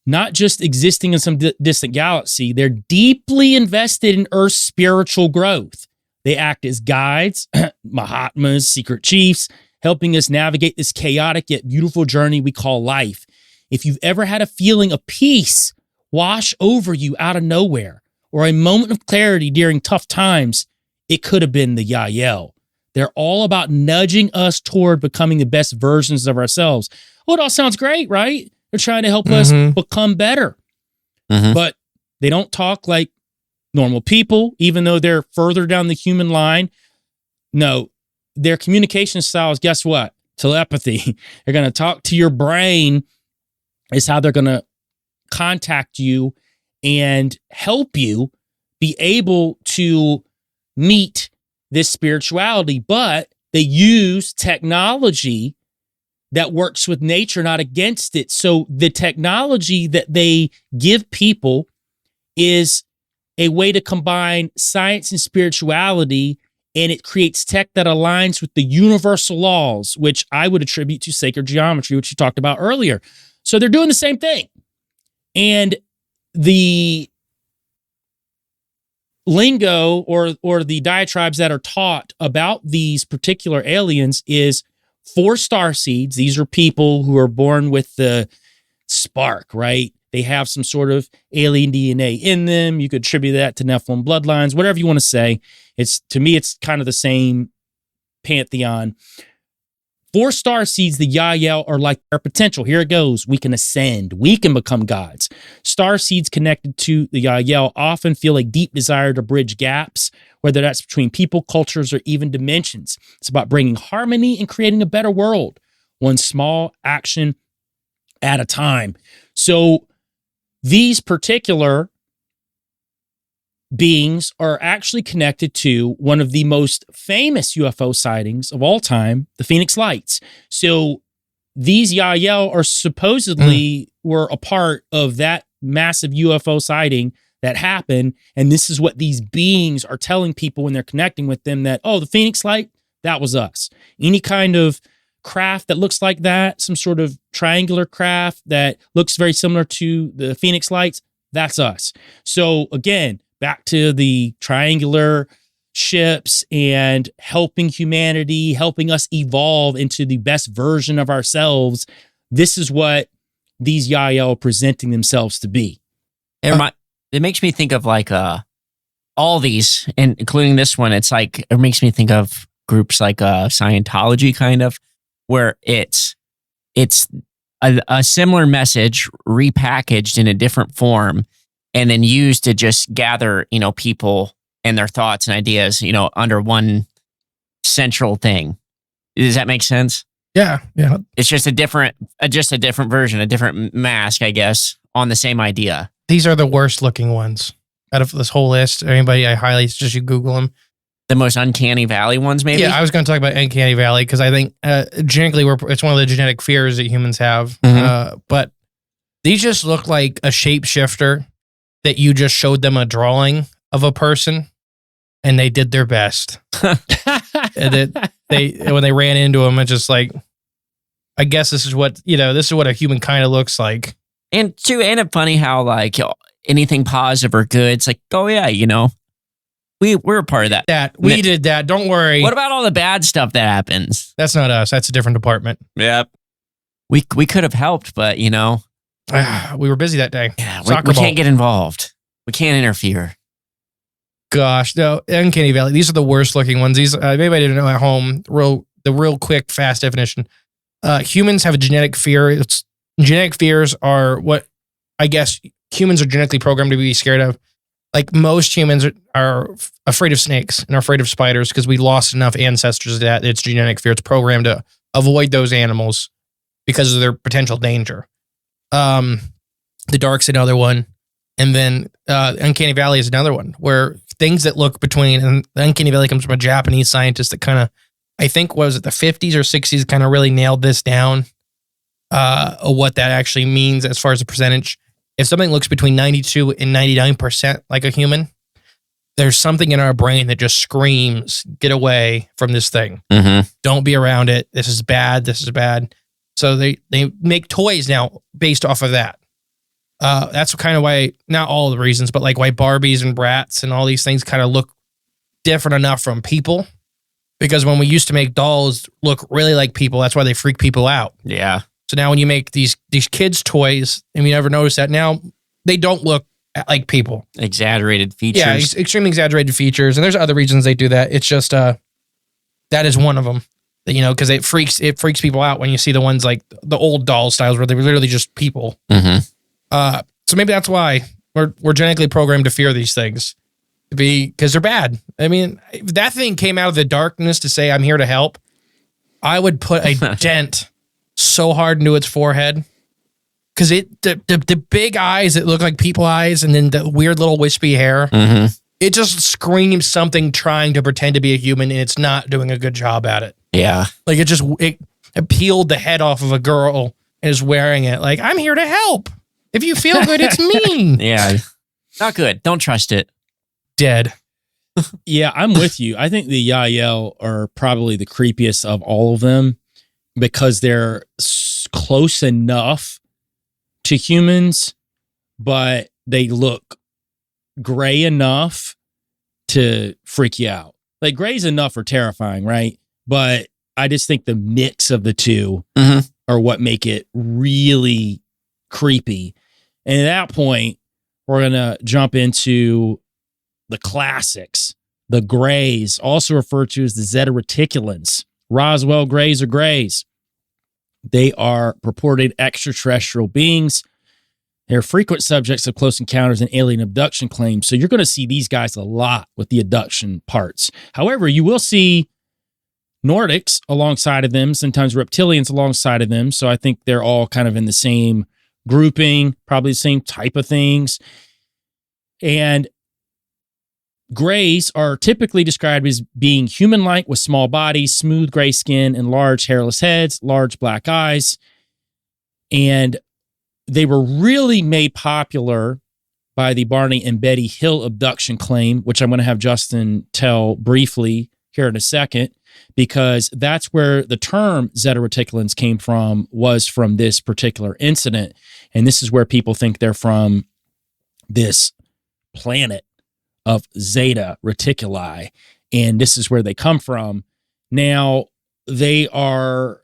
not just existing in some distant galaxy. They're deeply invested in Earth's spiritual growth. They act as guides, Mahatmas, secret chiefs, helping us navigate this chaotic yet beautiful journey we call life. If you've ever had a feeling of peace wash over you out of nowhere, or a moment of clarity during tough times, it could have been the Yahyel. They're all about nudging us toward becoming the best versions of ourselves. Oh, it all sounds great, right? They're trying to help us become better. But they don't talk like normal people, even though they're further down the human line. No, their communication styles, guess what? Telepathy. They're going to talk to your brain is how they're going to contact you and help you be able to meet this spirituality. But they use technology that works with nature, not against it. So the technology that they give people is a way to combine science and spirituality, and it creates tech that aligns with the universal laws, which I would attribute to sacred geometry, which you talked about earlier. So they're doing the same thing. And the lingo or the diatribes that are taught about these particular aliens is 4 star seeds. These are people who are born with the spark, right? They have some sort of alien DNA in them. You could attribute that to Nephilim bloodlines, whatever you want to say. To me, it's kind of the same pantheon. 4 star seeds, the Yahyel, are like our potential. Here it goes. We can ascend. We can become gods. Star seeds connected to the Yahyel often feel a deep desire to bridge gaps, whether that's between people, cultures, or even dimensions. It's about bringing harmony and creating a better world, one small action at a time. So these particular beings are actually connected to one of the most famous UFO sightings of all time, the Phoenix Lights. So these Yahyel are supposedly were a part of that massive UFO sighting that happened. And this is what these beings are telling people when they're connecting with them, that, oh, the Phoenix Light, that was us. Any kind of craft that looks like that, some sort of triangular craft that looks very similar to the Phoenix Lights, that's us. So again, back to the triangular ships and helping humanity, helping us evolve into the best version of ourselves. This is what these Yahyel are presenting themselves to be. It makes me think of like all these, and including this one. It's like, it makes me think of groups like Scientology, kind of, where it's a similar message repackaged in a different form, and then used to just gather, people and their thoughts and ideas, under one central thing. Does that make sense? Yeah. It's just a different version, a different mask, I guess, on the same idea. These are the worst looking ones out of this whole list. Anybody, I highly suggest you Google them. The most uncanny valley ones, maybe? Yeah, I was going to talk about uncanny valley because I think genetically it's one of the genetic fears that humans have. But these just look like a shapeshifter that you just showed them a drawing of a person and they did their best. And when they ran into him, it's just like, I guess this is what a human kind of looks like. And too, ain't it funny how like anything positive or good, it's like, oh yeah, We're a part of that. We did that. Don't worry. What about all the bad stuff that happens? That's not us. That's a different department. Yep. We could have helped, but you know, we were busy that day. yeah, we can't get involved. We can't interfere. Gosh, no, Uncanny Valley. These are the worst looking ones. These maybe I didn't know at home. The real quick, fast definition. Humans have a genetic fear. Genetic fears are what I guess humans are genetically programmed to be scared of. Like most humans are afraid of snakes and are afraid of spiders because we lost enough ancestors that it's genetic fear. It's programmed to avoid those animals because of their potential danger. The Dark's another one. And then Uncanny Valley is another one where things that look between, and the Uncanny Valley comes from a Japanese scientist that kind of, I think, was it the 50s or 60s, kind of really nailed this down, what that actually means as far as a percentage. If something looks between 92 and 99% like a human, there's something in our brain that just screams, get away from this thing. Mm-hmm. Don't be around it. This is bad. This is bad. So they make toys now based off of that. That's kind of why, not all of the reasons, but like why Barbies and Bratz and all these things kind of look different enough from people. Because when we used to make dolls look really like people, that's why they freak people out. Yeah. So now when you make these kids' toys, and you never notice that, now they don't look like people. Exaggerated features. Yeah, extremely exaggerated features. And there's other reasons they do that. It's just, that is one of them. You know, because it freaks people out when you see the ones like the old doll styles where they were literally just people. Mm-hmm. So maybe that's why we're genetically programmed to fear these things, because they're bad. I mean, if that thing came out of the darkness to say, I'm here to help, I would put a dent so hard into its forehead. Because the big eyes that look like people eyes and then the weird little wispy hair, Mm-hmm. it just screams something trying to pretend to be a human, and it's not doing a good job at it. Yeah. Like it peeled the head off of a girl and is wearing it. Like, I'm here to help. If you feel good, it's me. Yeah. Not good. Don't trust it. Dead. Yeah, I'm with you. I think the Yahyel are probably the creepiest of all of them because they're close enough to humans, but they look gray enough to freak you out. Like, gray's enough for terrifying, right? But I just think the mix of the two Mm-hmm. are what make it really creepy. And at that point, we're going to jump into the classics, the Greys, also referred to as the Zeta Reticulans, Roswell Greys or Greys. They are purported extraterrestrial beings. They're frequent subjects of close encounters and alien abduction claims. So you're going to see these guys a lot with the abduction parts. However, you will see Nordics alongside of them, sometimes reptilians alongside of them. So I think they're all kind of in the same grouping, probably the same type of things. And Greys are typically described as being human-like with small bodies, smooth gray skin, and large hairless heads, large black eyes. And they were really made popular by the Barney and Betty Hill abduction claim, which I'm going to have Justin tell briefly here in a second, because that's where the term Zeta Reticulans came from, was from this particular incident. And this is where people think they're from this planet of Zeta Reticuli. And this is where they come from. Now, they are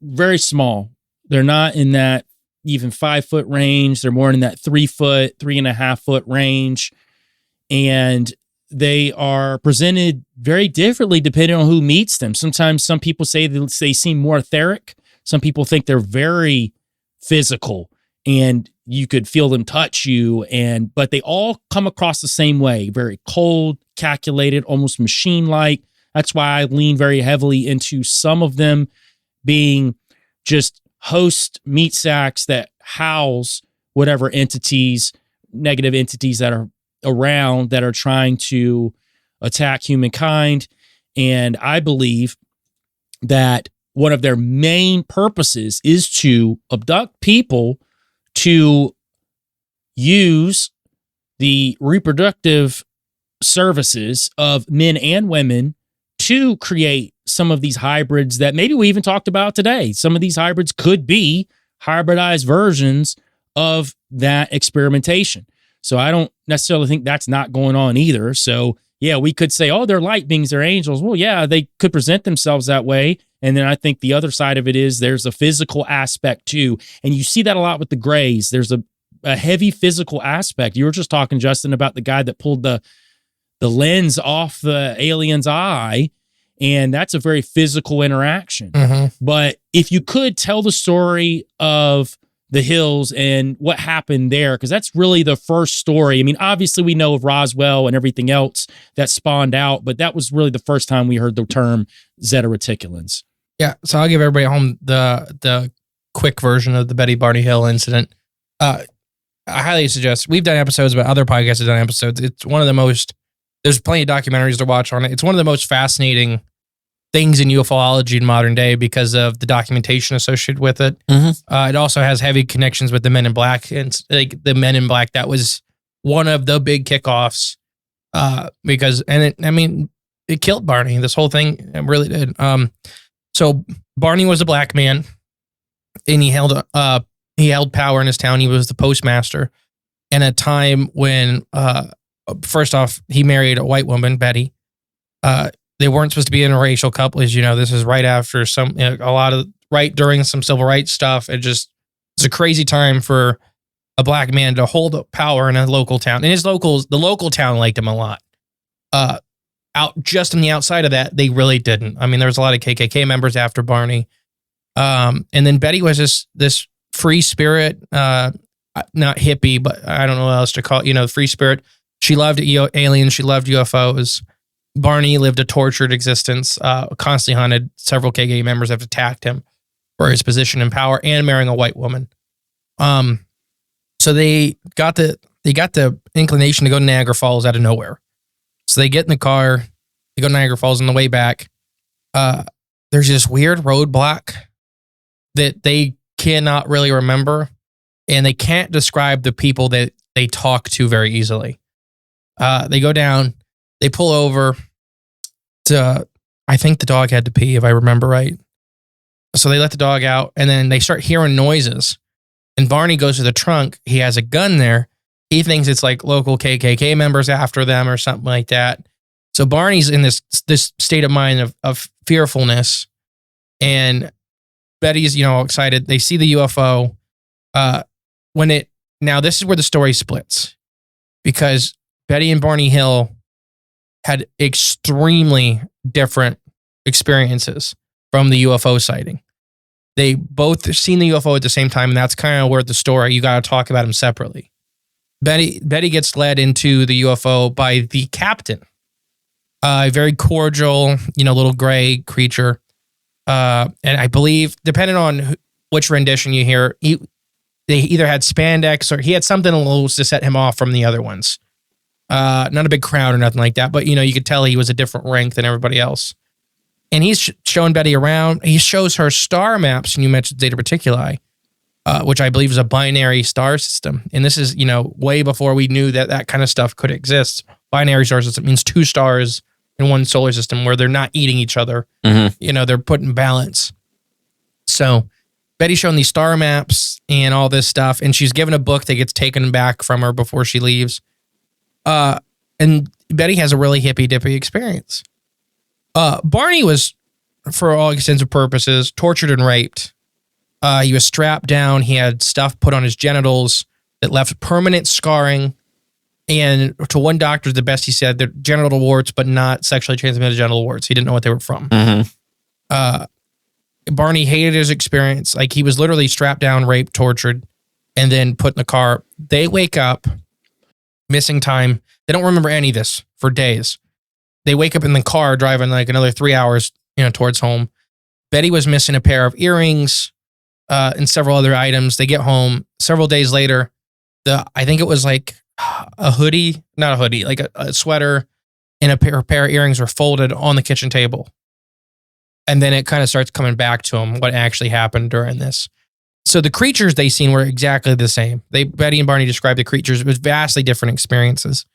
very small. They're not in that even 5 foot range. They're more in that 3 foot, 3.5 foot range. And they are presented very differently depending on who meets them. Sometimes some people say they seem more etheric. Some people think they're very physical and you could feel them touch you. But they all come across the same way, very cold, calculated, almost machine-like. That's why I lean very heavily into some of them being just host meat sacks that house whatever entities, negative entities that are around that are trying to attack humankind. And I believe that one of their main purposes is to abduct people to use the reproductive services of men and women to create some of these hybrids that maybe we even talked about today. Some of these hybrids could be hybridized versions of that experimentation. So I don't necessarily think that's not going on either. So yeah, we could say, oh, they're light beings, they're angels. Well, yeah, they could present themselves that way. And then I think the other side of it is there's a physical aspect too. And you see that a lot with the Greys. There's a heavy physical aspect. You were just talking, Justin, about the guy that pulled the lens off the alien's eye. And that's a very physical interaction. But if you could tell the story of the Hills and what happened there, because that's really the first story. I mean, obviously we know of Roswell and everything else that spawned out, but that was really the first time we heard the term Zeta Reticulans. Yeah, so I'll give everybody at home the quick version of the Betty Barney Hill incident. I highly suggest, we've done episodes, but other podcasts have done episodes. It's one of the most, there's plenty of documentaries to watch on it. It's one of the most fascinating things in ufology in modern day because of the documentation associated with it. It also has heavy connections with the Men in Black, and like the Men in Black, that was one of the big kickoffs because, and it killed Barney. This whole thing really did. So Barney was a black man, and he held power in his town. He was the postmaster in a time when, first off, he married a white woman, Betty. They weren't supposed to be an interracial couple, as you know. This is right after right during some civil rights stuff. It's a crazy time for a black man to hold power in a local town. And the local town liked him a lot. Out just on the outside of that, they really didn't. I mean, there was a lot of KKK members after Barney. And then Betty was this free spirit, not hippie, but I don't know what else to call it, free spirit. She loved aliens. She loved UFOs. Barney lived a tortured existence, constantly hunted. Several KKK members have attacked him for his position in power and marrying a white woman. So they got the inclination to go to Niagara Falls out of nowhere. So they get in the car, they go to Niagara Falls. On the way back, there's this weird roadblock that they cannot really remember, and they can't describe the people that they talk to very easily. They go down, they pull over to, I think the dog had to pee, if I remember right. So they let the dog out, and then they start hearing noises. And Barney goes to the trunk. He has a gun there. He thinks it's like local KKK members after them or something like that. So Barney's in this state of mind of fearfulness. And Betty's, excited. They see the UFO. Now this is where the story splits, because Betty and Barney Hill had extremely different experiences from the UFO sighting. They both seen the UFO at the same time, and that's kind of where the story, you got to talk about them separately. Betty gets led into the UFO by the captain, a very cordial, little gray creature. And I believe, depending on which rendition you hear, they either had spandex or he had something loose to set him off from the other ones. Not a big crown or nothing like that, but you could tell he was a different rank than everybody else. And he's showing Betty around. He shows her star maps, and you mentioned Zeta Reticuli, which I believe is a binary star system. And this is, way before we knew that kind of stuff could exist. Binary star system means two stars in one solar system where they're not eating each other. They're put in balance. So Betty's showing these star maps and all this stuff, and she's given a book that gets taken back from her before she leaves. And Betty has a really hippy-dippy experience. Barney was, for all intents and purposes, tortured and raped. He was strapped down. He had stuff put on his genitals that left permanent scarring. And to one doctor, the best he said, they're genital warts, but not sexually transmitted genital warts. He didn't know what they were from. Barney hated his experience. Like, he was literally strapped down, raped, tortured, and then put in the car. They wake up, missing time. They don't remember any of this for days. They wake up in the car driving like another 3 hours, towards home. Betty was missing a pair of earrings and several other items. They get home several days later. I think it was like a hoodie, not a hoodie, like a sweater and a pair of earrings were folded on the kitchen table. And then it kind of starts coming back to them what actually happened during this. So the creatures they seen were exactly the same. Betty and Barney described the creatures. It was vastly different experiences.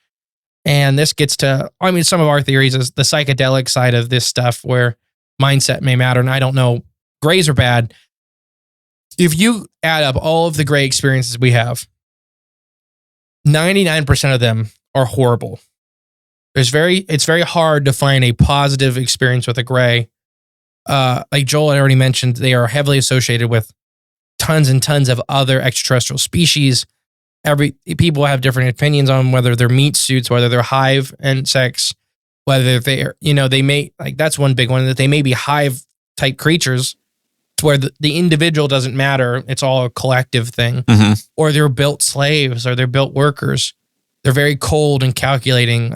And this gets to, some of our theories is the psychedelic side of this stuff where mindset may matter. And I don't know, grays are bad. If you add up all of the gray experiences we have, 99% of them are horrible. it's very hard to find a positive experience with a gray. Like Joel had already mentioned, they are heavily associated with tons and tons of other extraterrestrial species. People have different opinions on whether they're meat suits, whether they're hive insects, whether they're, they may, like, that's one big one, that they may be hive type creatures to where the individual doesn't matter. It's all a collective thing. Or they're built slaves, or they're built workers. They're very cold and calculating.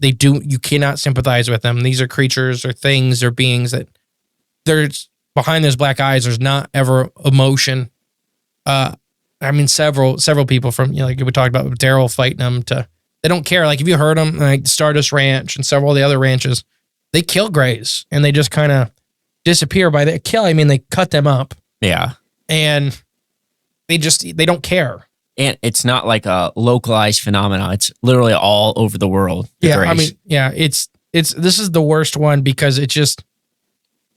You cannot sympathize with them. These are creatures or things or beings that there's behind those black eyes. There's not ever emotion. Several people from, like we talked about Daryl fighting them, they don't care. Like if you heard them, like Stardust Ranch and several of the other ranches, they kill grays and they just kind of disappear. By the kill, I mean they cut them up. Yeah. And they don't care. And it's not like a localized phenomenon. It's literally all over the world. Grays. This is the worst one because it just,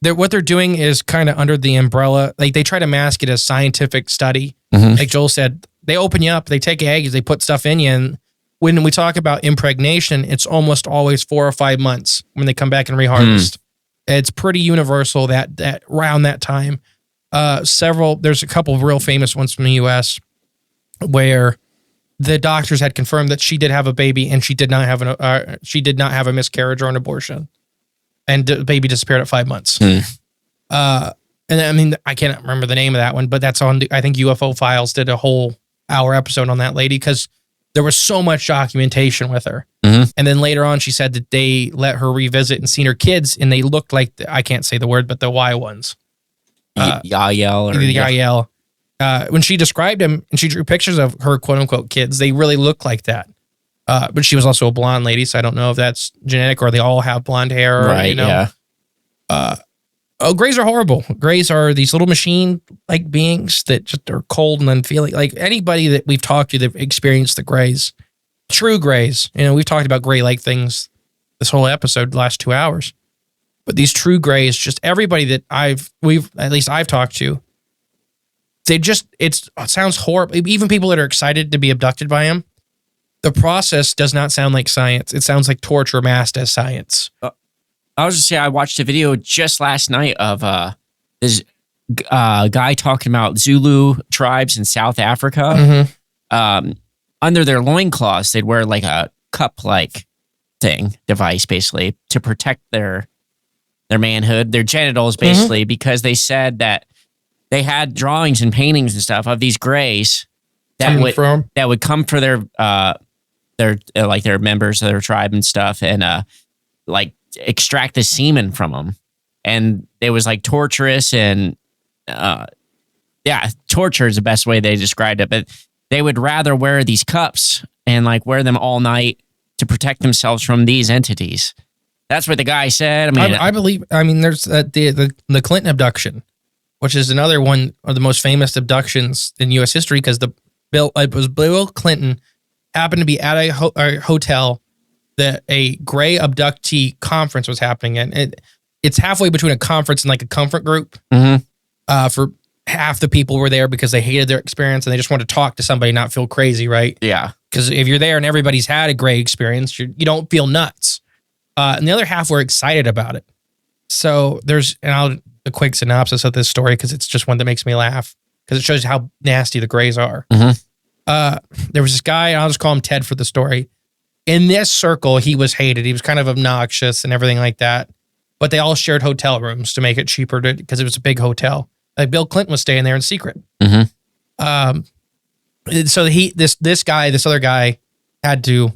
what they're doing is kind of under the umbrella. Like they try to mask it as scientific study. Like Joel said, they open you up, they take eggs, they put stuff in you. And when we talk about impregnation, it's almost always 4 or 5 months when they come back and reharvest. It's pretty universal that around that time. There's a couple of real famous ones from the US where the doctors had confirmed that she did have a baby and she did not have a miscarriage or an abortion. And the baby disappeared at 5 months. And I mean, I can't remember the name of that one, but that's on, I think UFO Files did a whole hour episode on that lady because there was so much documentation with her. And then later on, she said that they let her revisit and seen her kids and they looked like, I can't say the word, but the Y ones. Yahyel. Yahyel. When she described him and she drew pictures of her quote unquote kids, they really look like that. But she was also a blonde lady, so I don't know if that's genetic or they all have blonde hair. Right, yeah. Grays are horrible. Grays are these little machine-like beings that just are cold and unfeeling. Like anybody that we've talked to that experienced the Grays, true Grays, we've talked about gray-like things this whole episode, the last 2 hours. But these true Grays, just everybody that I've talked to, it sounds horrible. Even people that are excited to be abducted by them, the process does not sound like science. It sounds like torture masked as science. I was just saying, I watched a video just last night of this guy talking about Zulu tribes in South Africa. Under their loincloths, they'd wear like a cup-like device, basically, to protect their manhood, their genitals, basically, because they said that they had drawings and paintings and stuff of these grays that would come for their members of their tribe and stuff, and extract the semen from them. And it was like torturous and torture is the best way they described it. But they would rather wear these cups and wear them all night to protect themselves from these entities. That's what the guy said. I believe there's the Clinton abduction, which is another one of the most famous abductions in U.S. history because it was Bill Clinton happened to be at a hotel that a gray abductee conference was happening in. It's halfway between a conference and a comfort group. For half the people were there because they hated their experience and they just wanted to talk to somebody, not feel crazy, right? Yeah. Because if you're there and everybody's had a gray experience, you don't feel nuts. And the other half were excited about it. So a quick synopsis of this story because it's just one that makes me laugh because it shows you how nasty the grays are. There was this guy, I'll just call him Ted for the story. In this circle, he was hated. He was kind of obnoxious and everything like that. But they all shared hotel rooms to make it cheaper because it was a big hotel. Like Bill Clinton was staying there in secret. So this other guy had to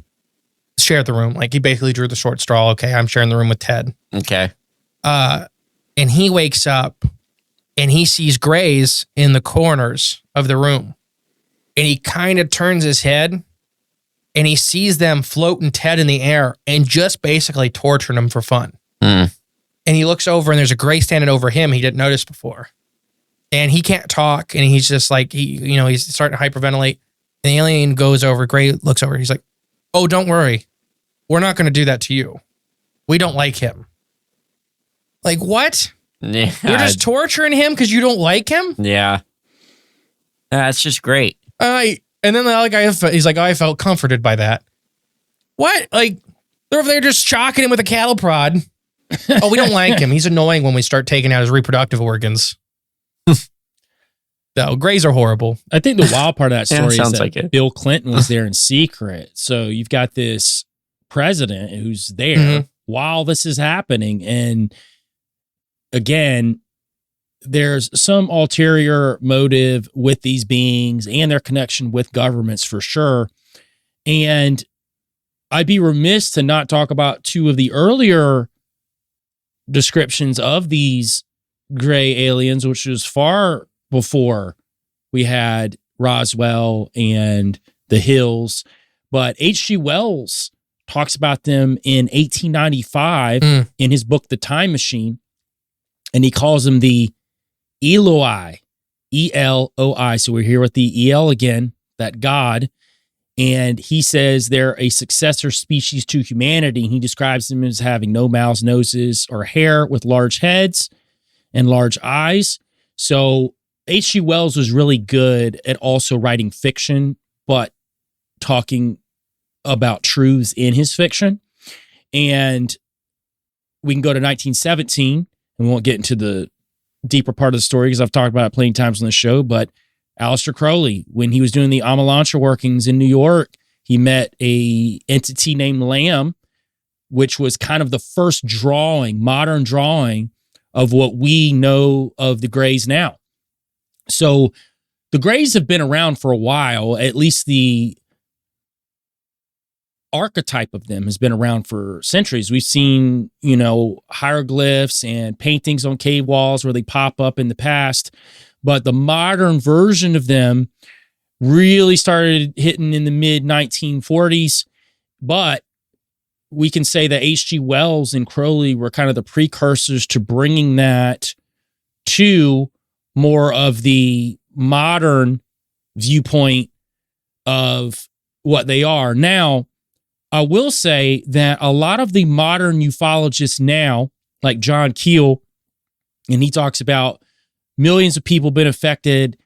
share the room. He basically drew the short straw. Okay, I'm sharing the room with Ted. Okay. And he wakes up and he sees grays in the corners of the room. And he kind of turns his head and he sees them floating Ted in the air and just basically torturing him for fun. And he looks over and there's a gray standing over him he didn't notice before. And he can't talk and he's just he's starting to hyperventilate. And the alien goes over, Gray looks over, he's like, "Oh, don't worry. We're not going to do that to you. We don't like him." Like, what? Yeah. You're just torturing him because you don't like him? Yeah. That's just great. And then the other guy, he's like, "Oh, I felt comforted by that." What? They're over there just shocking him with a cattle prod. Oh, we don't like him. He's annoying when we start taking out his reproductive organs. No, Greys are horrible. I think the wild part of that story is sounds that like it. Bill Clinton was there in secret. So you've got this president who's there while this is happening. And again, there's some ulterior motive with these beings and their connection with governments for sure. And I'd be remiss to not talk about two of the earlier descriptions of these gray aliens, which was far before we had Roswell and the Hills. But H.G. Wells talks about them in 1895 in his book, The Time Machine. And he calls them the Eloi, E-L-O-I. So we're here with the E-L again, that God. And he says they're a successor species to humanity. He describes them as having no mouths, noses, or hair, with large heads and large eyes. So H.G. Wells was really good at also writing fiction, but talking about truths in his fiction. And we can go to 1917, and we won't get into the deeper part of the story because I've talked about it plenty of times on the show, but Aleister Crowley, when he was doing the Amalancha workings in New York, he met a entity named Lamb, which was kind of the first modern drawing of what we know of the Greys now. So the Greys have been around for a while. At least the archetype of them has been around for centuries. We've seen, hieroglyphs and paintings on cave walls where they pop up in the past. But the modern version of them really started hitting in the mid-1940s. But we can say that H.G. Wells and Crowley were kind of the precursors to bringing that to more of the modern viewpoint of what they are. Now, I will say that a lot of the modern ufologists now, like John Keel, and he talks about millions of people been affected,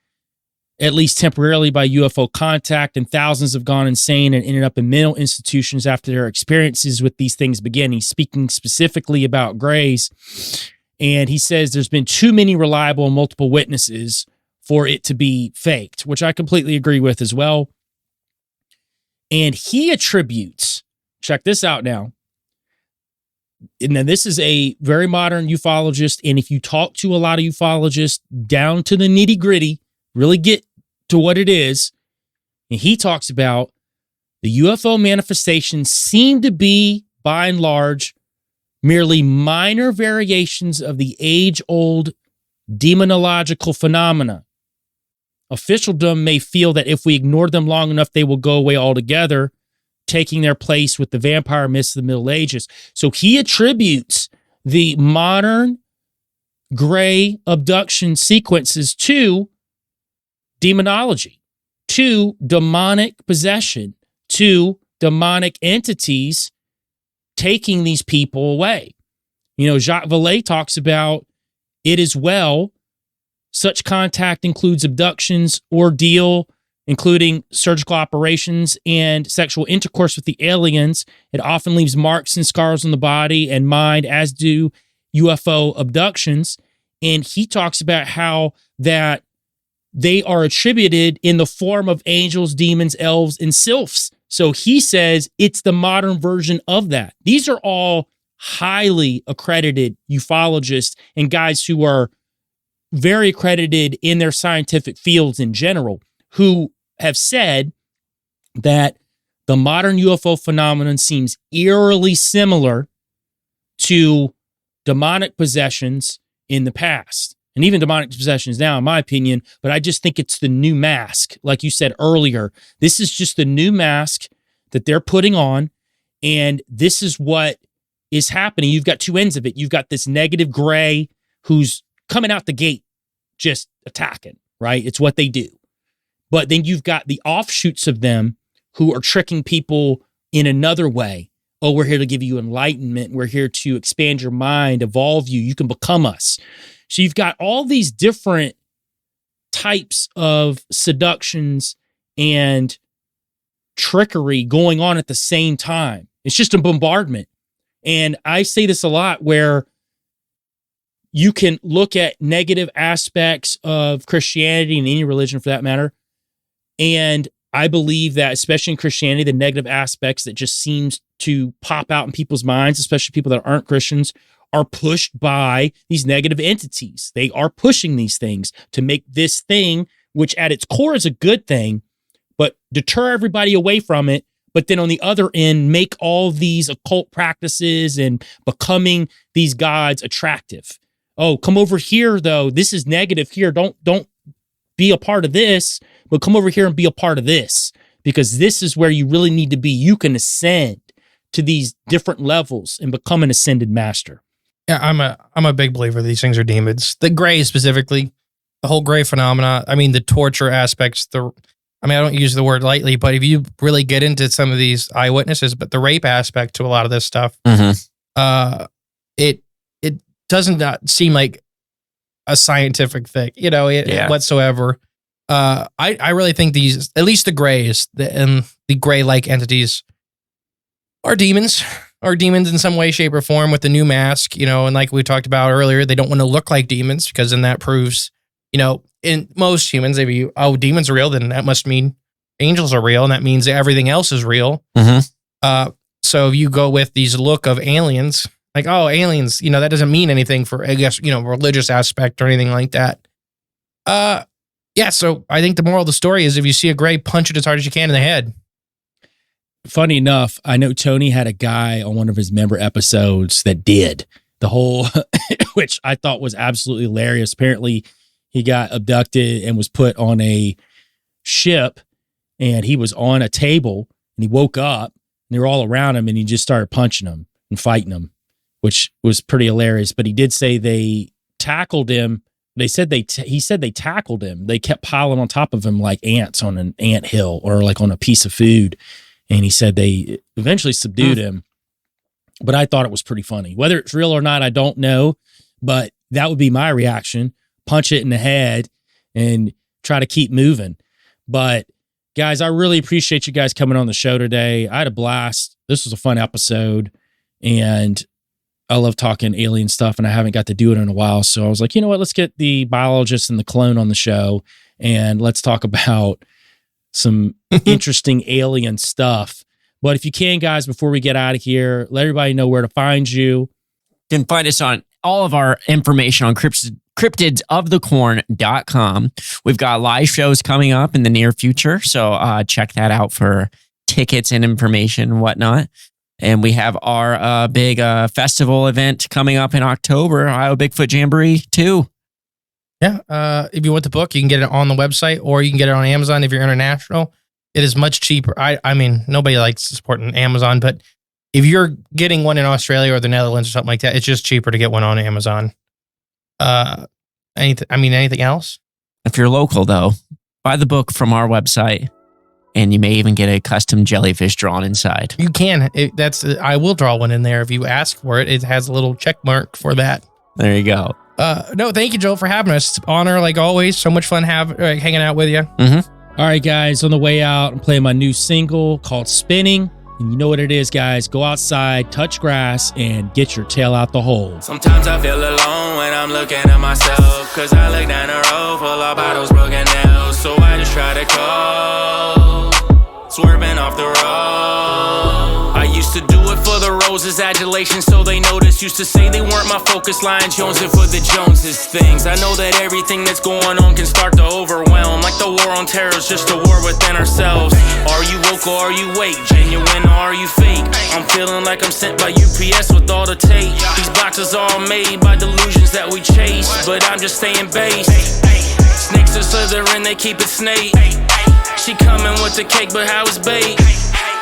at least temporarily, by UFO contact, and thousands have gone insane and ended up in mental institutions after their experiences with these things began. He's speaking specifically about Greys. And he says there's been too many reliable and multiple witnesses for it to be faked, which I completely agree with as well. And he attributes, check this out now, and then this is a very modern ufologist, and if you talk to a lot of ufologists down to the nitty gritty, really get to what it is, and he talks about the UFO manifestations seem to be, by and large, merely minor variations of the age-old demonological phenomena. Officialdom may feel that if we ignore them long enough, they will go away altogether, taking their place with the vampire myths of the Middle Ages. So he attributes the modern gray abduction sequences to demonology, to demonic possession, to demonic entities taking these people away. Jacques Vallée talks about it as well. Such contact includes abductions, ordeal, including surgical operations and sexual intercourse with the aliens. It often leaves marks and scars on the body and mind, as do UFO abductions. And he talks about how that they are attributed in the form of angels, demons, elves, and sylphs. So he says it's the modern version of that. These are all highly accredited ufologists and guys who are very accredited in their scientific fields in general, who have said that the modern UFO phenomenon seems eerily similar to demonic possessions in the past. And even demonic possessions now, in my opinion, but I just think it's the new mask. Like you said earlier, this is just the new mask that they're putting on, and this is what is happening. You've got two ends of it. You've got this negative gray who's coming out the gate just attacking, right? It's what they do. But then you've got the offshoots of them who are tricking people in another way. Oh, we're here to give you enlightenment. We're here to expand your mind, evolve you. You can become us. So you've got all these different types of seductions and trickery going on at the same time. It's just a bombardment. And I say this a lot where you can look at negative aspects of Christianity and any religion for that matter. And I believe that, especially in Christianity, the negative aspects that just seems to pop out in people's minds, especially people that aren't Christians, are pushed by these negative entities. They are pushing these things to make this thing, which at its core is a good thing, but deter everybody away from it. But then on the other end, make all these occult practices and becoming these gods attractive. Oh, come over here, though. This is negative here. Don't be a part of this, but come over here and be a part of this, because this is where you really need to be. You can ascend to these different levels and become an ascended master. Yeah, I'm a big believer these things are demons. The Greys specifically, the whole Grey phenomena. I mean, the torture aspects. I don't use the word lightly, but if you really get into some of these eyewitnesses, but the rape aspect to a lot of this stuff, it doesn't not seem like a scientific thing, whatsoever. I really think these, at least the Greys and the Grey-like entities, are demons in some way, shape, or form with the new mask, and like we talked about earlier, they don't want to look like demons because then that proves, in most humans, if demons are real, then that must mean angels are real, and that means everything else is real. So if you go with these look of aliens, like, oh, aliens, that doesn't mean anything for, I guess, religious aspect or anything like that. Yeah, so I think the moral of the story is if you see a Grey, punch it as hard as you can in the head. Funny enough, I know Tony had a guy on one of his member episodes that did the whole, which I thought was absolutely hilarious. Apparently, he got abducted and was put on a ship, and he was on a table, and he woke up, and they were all around him, and he just started punching them and fighting them, which was pretty hilarious. But he did say they tackled him. He said they tackled him. They kept piling on top of him like ants on an ant hill or like on a piece of food. And he said they eventually subdued him. But I thought it was pretty funny. Whether it's real or not, I don't know. But that would be my reaction. Punch it in the head and try to keep moving. But guys, I really appreciate you guys coming on the show today. I had a blast. This was a fun episode. And I love talking alien stuff, and I haven't got to do it in a while. So I was like, you know what? Let's get the biologist and the clone on the show, and let's talk about some interesting alien stuff. But if you can, guys, before we get out of here, let everybody know where to find you. You can find us on all of our information on cryptidsofthecorn.com. We've got live shows coming up in the near future, so check that out for tickets and information and whatnot. And we have our big festival event coming up in October, Ohio Bigfoot Jamboree 2. Yeah. If you want the book, you can get it on the website, or you can get it on Amazon if you're international. It is much cheaper. I mean, nobody likes supporting Amazon, but if you're getting one in Australia or the Netherlands or something like that, it's just cheaper to get one on Amazon. Anything else? If you're local, though, buy the book from our website. And you may even get a custom jellyfish drawn inside. You can. I will draw one in there if you ask for it. It has a little check mark for that. There you go. No, thank you, Joel, for having us. It's an honor, like always. So much fun hanging out with you. All right, guys. On the way out, I'm playing my new single called Spinning. And you know what it is, guys. Go outside, touch grass, and get your tail out the hole. Sometimes I feel alone when I'm looking at myself, cause I look down the road full of bottles, broken nails. So I just try to call, swerving off the road. I used to do it for the roses, adulation, so they noticed. Used to say they weren't my focus, lying Jonesing for the Joneses things. I know that everything that's going on can start to overwhelm. Like the war on terror is just a war within ourselves. Are you woke or are you awake? Genuine or are you fake? I'm feeling like I'm sent by UPS with all the tape. These boxes are all made by delusions that we chase, but I'm just staying base. Snakes are slithering, they keep it snake. She coming with the cake, but how it's baked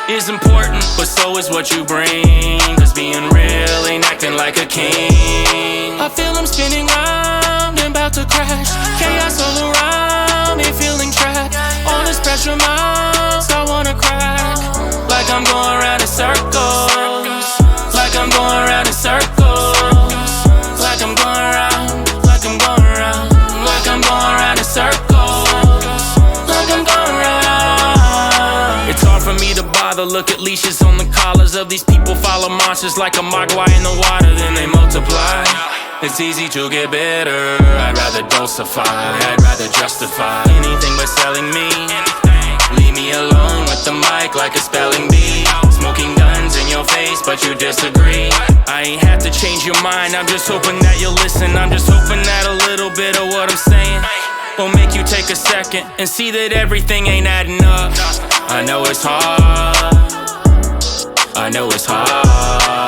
is important, but so is what you bring. Cause being real ain't acting like a king. I feel I'm spinning round and about to crash. Chaos all around me, feeling trapped. All this pressure mounts, I wanna crack. Like I'm going around in circles. Like I'm going around in circles. Like I'm going around. Like I'm going around. Like I'm going around in circles. Like I'm going around. It's hard for me to bother bother. Look at leashes on the collars of these people. Follow monsters like a mogwai in the water, then they multiply. It's easy to get bitter. I'd rather dulcify, I'd rather justify anything but selling me. Leave me alone with the mic like a spelling bee. Smoking guns in your face, but you disagree. I ain't have to change your mind, I'm just hoping that you'll listen. I'm just hoping that a little bit of what I'm saying will make you take a second and see that everything ain't adding up. I know it's hard, I know it's hard.